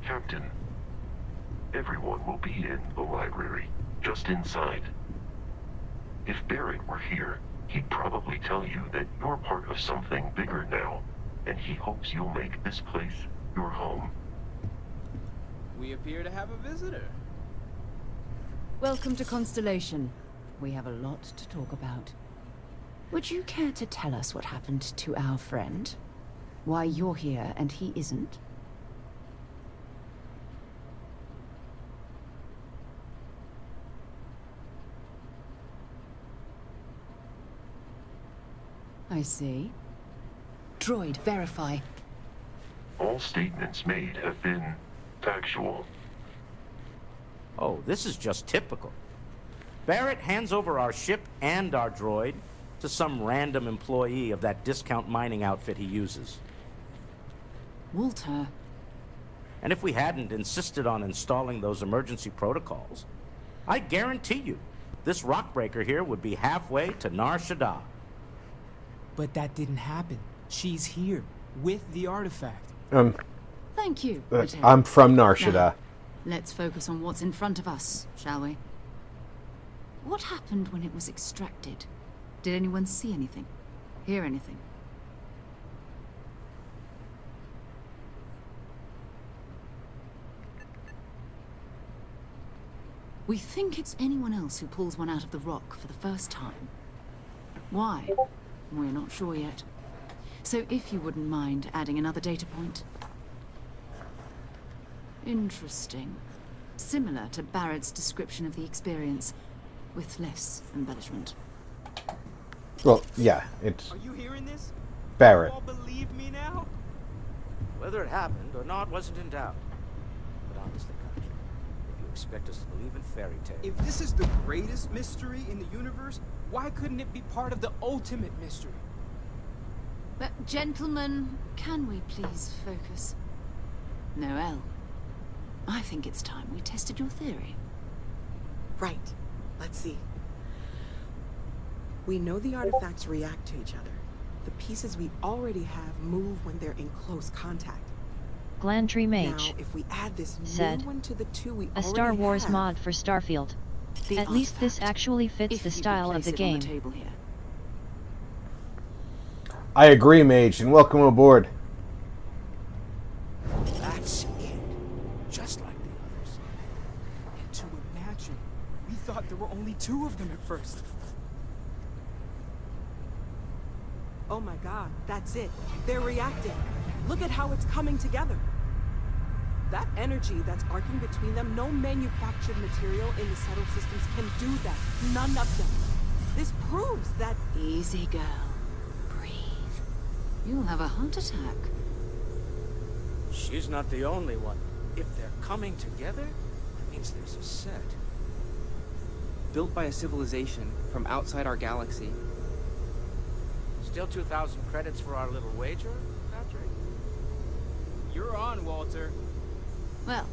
Captain, everyone will be in the library, just inside. If Barrett were here, he'd probably tell you that you're part of something bigger now, and he hopes you'll make this place your home. We appear to have a visitor. Welcome to Constellation. We have a lot to talk about. Would you care to tell us what happened to our friend? Why you're here and he isn't? I see. Droid, verify. All statements made have been factual. Oh, this is just typical. Barrett hands over our ship and our droid to some random employee of that discount mining outfit he uses. Walter. And if we hadn't insisted on installing those emergency protocols, I guarantee you, this rockbreaker here would be halfway to Nar Shadaah. But that didn't happen. She's here, with the artifact. Thank you. I'm from Nar Shadaah. Now, let's focus on what's in front of us, shall we? What happened when it was extracted? Did anyone see anything? Hear anything? We think it's anyone else who pulls one out of the rock for the first time. Why? We're not sure yet. So if you wouldn't mind adding another data point. Interesting. Similar to Barrett's description of the experience, with less embellishment. Well, yeah, it's Are you hearing this? Barrett. You all believe me now? Whether it happened or not wasn't in doubt. But honestly, Coach, if you expect us to believe in fairy tales. If this is the greatest mystery in the universe, why couldn't it be part of the ultimate mystery? But gentlemen, can we please focus? Noel, I think it's time we tested your theory. Right. Let's see. We know the artifacts react to each other. The pieces we already have move when they're in close contact. Glandry Mage Now, if we add this said, new one to the two we a Star already Wars have, mod for Starfield. At least this actually fits the style of the game. I agree, Mage, and welcome aboard. That's it. Just like the others. And to imagine, we thought there were only 2 of them at first. Oh my god, that's it. They're reacting. Look at how it's coming together. That energy that's arcing between them, no manufactured material in the settled systems can do that. None of them. This proves that... Easy, girl. Breathe. You'll have a heart attack. She's not the only one. If they're coming together, that means there's a set. Built by a civilization from outside our galaxy. Still 2,000 credits for our little wager, Patrick? You're on, Walter. Well,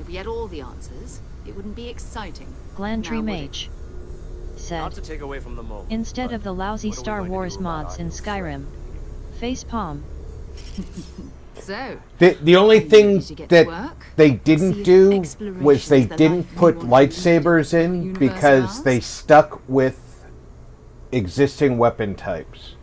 if we had all the answers, it wouldn't be exciting. Glandry Now, Mage said, Not to take away from the moment, instead of the lousy what are we Star going to Wars do about mods our in new Skyrim. Facepalm. So, The only thing to get that to work? they See didn't if do exploration was they is the didn't life you put want lightsabers in Universe because Mars? they stuck with existing weapon types.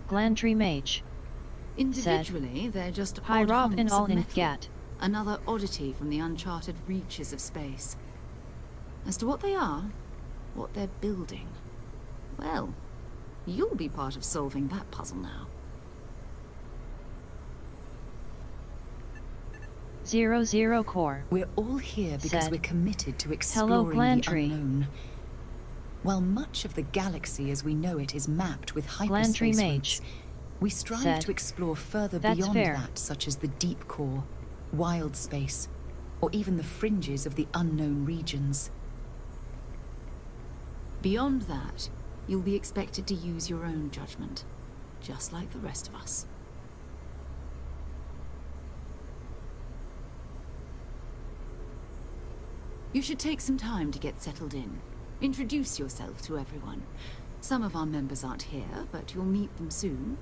Glandry Mage Individually, they're just Hi odd Rob and hunks all of in metal. Gat. Another oddity from the uncharted reaches of space. As to what they are, what they're building, well, you'll be part of solving that puzzle now. 00 Core. We're all here because said, we're committed to Hello, exploring the Glandry. unknown. While much of the galaxy as we know it is mapped with hyperspace Mage routes, we strive said, to explore further "That's beyond fair." that, such as the deep core, wild space, or even the fringes of the unknown regions. Beyond that, you'll be expected to use your own judgment, just like the rest of us. You should take some time to get settled in. Introduce yourself to everyone. Some of our members aren't here, but you'll meet them soon.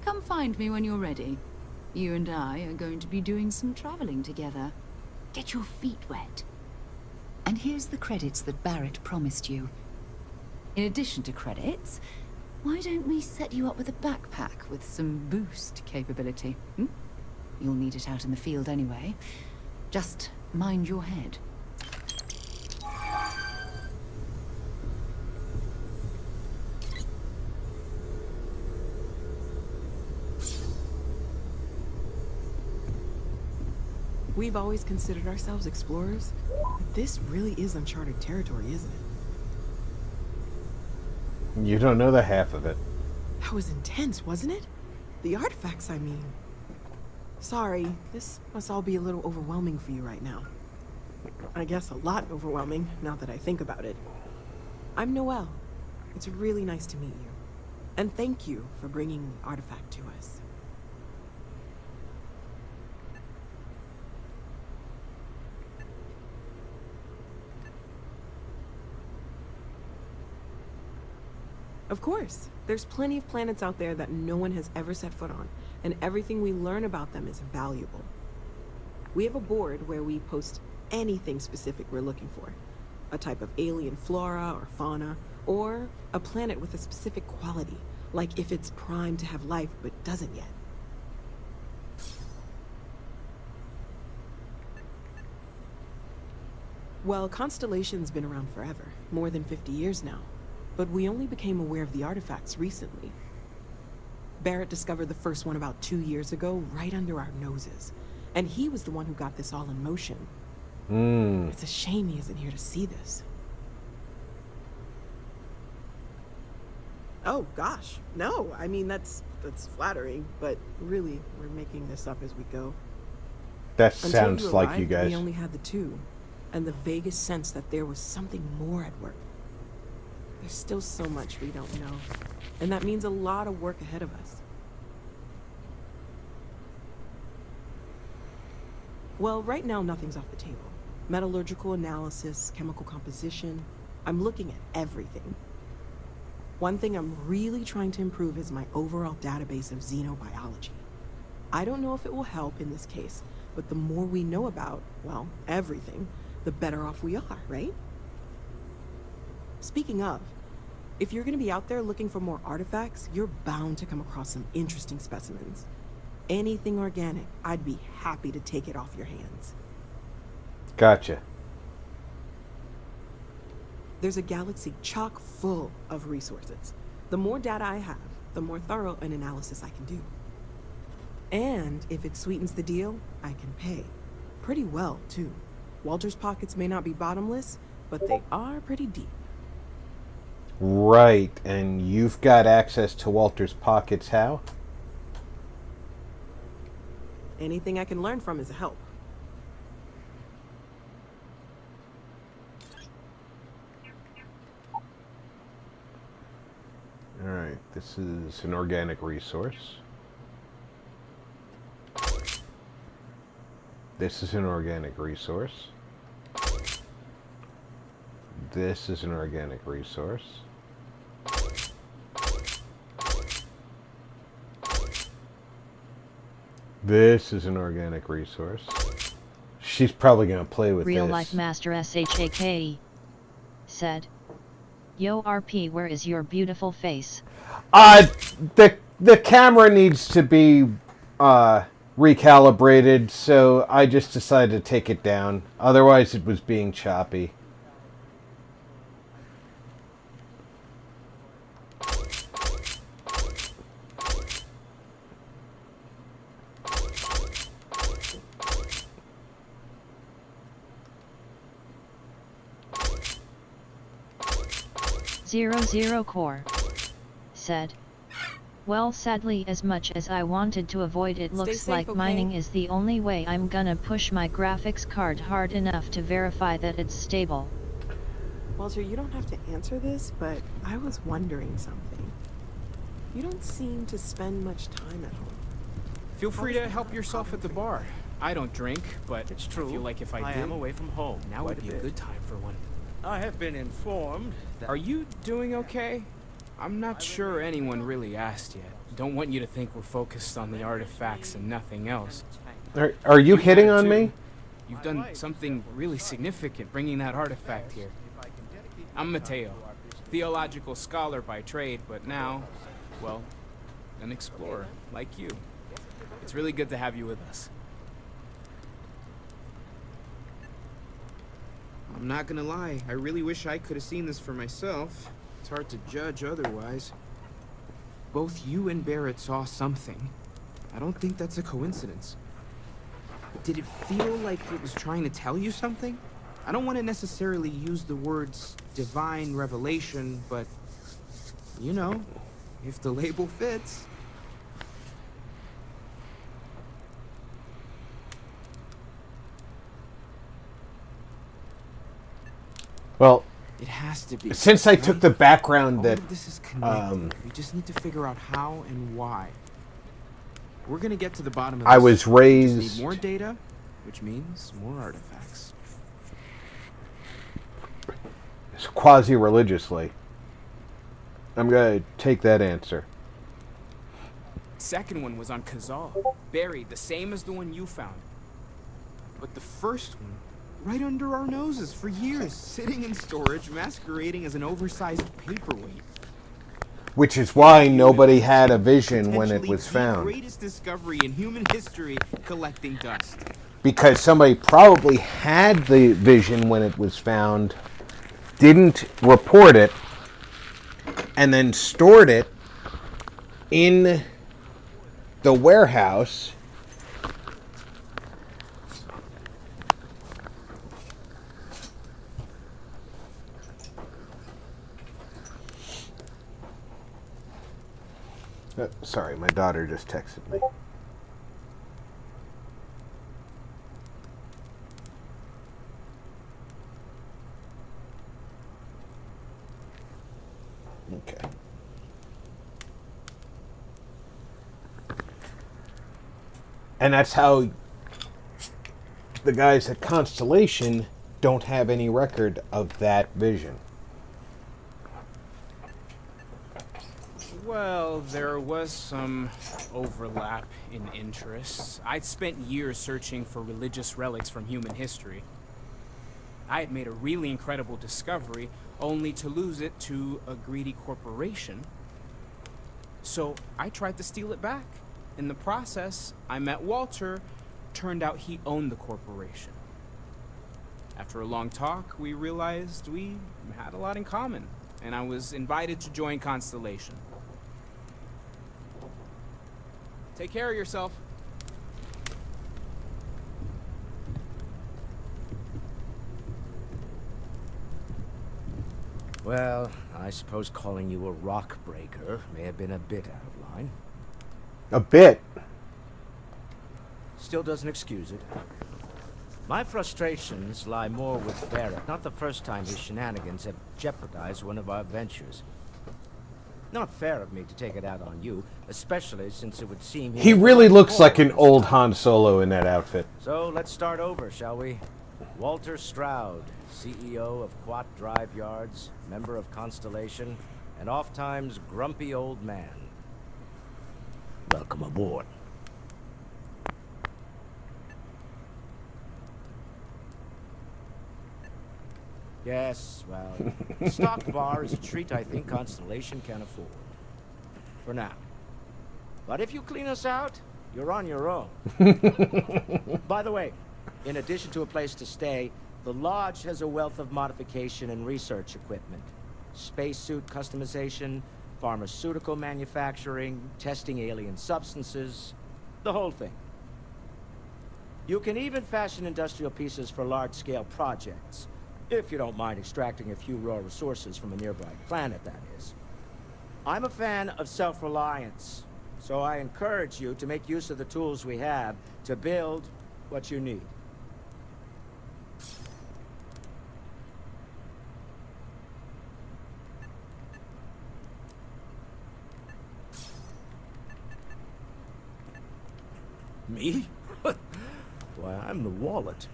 Come find me when you're ready. You and I are going to be doing some traveling together. Get your feet wet. And here's the credits that Barrett promised you. In addition to credits, why don't we set you up with a backpack with some boost capability? You'll need it out in the field anyway. Just mind your head. We've always considered ourselves explorers, but this really is uncharted territory, isn't it? You don't know the half of it. That was intense, wasn't it? The artifacts, I mean. Sorry, this must all be a little overwhelming for you right now. I guess a lot overwhelming, now that I think about it. I'm Noelle. It's really nice to meet you. And thank you for bringing the artifact to us. Of course. There's plenty of planets out there that no one has ever set foot on, and everything we learn about them is valuable. We have a board where we post anything specific we're looking for. A type of alien flora or fauna, or a planet with a specific quality, like if it's primed to have life but doesn't yet. Well, Constellation's been around forever, more than 50 years now. But we only became aware of the artifacts recently. Barrett discovered the first one about 2 years ago, right under our noses. And he was the one who got this all in motion. It's a shame he isn't here to see this. Oh gosh, no. I mean that's flattering, but really we're making this up as we go. That Until sounds you like arrived, you guys. We only had the two, and the vaguest sense that there was something more at work. There's still so much we don't know, and that means a lot of work ahead of us. Well, right now nothing's off the table. Metallurgical analysis, chemical composition. I'm looking at everything. One thing I'm really trying to improve is my overall database of xenobiology. I don't know if it will help in this case, but the more we know about, well, everything, the better off we are, right? Speaking of, if you're going to be out there looking for more artifacts, you're bound to come across some interesting specimens. Anything organic, I'd be happy to take it off your hands. Gotcha. There's a galaxy chock full of resources. The more data I have, the more thorough an analysis I can do. And if it sweetens the deal, I can pay. Pretty well, too. Walter's pockets may not be bottomless, but they are pretty deep. Right, and you've got access to Walter's pockets how? Anything I can learn from is a help. Alright, this is an organic resource. This is an organic resource. This is an organic resource. This is an organic resource. She's probably going to play with Real this. life master SHAKE said, "Yo RP, where is your beautiful face?" The camera needs to be recalibrated, so I just decided to take it down. Otherwise it was being choppy. Zero Core said, "Well, sadly, as much as I wanted to avoid it, looks safe, like okay? mining is the only way. I'm gonna push my graphics card hard enough to verify that it's stable." Walter, you don't have to answer this, but I was wondering something. You don't seem to spend much time at home. Feel free to help yourself at the bar. I don't drink, but It's true. I feel like if I I did, am away from home now quite would a be a bit. good time for one. I have been informed that... Are you doing okay? I'm not sure anyone really asked yet. Don't want you to think we're focused on the artifacts and nothing else. Are you You hitting have on too. me? You've done something really significant bringing that artifact here. I'm Mateo, theological scholar by trade, but now, well, an explorer like you. It's really good to have you with us. I'm not gonna lie, I really wish I could have seen this for myself. It's hard to judge otherwise. Both you and Barrett saw something. I don't think that's a coincidence. Did it feel like it was trying to tell you something? I don't want to necessarily use the words divine revelation, but, you know, if the label fits. Well, it has to be. Since I took the background All that of this is connected. We just need to figure out how and why. We're gonna get to the bottom of this. I was We just raised... need more data, which means more artifacts. quasi-religiously. I'm going to take that answer. Second one was on Kazal, buried the same as the one you found. But the first one, right under our noses for years, sitting in storage, masquerading as an oversized paperweight. Which is why nobody had a vision when it was The found. greatest discovery in human history, collecting dust. Because somebody probably had the vision when it was found, didn't report it, and then stored it in the warehouse. Sorry, my daughter just texted me. Okay. And that's how the guys at Constellation don't have any record of that vision. Well, there was some overlap in interests. I'd spent years searching for religious relics from human history. I had made a really incredible discovery, only to lose it to a greedy corporation. So I tried to steal it back. In the process, I met Walter. Turned out he owned the corporation. After a long talk, we realized we had a lot in common, and I was invited to join Constellation. Take care of yourself. Well, I suppose calling you a rock breaker may have been a bit out of line. A bit? Still doesn't excuse it. My frustrations lie more with Barrett. Not the first time his shenanigans have jeopardized one of our ventures. Not fair of me to take it out on you, especially since it would seem... He really looks like an old Han Solo in that outfit. So let's start over, shall we? Walter Stroud, CEO of Quat Drive Yards, member of Constellation, and oft-times grumpy old man. Welcome aboard. Yes, well, stock bar is a treat I think Constellation can afford. For now. But if you clean us out, you're on your own. By the way, in addition to a place to stay, the Lodge has a wealth of modification and research equipment. Spacesuit customization, pharmaceutical manufacturing, testing alien substances, the whole thing. You can even fashion industrial pieces for large-scale projects. If you don't mind extracting a few raw resources from a nearby planet, that is. I'm a fan of self-reliance, so I encourage you to make use of the tools we have to build what you need. Me? Why, I'm the wallet.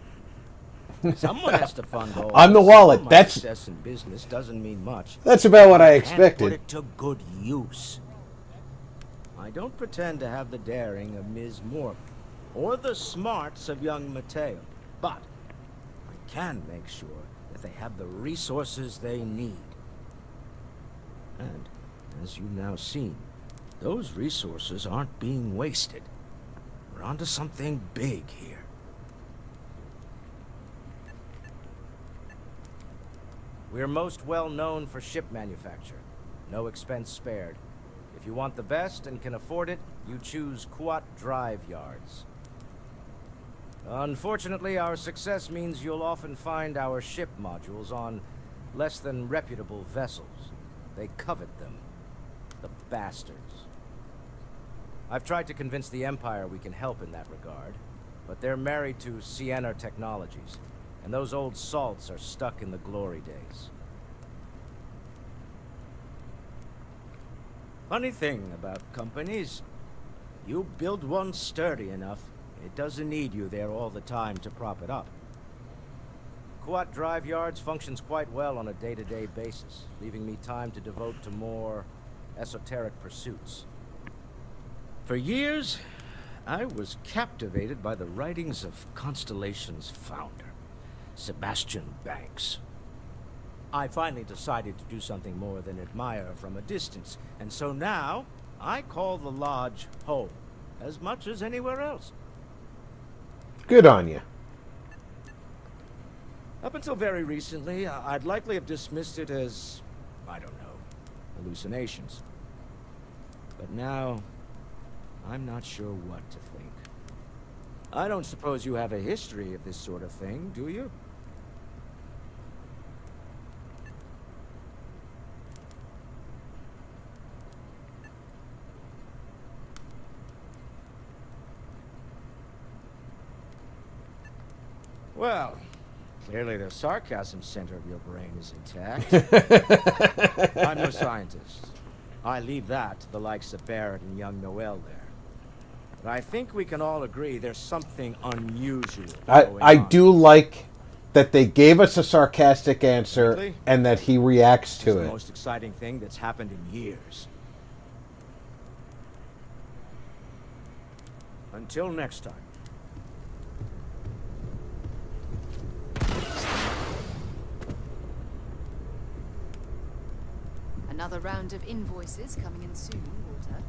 Someone has to fund all. I'm the wallet. My That's success in business doesn't mean much. That's about what I Can't expected. put it to good use. I don't pretend to have the daring of Ms. Morgan or the smarts of young Mateo, but I can make sure that they have the resources they need. And as you've now seen, those resources aren't being wasted. We're onto something big here. We're most well known for ship manufacture. No expense spared. If you want the best and can afford it, you choose Quat Drive Yards. Unfortunately, our success means you'll often find our ship modules on less than reputable vessels. They covet them. The bastards. I've tried to convince the Empire we can help in that regard, but they're married to Sienna Technologies. And those old salts are stuck in the glory days. Funny thing about companies, you build one sturdy enough, it doesn't need you there all the time to prop it up. Quat Drive Yards functions quite well on a day-to-day basis, leaving me time to devote to more esoteric pursuits. For years, I was captivated by the writings of Constellation's founder, Sebastian Banks. I finally decided to do something more than admire from a distance, and so now I call the Lodge home as much as anywhere else. Good on you. Up until very recently, I'd likely have dismissed it as, I don't know, hallucinations. But now, I'm not sure what to think. I don't suppose you have a history of this sort of thing, do you? Well, clearly the sarcasm center of your brain is intact. I'm no scientist. I leave that to the likes of Barrett and young Noel there. But I think we can all agree there's something unusual going I on. do like that they gave us a sarcastic answer Really? and that he reacts It's to the it. most exciting thing that's happened in years. Until next time. Another round of invoices coming in soon, Walter.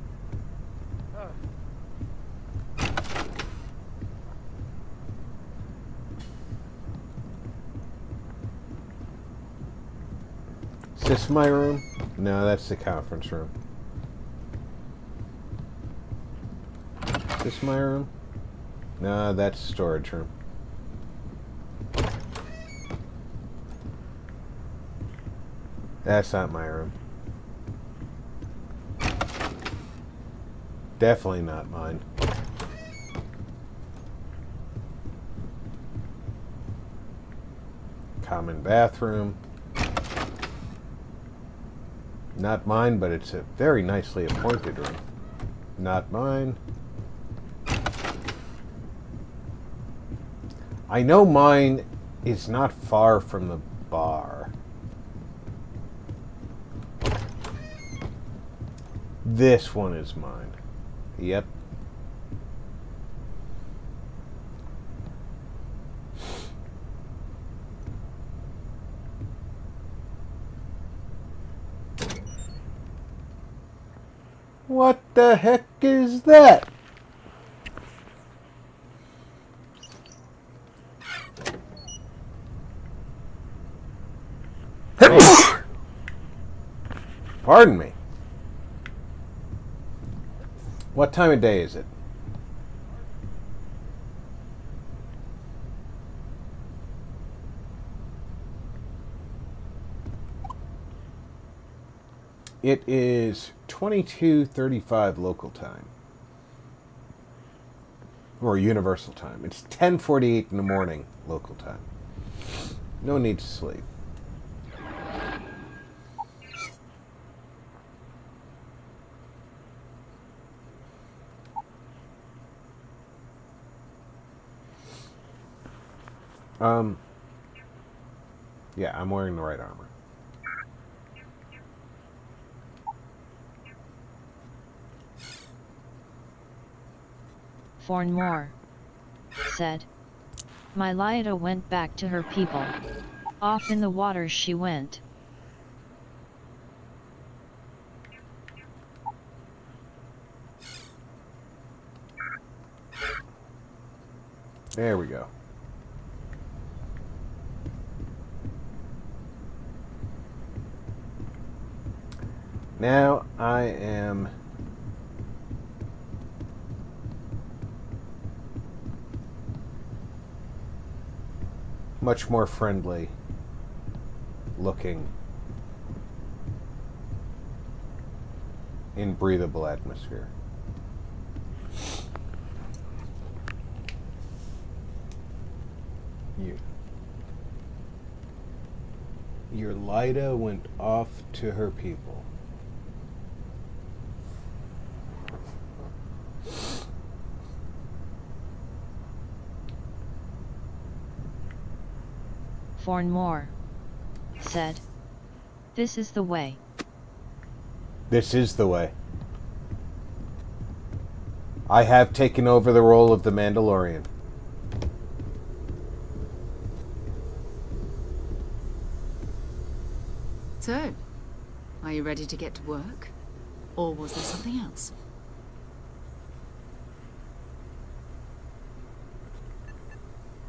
Is this my room? No, that's the conference room. Is this my room? No, that's storage room. That's not my room. Definitely not mine. Common bathroom. Not mine, but it's a very nicely appointed room. Not mine. I know mine is not far from the bar. This one is mine. Yep. What the heck is that? Pardon me. What time of day is it? It is 22:35 local time. Or universal time. It's 10:48 in the morning local time. No need to sleep. Yeah, I'm wearing the right armor. Fornmore said, "My Lyda went back to her people. Off in the waters she went." There we go. Now I am much more friendly looking in breathable atmosphere. Your Lyda went off to her people. Fornmore said, "This is the way." This is the way. I have taken over the role of the Mandalorian. So, are you ready to get to work? Or was there something else?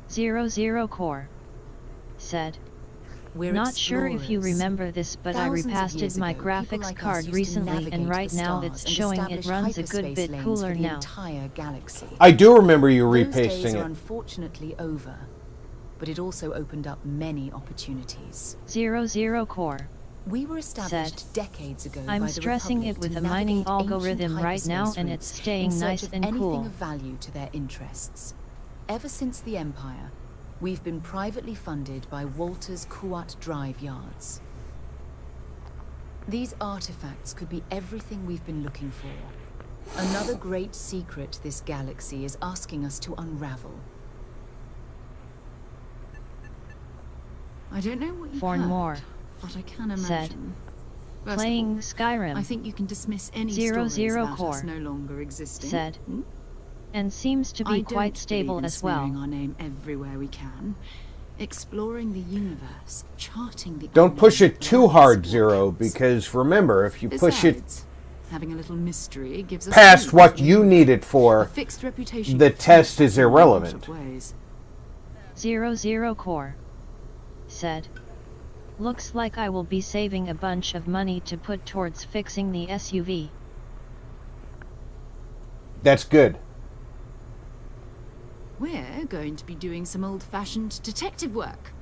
Zero Core said, We're "Not sure if you explorers. remember this, but I Thousands of repasted years my ago, people graphics like us card used to recently, navigate and to right the now stars it's and showing it establish runs a good hyperspace bit lanes cooler for the now." entire galaxy. I do remember you Those days repasting are it. unfortunately over, but it also opened up many opportunities. Zero Core We were established said, decades ago "I'm by the stressing Republic it with to a mining navigate algorithm ancient right now, hyperspace and routes it's staying in search nice of and anything cool." of value to their interests. Ever since the Empire, We've been privately funded by Walter's Kuat Drive yards. These artifacts could be everything we've been looking for. Another great secret this galaxy is asking us to unravel. I don't know what you've For heard, more, but I can said. imagine. First of Playing all, Skyrim. I think you can dismiss any Zero stories Zero about Core us no longer existing. said. And seems to be I quite don't stable believe in as well. smearing our name everywhere we can. Exploring the universe, charting the Don't push unknown, it too hard, Zero, because remember, if you push it Besides, having a little mystery gives us past hope. what you need it A for, fixed reputation the test is in a lot irrelevant. of ways. 00 Core said. Looks like I will be saving a bunch of money to put towards fixing the SUV. That's good. We're going to be doing some old-fashioned detective work.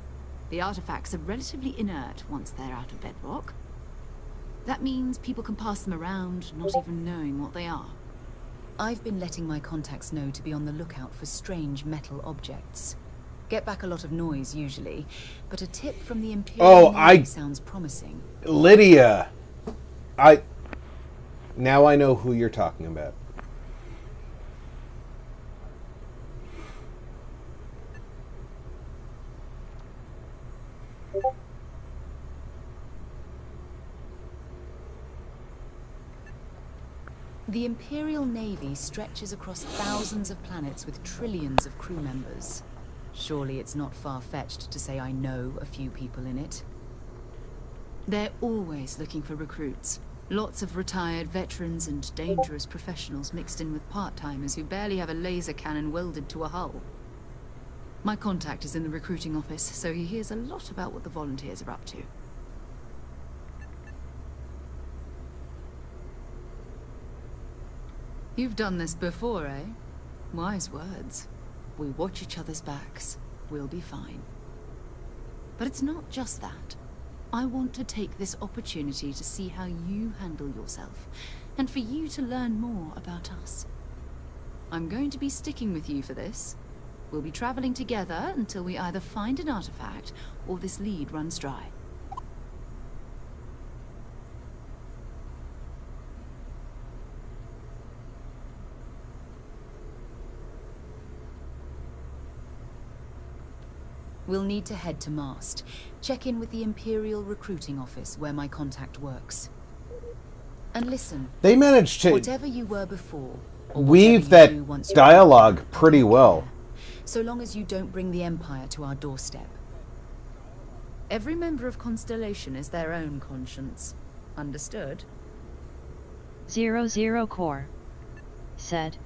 The artifacts are relatively inert once they're out of bedrock. That means people can pass them around, not even knowing what they are. I've been letting my contacts know to be on the lookout for strange metal objects. Get back a lot of noise, usually, but a tip from the Imperial Navy sounds promising. Lydia! Now I know who you're talking about. The Imperial Navy stretches across thousands of planets with trillions of crew members. Surely it's not far-fetched to say I know a few people in it. They're always looking for recruits. Lots of retired veterans and dangerous professionals mixed in with part-timers who barely have a laser cannon welded to a hull. My contact is in the recruiting office, so he hears a lot about what the volunteers are up to. You've done this before, eh? Wise words. We watch each other's backs. We'll be fine. But it's not just that. I want to take this opportunity to see how you handle yourself, and for you to learn more about us. I'm going to be sticking with you for this. We'll be traveling together until we either find an artifact or this lead runs dry. We'll need to head to Mast. Check in with the Imperial Recruiting Office where my contact works. And listen, They managed to whatever you were before, or weave whatever you do that once you're dialogue pretty well. so long as you don't bring the Empire to our doorstep. Every member of Constellation is their own conscience. Understood? 00 Core said.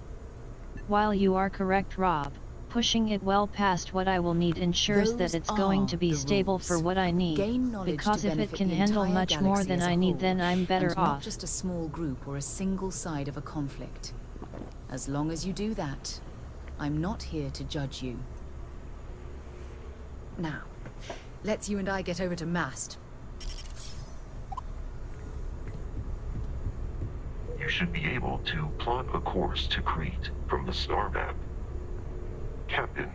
While you are correct, Rob, pushing it well past what I will need ensures that it's going to be stable for what I need, because if it can handle much more than I need, then I'm better and off. not just a small group or a single side of a conflict. As long as you do that, I'm not here to judge you. Now, let's you and I get over to Mast. You should be able to plot a course to Crete from the star map. Captain,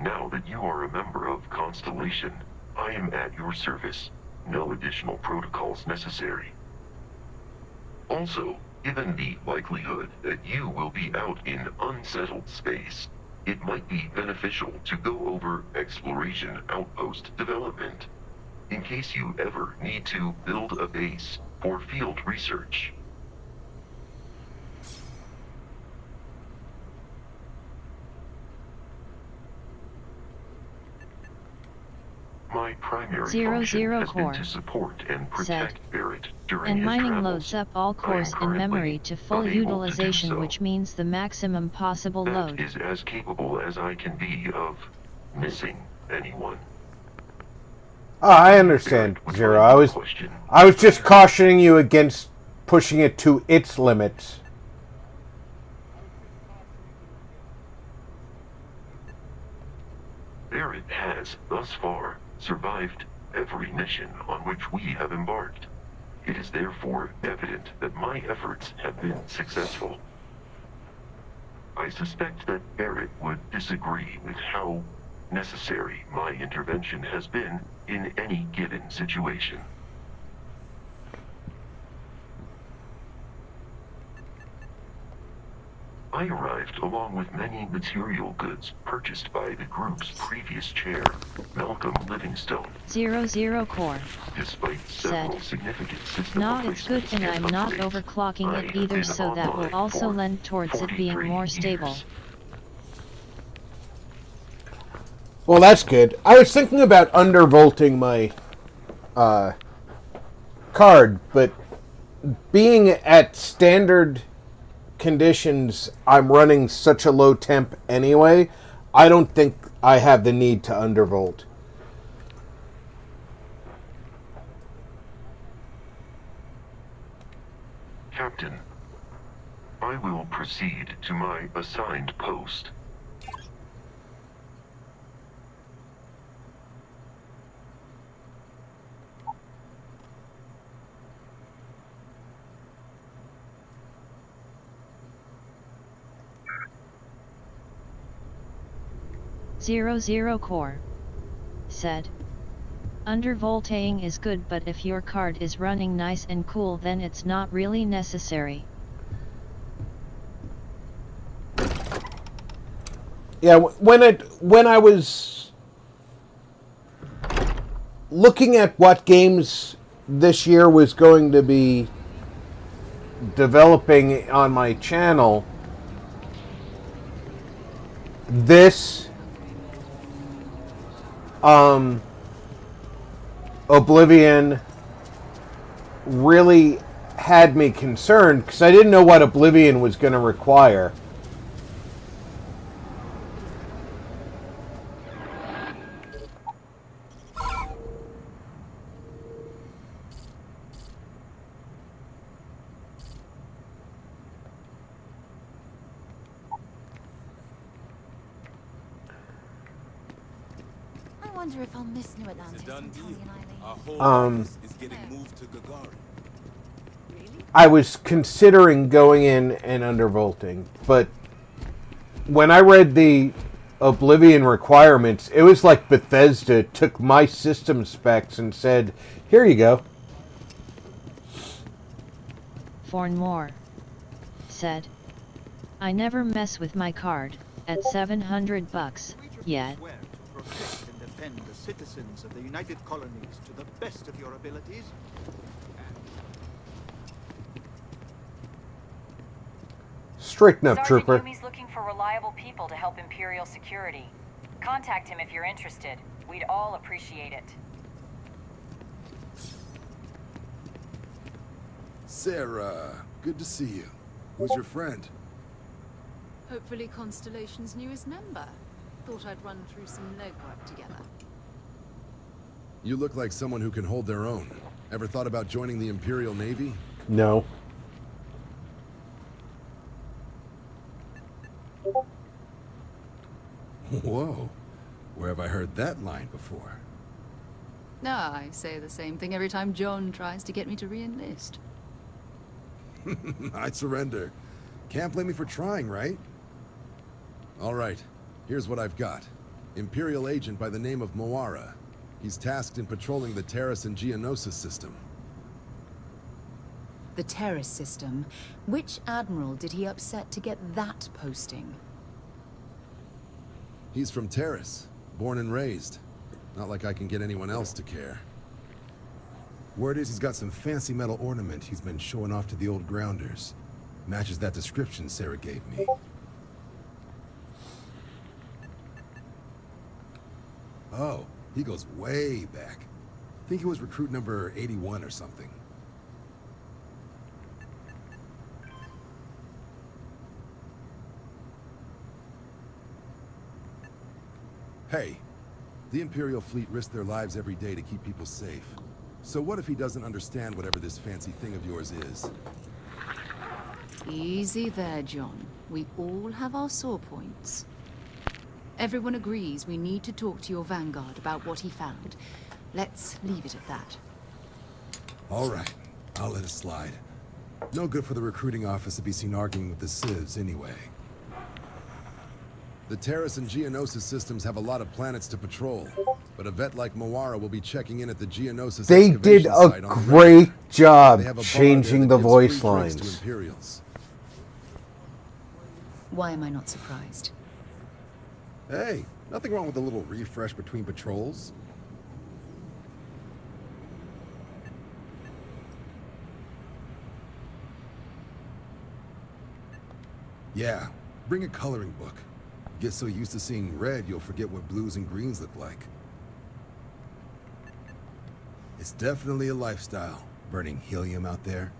now that you are a member of Constellation, I am at your service. No additional protocols necessary. Also, given the likelihood that you will be out in unsettled space, it might be beneficial to go over exploration outpost development, in case you ever need to build a base for field research. My primary 00 function has been Core to support and said. protect Barrett during And his mining travels. loads up all cores in memory to full unable to do utilization, so. which means the maximum possible That load. is as capable as I can be of missing anyone. Oh, I understand, Zero. I was just cautioning you against pushing it to its limits. Barrett has, thus far, survived every mission on which we have embarked. It is therefore evident that my efforts have been successful. I suspect that Barrett would disagree with how necessary my intervention has been in any given situation. I arrived along with many material goods purchased by the group's previous chair, Malcolm Livingstone. 00 core. Despite several significant system Nah, it's good, and I'm not upgrades, overclocking I it have either, been so that will online also for lend towards it being 43 more years. stable. Well, that's good. I was thinking about undervolting my card, but being at standard conditions, I'm running such a low temp anyway, I don't think I have the need to undervolt. Captain, I will proceed to my assigned post. Zero core. Said. Undervolting is good, but if your card is running nice and cool, then it's not really necessary. Yeah, when I was looking at what games this year was going to be developing on my channel, this Oblivion really had me concerned because I didn't know what Oblivion was going to require. I wonder if I'll miss New Atlantis and Tony and Eileen. Is getting moved to Gagarin. I was considering going in and undervolting, but when I read the Oblivion requirements, it was like Bethesda took my system specs and said, here you go. Forn more. Said. I never mess with my card, at $700 yet. Protect and defend the citizens of the United Colonies to the best of your abilities. Straighten up, Sergeant Trooper. Yumi's looking for reliable people to help Imperial security. Contact him if you're interested. We'd all appreciate it. Sarah, good to see you. Who's your friend? Hopefully Constellation's newest member. Thought I'd run through some legwork together. You look like someone who can hold their own. Ever thought about joining the Imperial Navy? No. Whoa. Where have I heard that line before? No, I say the same thing every time John tries to get me to re-enlist. I'd surrender. Can't blame me for trying, right? All right. Here's what I've got. Imperial agent by the name of Moara. He's tasked in patrolling the Terrace and Geonosis system. The Terrace system? Which admiral did he upset to get that posting? He's from Terrace, born and raised. Not like I can get anyone else to care. Word is he's got some fancy metal ornament he's been showing off to the old grounders. Matches that description Sarah gave me. Oh, he goes way back. Think he was recruit number 81 or something. Hey, the Imperial fleet risks their lives every day to keep people safe. So what if he doesn't understand whatever this fancy thing of yours is? Easy there, John. We all have our sore points. Everyone agrees we need to talk to your Vanguard about what he found. Let's leave it at that. All right, I'll let it slide. No good for the recruiting office to be seen arguing with the civs anyway. The Terrace and Geonosis systems have a lot of planets to patrol, but a vet like Moara will be checking in at the Geonosis They did excavation a site on the great regular. job They have a bar changing there the that gives voice free drinks lines. to Imperials. Why am I not surprised? Hey, nothing wrong with a little refresh between patrols. Yeah, bring a coloring book. Get so used to seeing red, you'll forget what blues and greens look like. It's definitely a lifestyle, burning helium out there,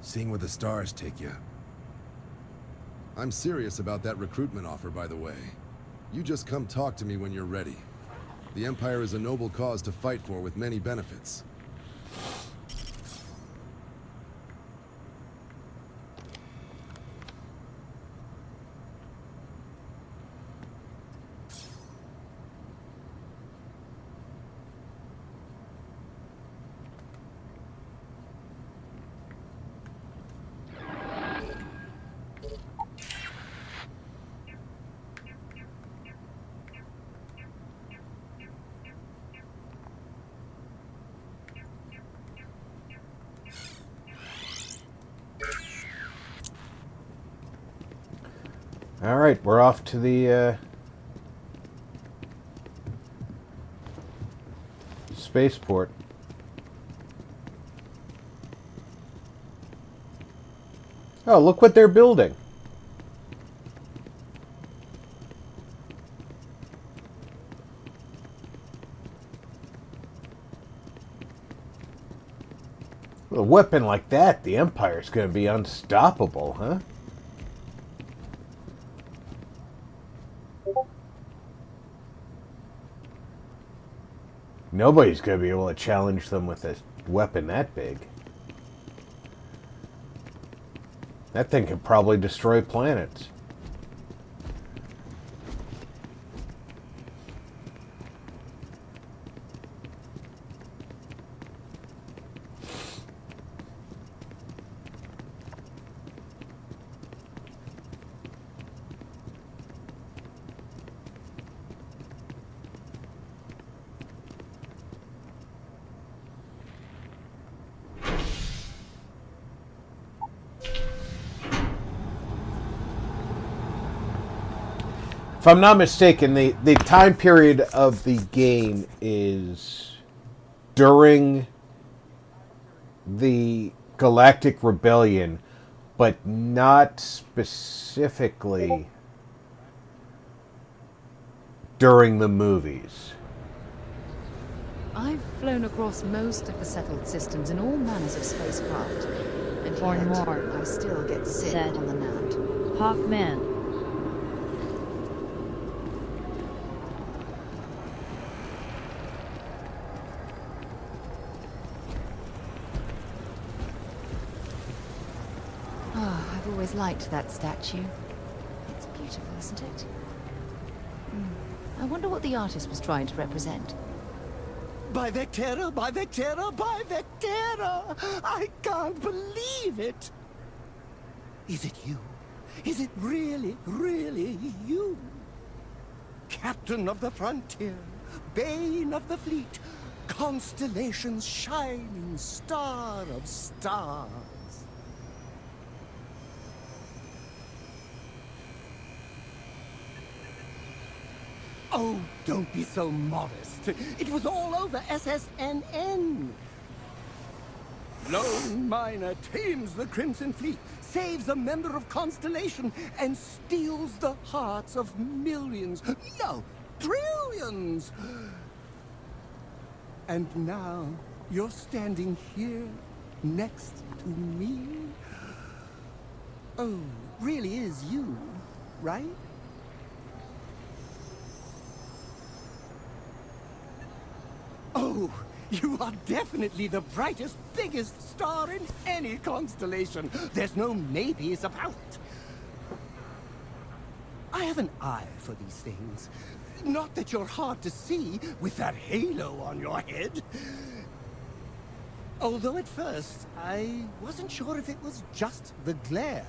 seeing where the stars take you. I'm serious about that recruitment offer, by the way. You just come talk to me when you're ready. The Empire is a noble cause to fight for with many benefits. All right, we're off to the spaceport. Oh, look what they're building. With a weapon like that, the Empire's going to be unstoppable, huh? Nobody's going to be able to challenge them with a weapon that big. That thing could probably destroy planets. If I'm not mistaken, the time period of the game is during the Galactic Rebellion, but not specifically during the movies. I've flown across most of the settled systems in all manners of spacecraft, and Or yet more, I still get sick said on the Nat. Hawkman. Oh, I've always liked that statue. It's beautiful, isn't it? I wonder what the artist was trying to represent. By Vectera, by Vectera, by Vectera! I can't believe it! Is it you? Is it really, really you? Captain of the frontier, bane of the fleet, constellation's shining star of stars. Oh, don't be so modest. It was all over SSNN. Lone miner tames the Crimson Fleet, saves a member of Constellation, and steals the hearts of millions, no, trillions. And now you're standing here next to me. Oh, really is you, right? Oh, you are definitely the brightest, biggest star in any constellation. There's no maybes about it. I have an eye for these things. Not that you're hard to see with that halo on your head. Although at first, I wasn't sure if it was just the glare.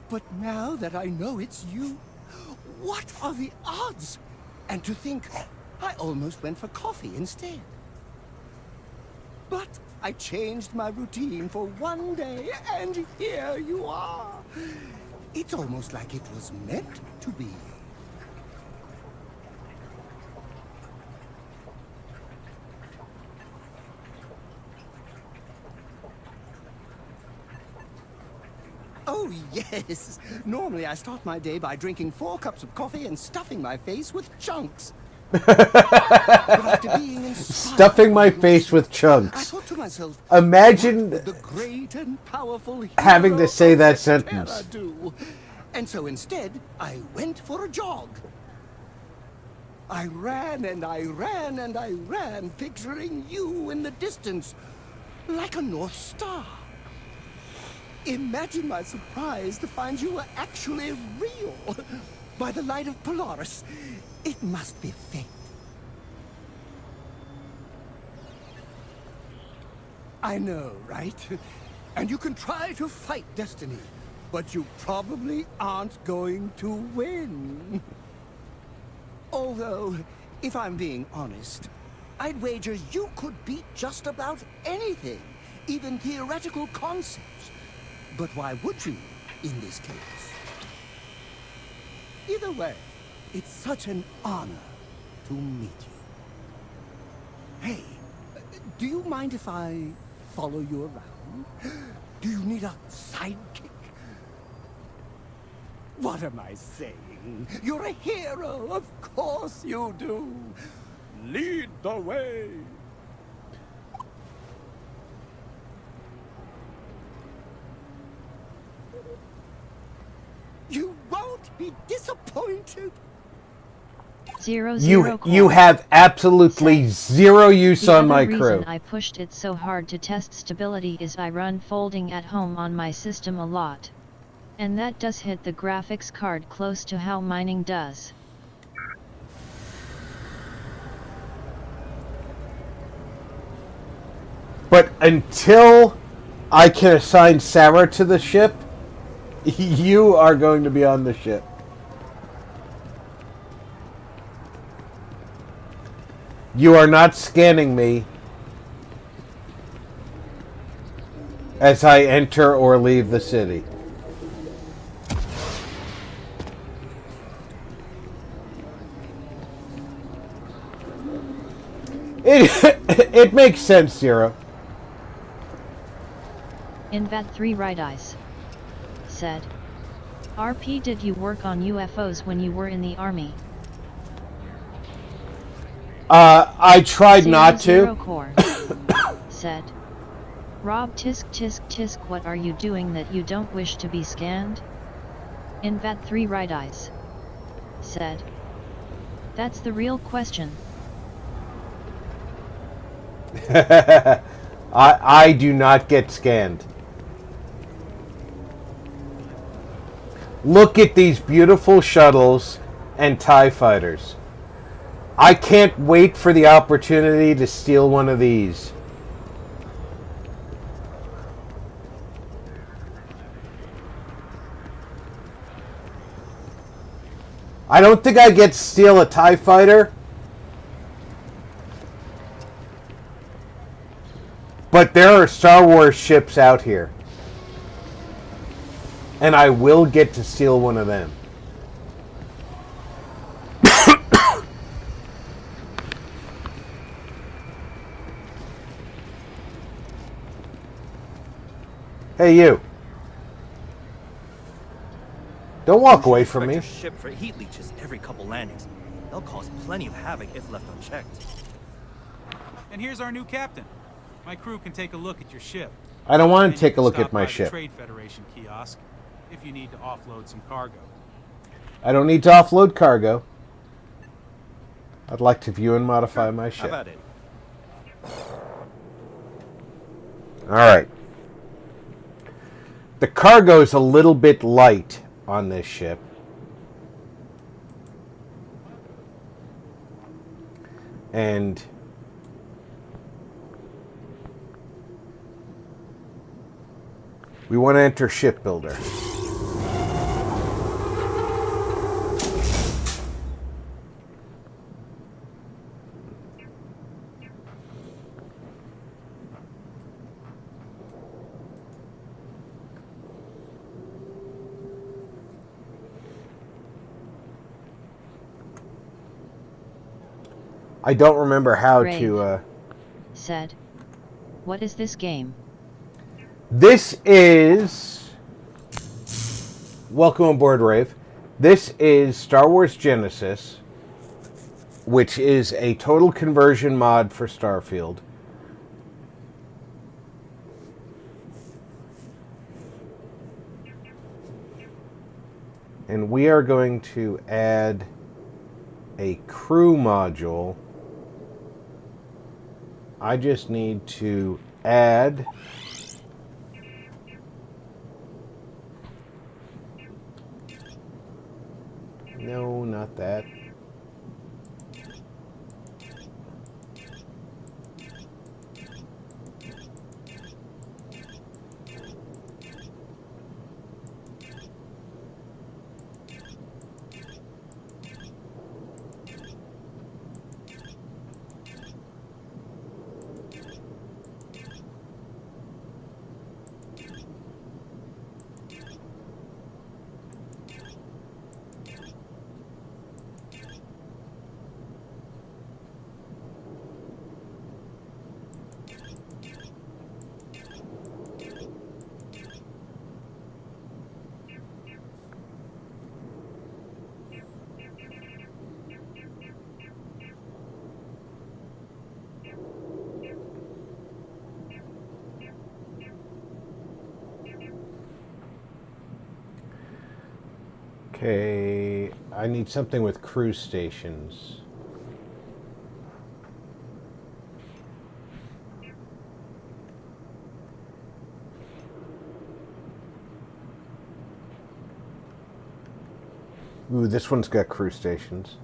But now that I know it's you, What are the odds? And to think, I almost went for coffee instead. But I changed my routine for one day, and here you are. It's almost like it was meant to be. Oh, yes. Normally I start my day by drinking 4 cups of coffee and stuffing my face with chunks. Stuffing my face with chunks. I thought to myself, Imagine the great and powerful having to say that Terra sentence. do. And so instead, I went for a jog. I ran and I ran and I ran, picturing you in the distance, like a North Star. Imagine my surprise to find you were actually real. By the light of Polaris, it must be fate. I know, right? And you can try to fight destiny, but you probably aren't going to win. Although, if I'm being honest, I'd wager you could beat just about anything, even theoretical concepts. But why would you, in this case? Either way, it's such an honor to meet you. Hey, do you mind if I follow you around? Do you need a sidekick? What am I saying? You're a hero, of course you do. Lead the way. You won't be disappointed. You have absolutely zero use on my The crew. reason I pushed it so hard to test stability is I run folding at home on my system a lot. And that does hit the graphics card close to how mining does. But until I can assign Sarah to the ship, you are going to be on the ship. You are not scanning me as I enter or leave the city. It makes sense, Zero. Invat 3 Right Eyes said, RP, did you work on UFOs when you were in the army? I tried not Zero to. Core said, Rob, tisk tisk tisk, what are you doing that you don't wish to be scanned? Invat 3 Right Eyes said, that's the real question. I do not get scanned. Look at these beautiful shuttles and TIE fighters. I can't wait for the opportunity to steal one of these. I don't think I get to steal a TIE fighter. But there are Star Wars ships out here. And I will get to steal one of them. Hey, you. Don't walk away from me. Your ship for heat leeches every couple landings. They'll cause plenty of havoc if left unchecked. And here's our new captain. My crew can take a look at your ship. I don't want to And take you a can look stop at my by the ship. Trade Federation kiosk if you need to offload some cargo. I don't need to offload cargo. I'd like to view and modify my ship. How about it? Alright. The cargo's a little bit light on this ship. And we want to enter shipbuilder. I don't remember how Brave to... said, "What is this game?" This is... Welcome aboard, Rave. This is Star Wars Genesis, which is a total conversion mod for Starfield. And we are going to add a crew module. I just need to add no, not that. Okay, I need something with cruise stations. Ooh, this one's got cruise stations.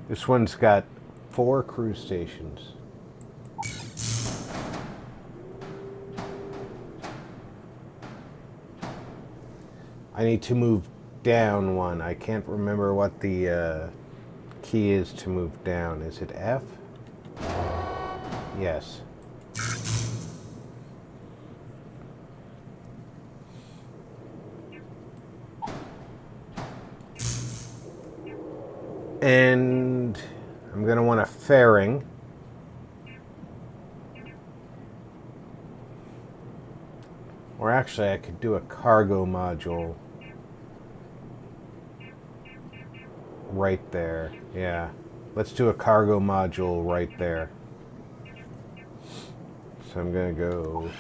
This one's got 4 cruise stations. I need to move down one. I can't remember what the key is to move down. Is it F? Yes. And I'm going to want a fairing. Or actually, I could do a cargo module right there. Yeah. Let's do a cargo module right there. So I'm going to go...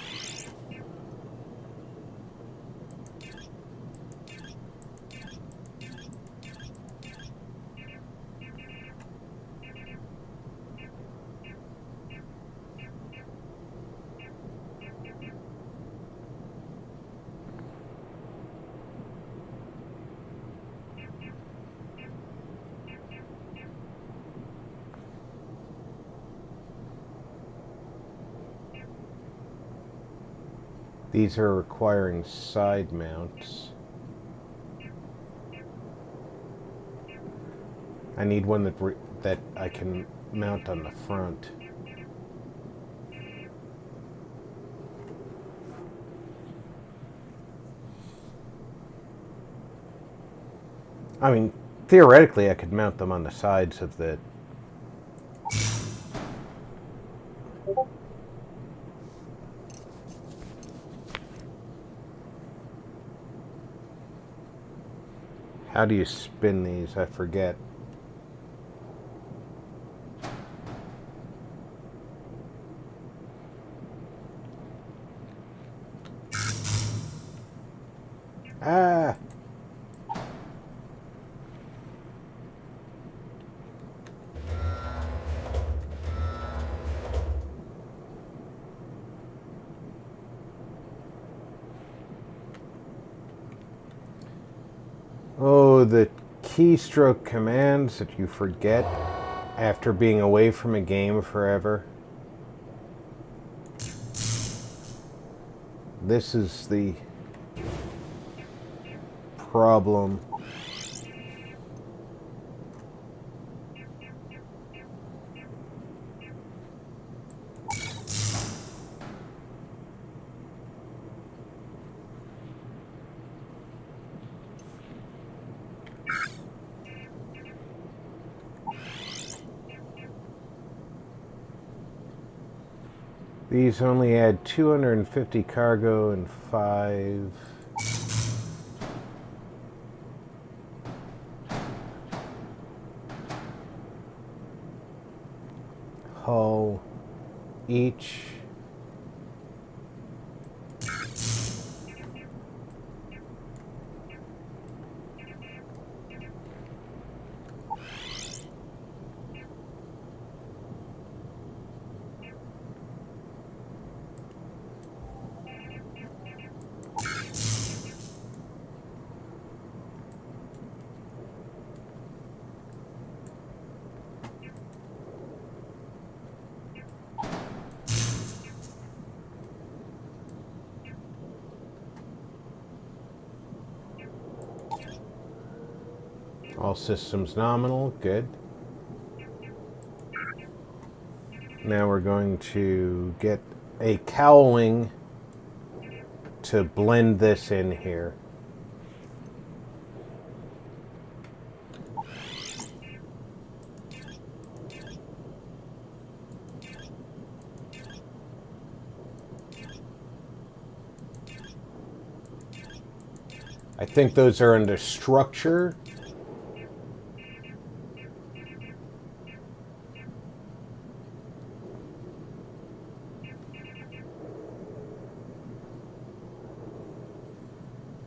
These are requiring side mounts. I need one that I can mount on the front. I mean, theoretically, I could mount them on the sides of the... How do you spin these? I forget. Ah! Oh, the keystroke commands that you forget after being away from a game forever. This is the problem. These only add 250 cargo and 5. Hull each. All systems nominal, good. Now we're going to get a cowling to blend this in here. I think those are under structure.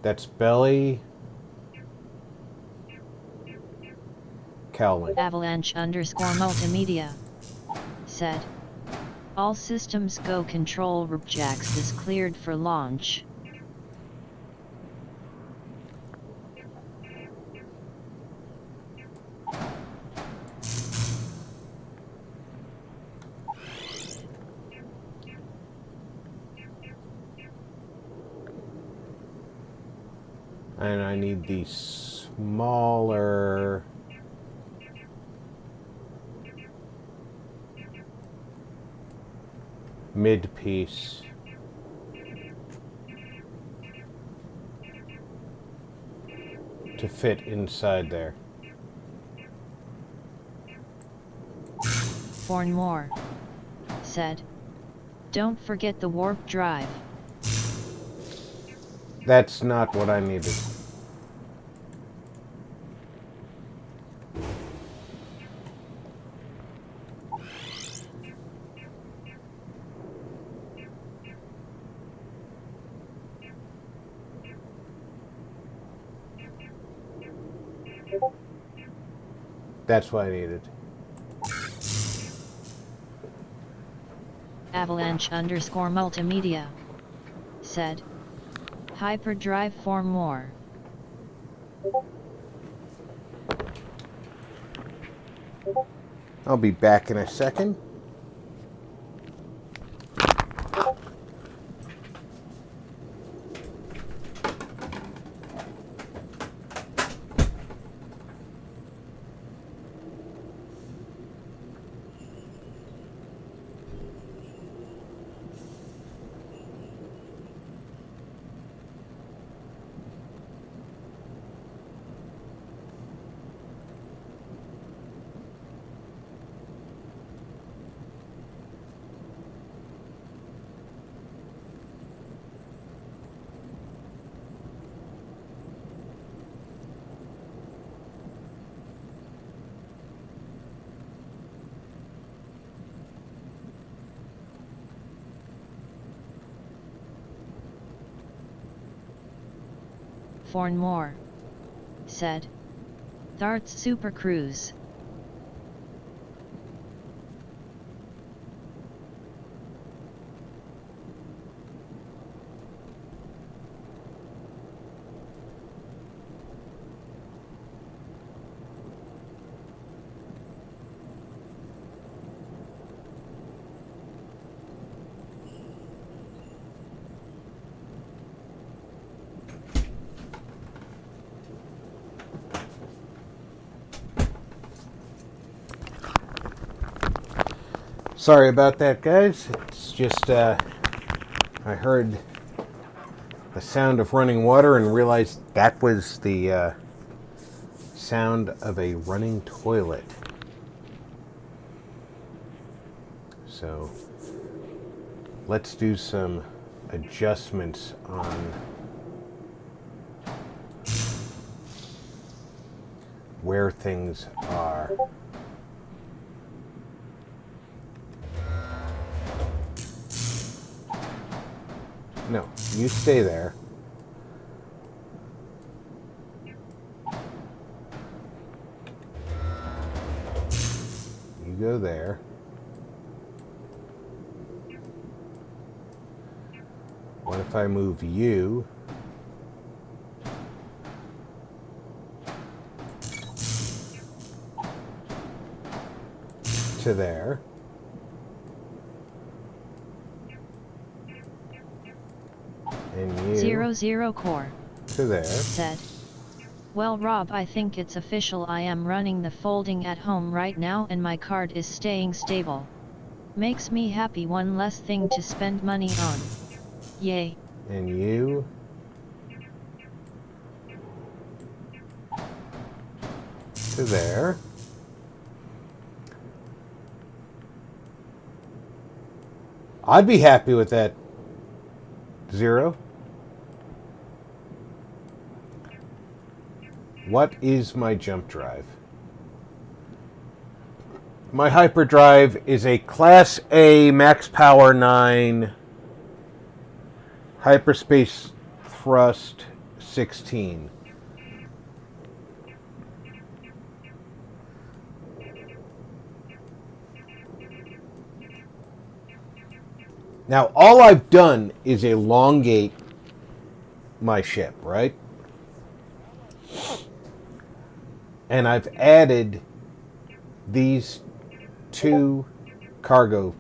That's belly. Cowling. Avalanche _ multimedia said, all systems go, control room jacks is cleared for launch. And I need the smaller mid piece. To fit inside there. Fornmore said, don't forget the warp drive. That's not what I needed. That's what I needed. Avalanche _ multimedia said, hyperdrive for more. I'll be back in a second. Fornmore said, Thart's Super Cruise. Sorry about that, guys. It's just, I heard the sound of running water and realized that was the sound of a running toilet. So, let's do some adjustments on where things are. No, you stay there. You go there. What if I move you to there? And you 00 core to there. said, well Rob, I think it's official, I am running the folding at home right now and my card is staying stable. Makes me happy, one less thing to spend money on. Yay. And you to there. I'd be happy with that. 0. What is my jump drive? My hyperdrive is a Class A max power 9 hyperspace thrust 16. Now, all I've done is elongate my ship, right? And I've added these 2 cargo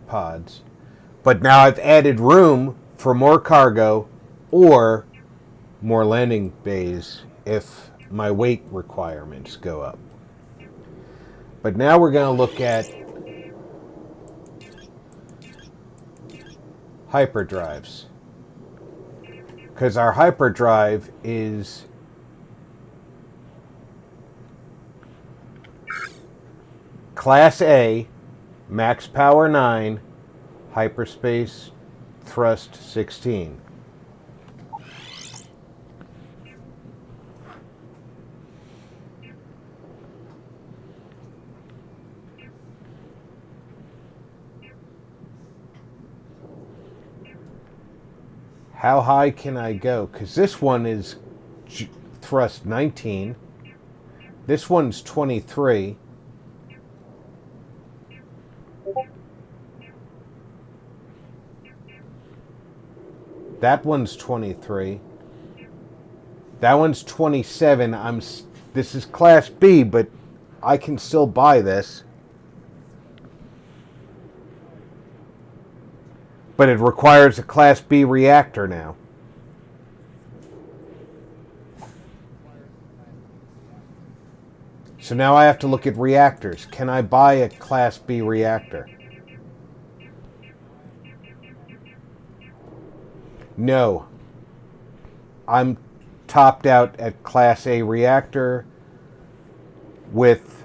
pods. But now I've added room for more cargo or more landing bays if my weight requirements go up. But now we're going to look at hyperdrives, because our hyperdrive is Class A, max power 9, hyperspace thrust 16. How high can I go? Because this one is thrust 19. This one's 23. That one's 23. That one's 27. This is Class B, but I can still buy this. But it requires a Class B reactor now. So now I have to look at reactors. Can I buy a Class B reactor? No. I'm topped out at Class A reactor with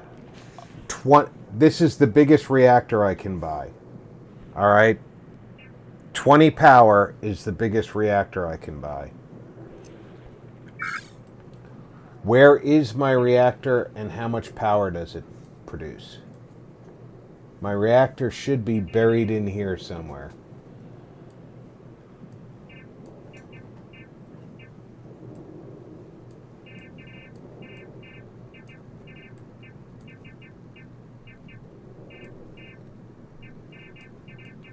20. This is the biggest reactor I can buy. All right. 20 power is the biggest reactor I can buy. Where is my reactor and how much power does it produce? My reactor should be buried in here somewhere.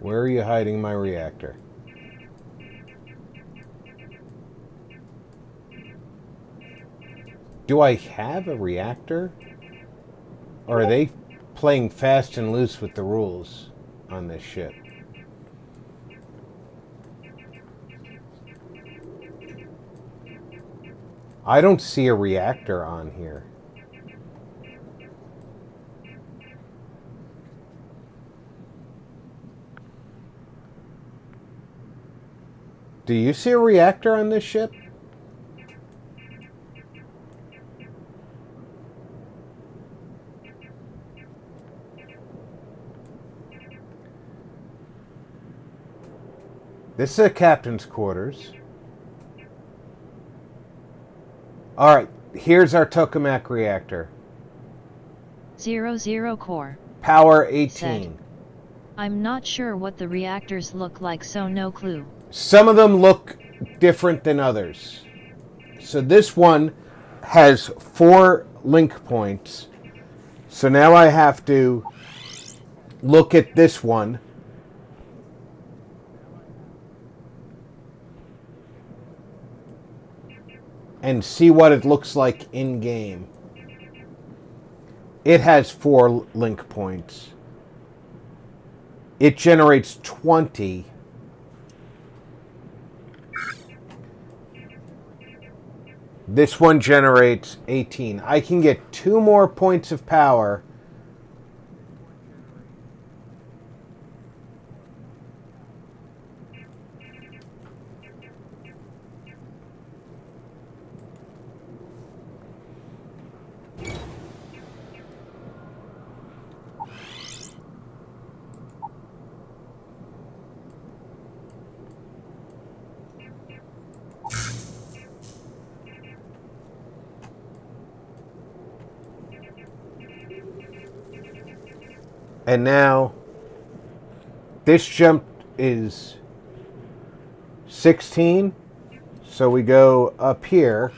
Where are you hiding my reactor? Do I have a reactor? Or are they playing fast and loose with the rules on this ship? I don't see a reactor on here. Do you see a reactor on this ship? This is a captain's quarters. Alright, here's our tokamak reactor. 00 core. Power 18. Said. I'm not sure what the reactors look like, so no clue. Some of them look different than others. So this one has 4 link points. So now I have to look at this one. And see what it looks like in game. It has 4 link points. It generates 20. This one generates 18. I can get 2 more points of power. And now, this jump is 16, so we go up here.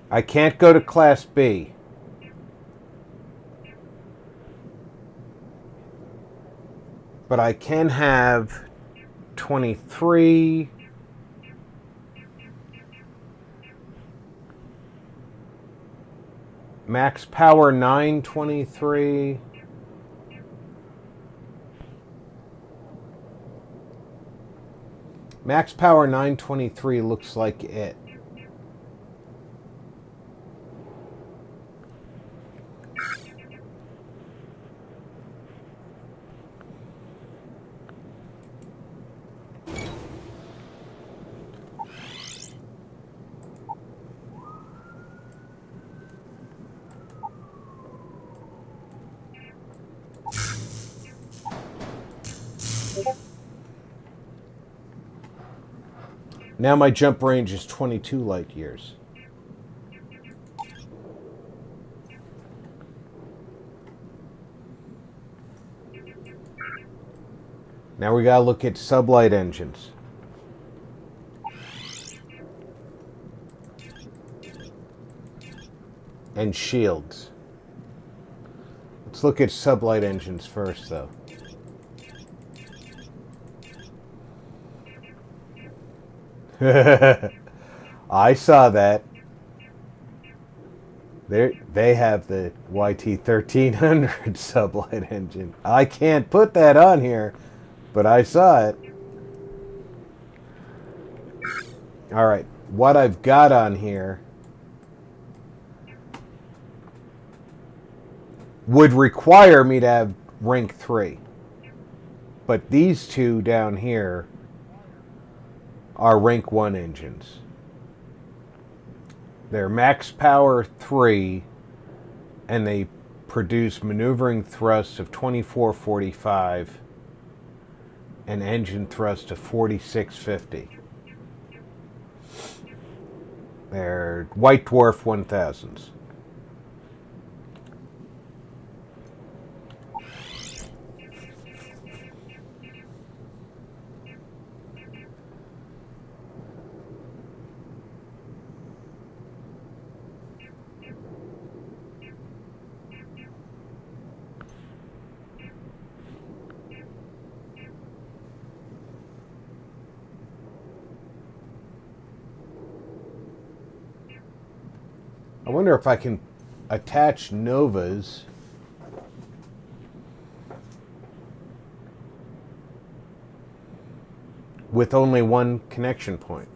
I can't go to Class B. But I can have 23... Max power 923. Max power 923 looks like it. Now my jump range is 22 light years. Now we gotta look at sublight engines. And shields. Let's look at sublight engines first, though. I saw that. They have the YT1300 sublight engine. I can't put that on here, but I saw it. Alright, what I've got on here would require me to have rank 3. But these two down here are rank 1 engines. They're max power 3, and they produce maneuvering thrust of 2445 and engine thrust of 4650. They're White Dwarf 1000s. I wonder if I can attach Novas with only one connection point.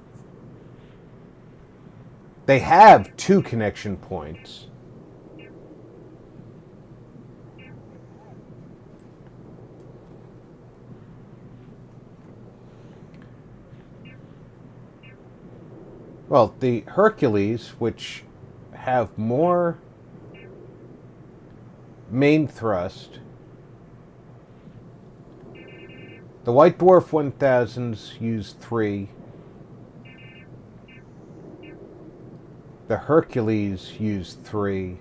They have 2 connection points. Well, the Hercules, which have more main thrust. The White Dwarf 1000s use 3. The Hercules use 3.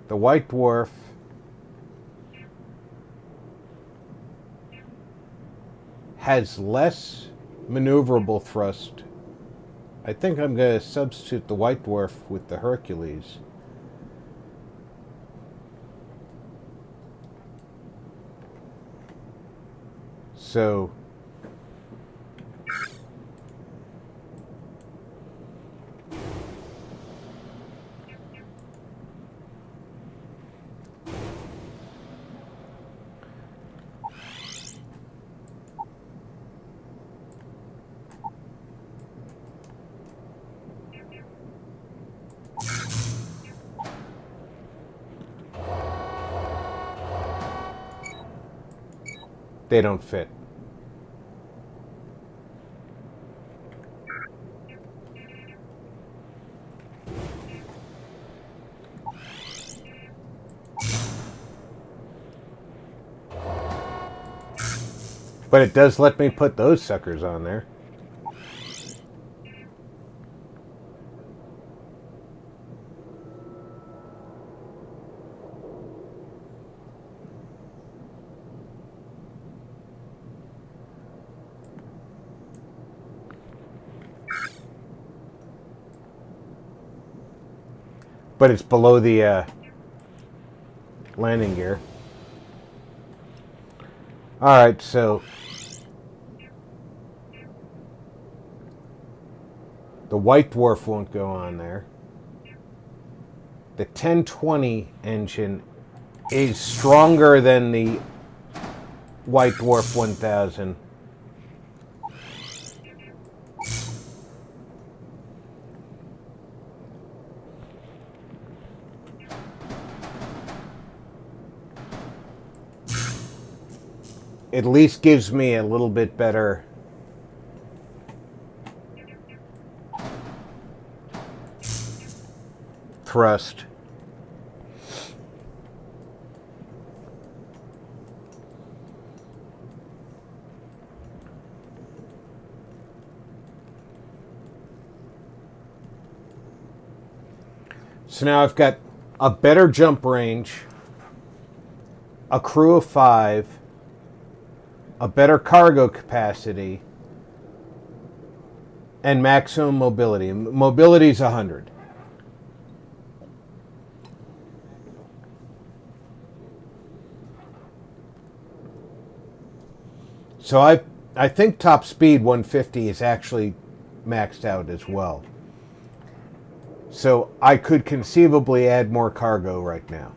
The White Dwarf has less maneuverable thrust. I think I'm going to substitute the White Dwarf with the Hercules. So they don't fit. But it does let me put those suckers on there. But it's below the landing gear. Alright, so the White Dwarf won't go on there. The 1020 engine is stronger than the White Dwarf 1000. At least gives me a little bit better thrust. So now I've got a better jump range, a crew of 5, a better cargo capacity, and maximum mobility. Mobility is 100. So I think top speed 150 is actually maxed out as well. So I could conceivably add more cargo right now.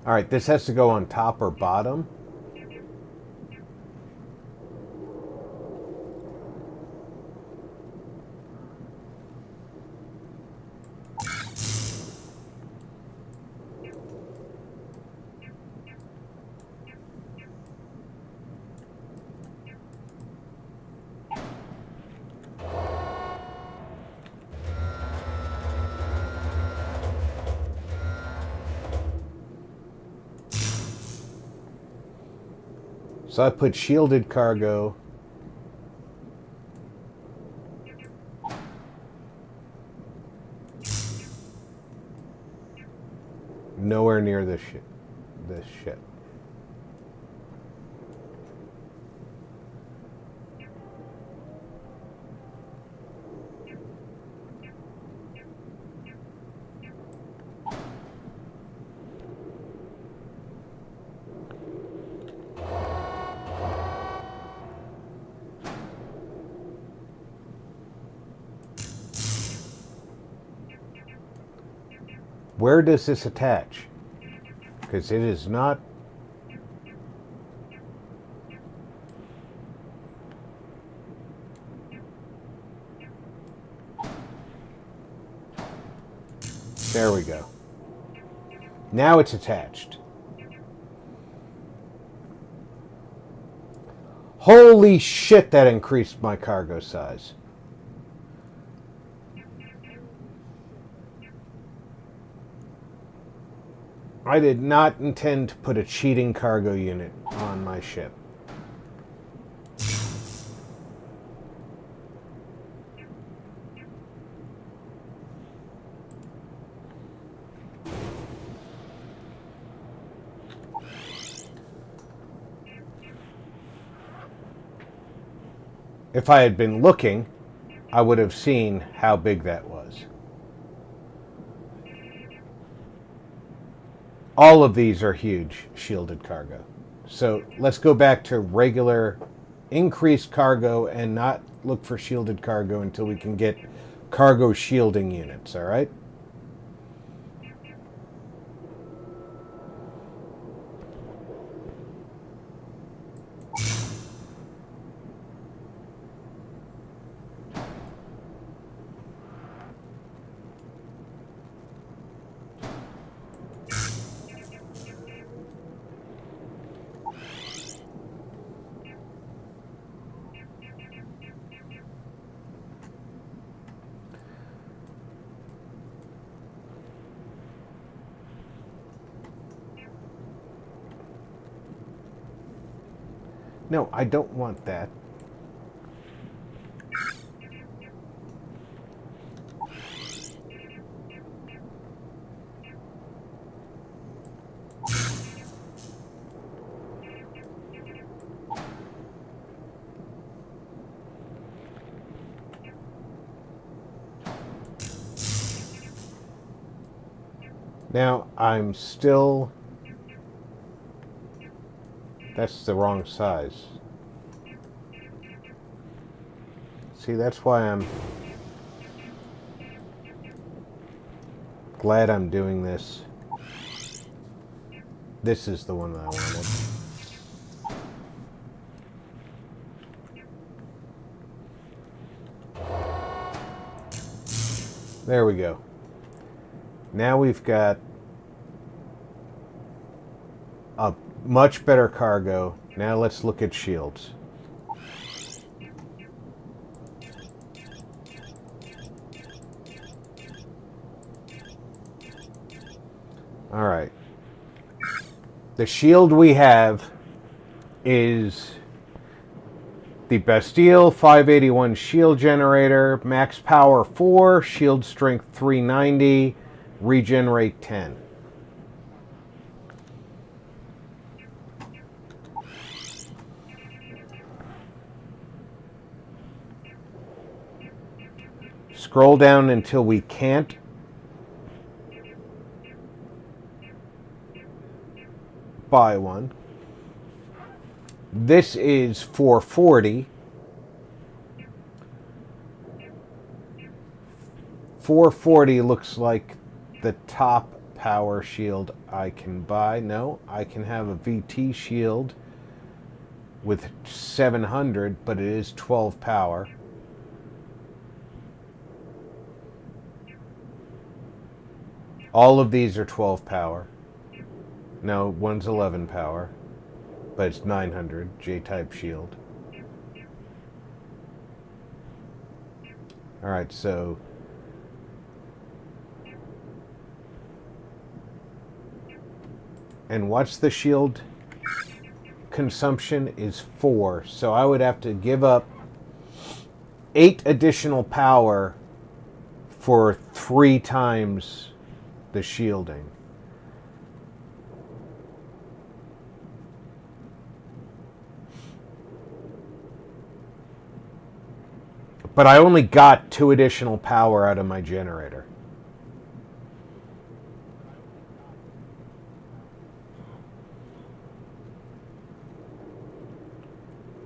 All right, this has to go on top or bottom. So I put shielded cargo. Nowhere near this ship. where does this attach? Because it is not... There we go. Now it's attached. Holy shit, that increased my cargo size. I did not intend to put a cheating cargo unit on my ship. If I had been looking, I would have seen how big that was. All of these are huge shielded cargo. So let's go back to regular increased cargo and not look for shielded cargo until we can get cargo shielding units, all right? No, I don't want that. Now, I'm still... That's the wrong size. See, that's why I'm glad I'm doing this. This is the one that I wanted. There we go. Now we've got a much better cargo. Now let's look at shields. All right. The shield we have is the Bastille 581 shield generator, max power 4, shield strength 390, regenerate 10. Scroll down until we can't. Buy one. This is 440. 440 looks like the top power shield I can buy. No, I can have a VT shield with 700, but it is 12 power. All of these are 12 power. No, one's 11 power, but it's 900 J-type shield. All right, so and what's the shield consumption is 4, so I would have to give up 8 additional power for 3 times the shielding. But I only got 2 additional power out of my generator.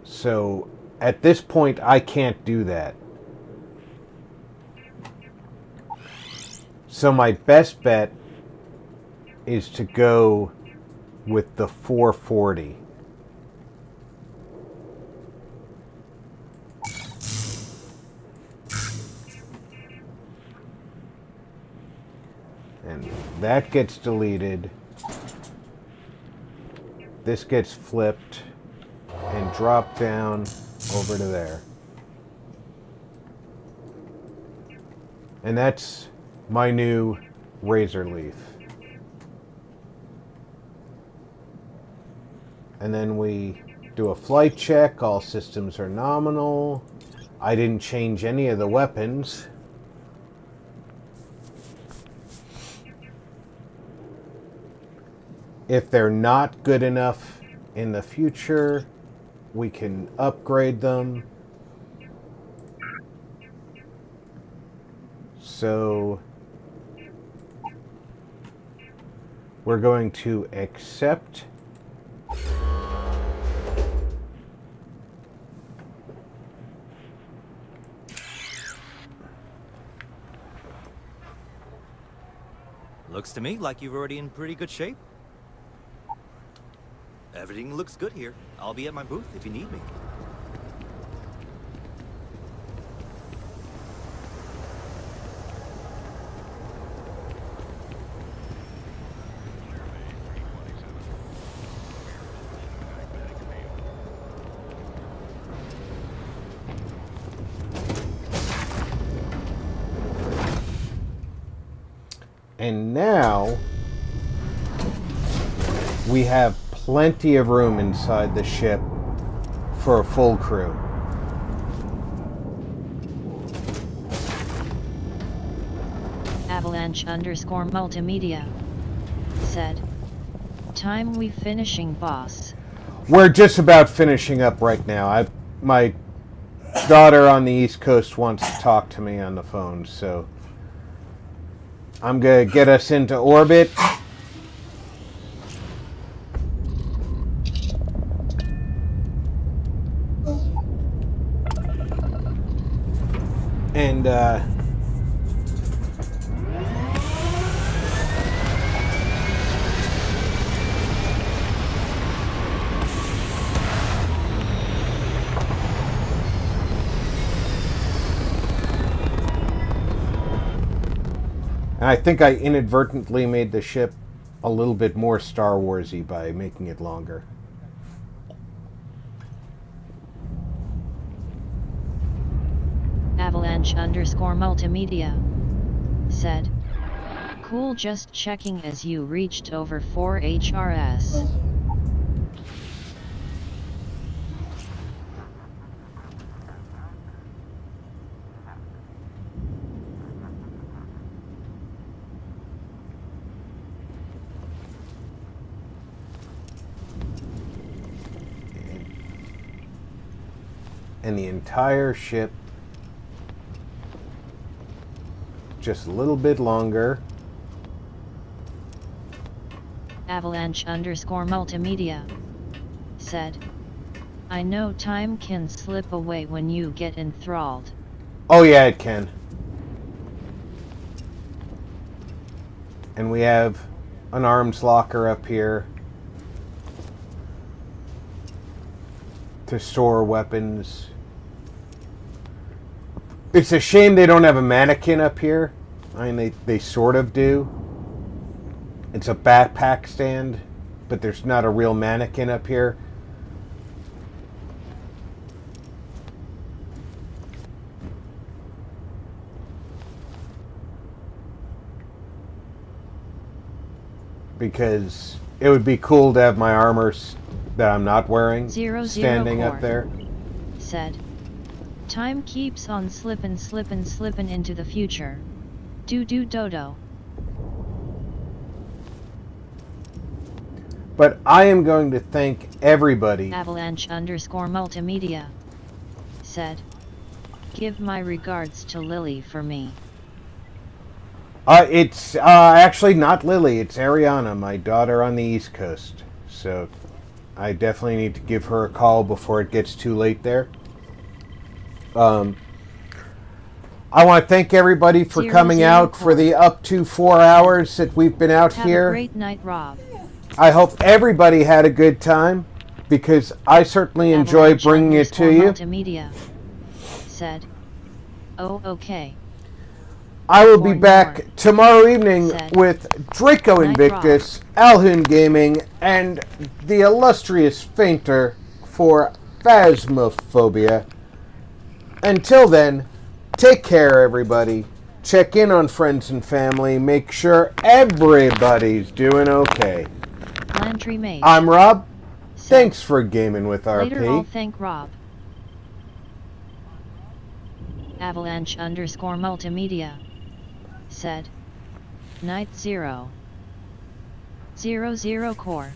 So at this point, I can't do that. So my best bet is to go with the 440. And that gets deleted. This gets flipped and dropped down over to there. And that's my new razor leaf. And then we do a flight check. All systems are nominal. I didn't change any of the weapons. If they're not good enough in the future, we can upgrade them. So we're going to accept. Looks to me like you're already in pretty good shape. Everything looks good here. I'll be at my booth if you need me. And now we have plenty of room inside the ship for a full crew. Avalanche_multimedia said, "Time we finishing, boss." We're just about finishing up right now. My daughter on the East Coast wants to talk to me on the phone, so I'm gonna get us into orbit. And I think I inadvertently made the ship a little bit more Star Wars-y by making it longer. Avalanche_multimedia said, "Cool, just checking as you reached over 4 HRS. And the entire ship just a little bit longer. Avalanche_multimedia said, "I know time can slip away when you get enthralled." Oh yeah, it can. And we have an arms locker up here to store weapons. It's a shame they don't have a mannequin up here. I mean, they sort of do. It's a backpack stand, but there's not a real mannequin up here. Because it would be cool to have my armor that I'm not wearing standing up there. Said, "Time keeps on slippin' into the future. Dodo." But I am going to thank everybody. Avalanche_multimedia said, "Give my regards to Lily for me." It's actually not Lily, it's Ariana, my daughter on the East Coast. So I definitely need to give her a call before it gets too late there. I want to thank everybody for coming out for the up to 4 hours that we've been out here. Have a great night, Rob. I hope everybody had a good time, because I certainly enjoy bringing it to you. Multimedia said, "Oh, okay." I will be back tomorrow evening with Draco Invictus, Alhun Gaming, and the illustrious Fainter for Phasmophobia. Until then, take care, everybody. Check in on friends and family. Make sure everybody's doing okay. Lantry Mage. I'm Rob. Thanks for gaming with RP. Later, I'll thank Rob. Avalanche_multimedia said, Night 000 Core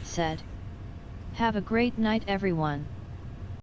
said, have a great night, everyone.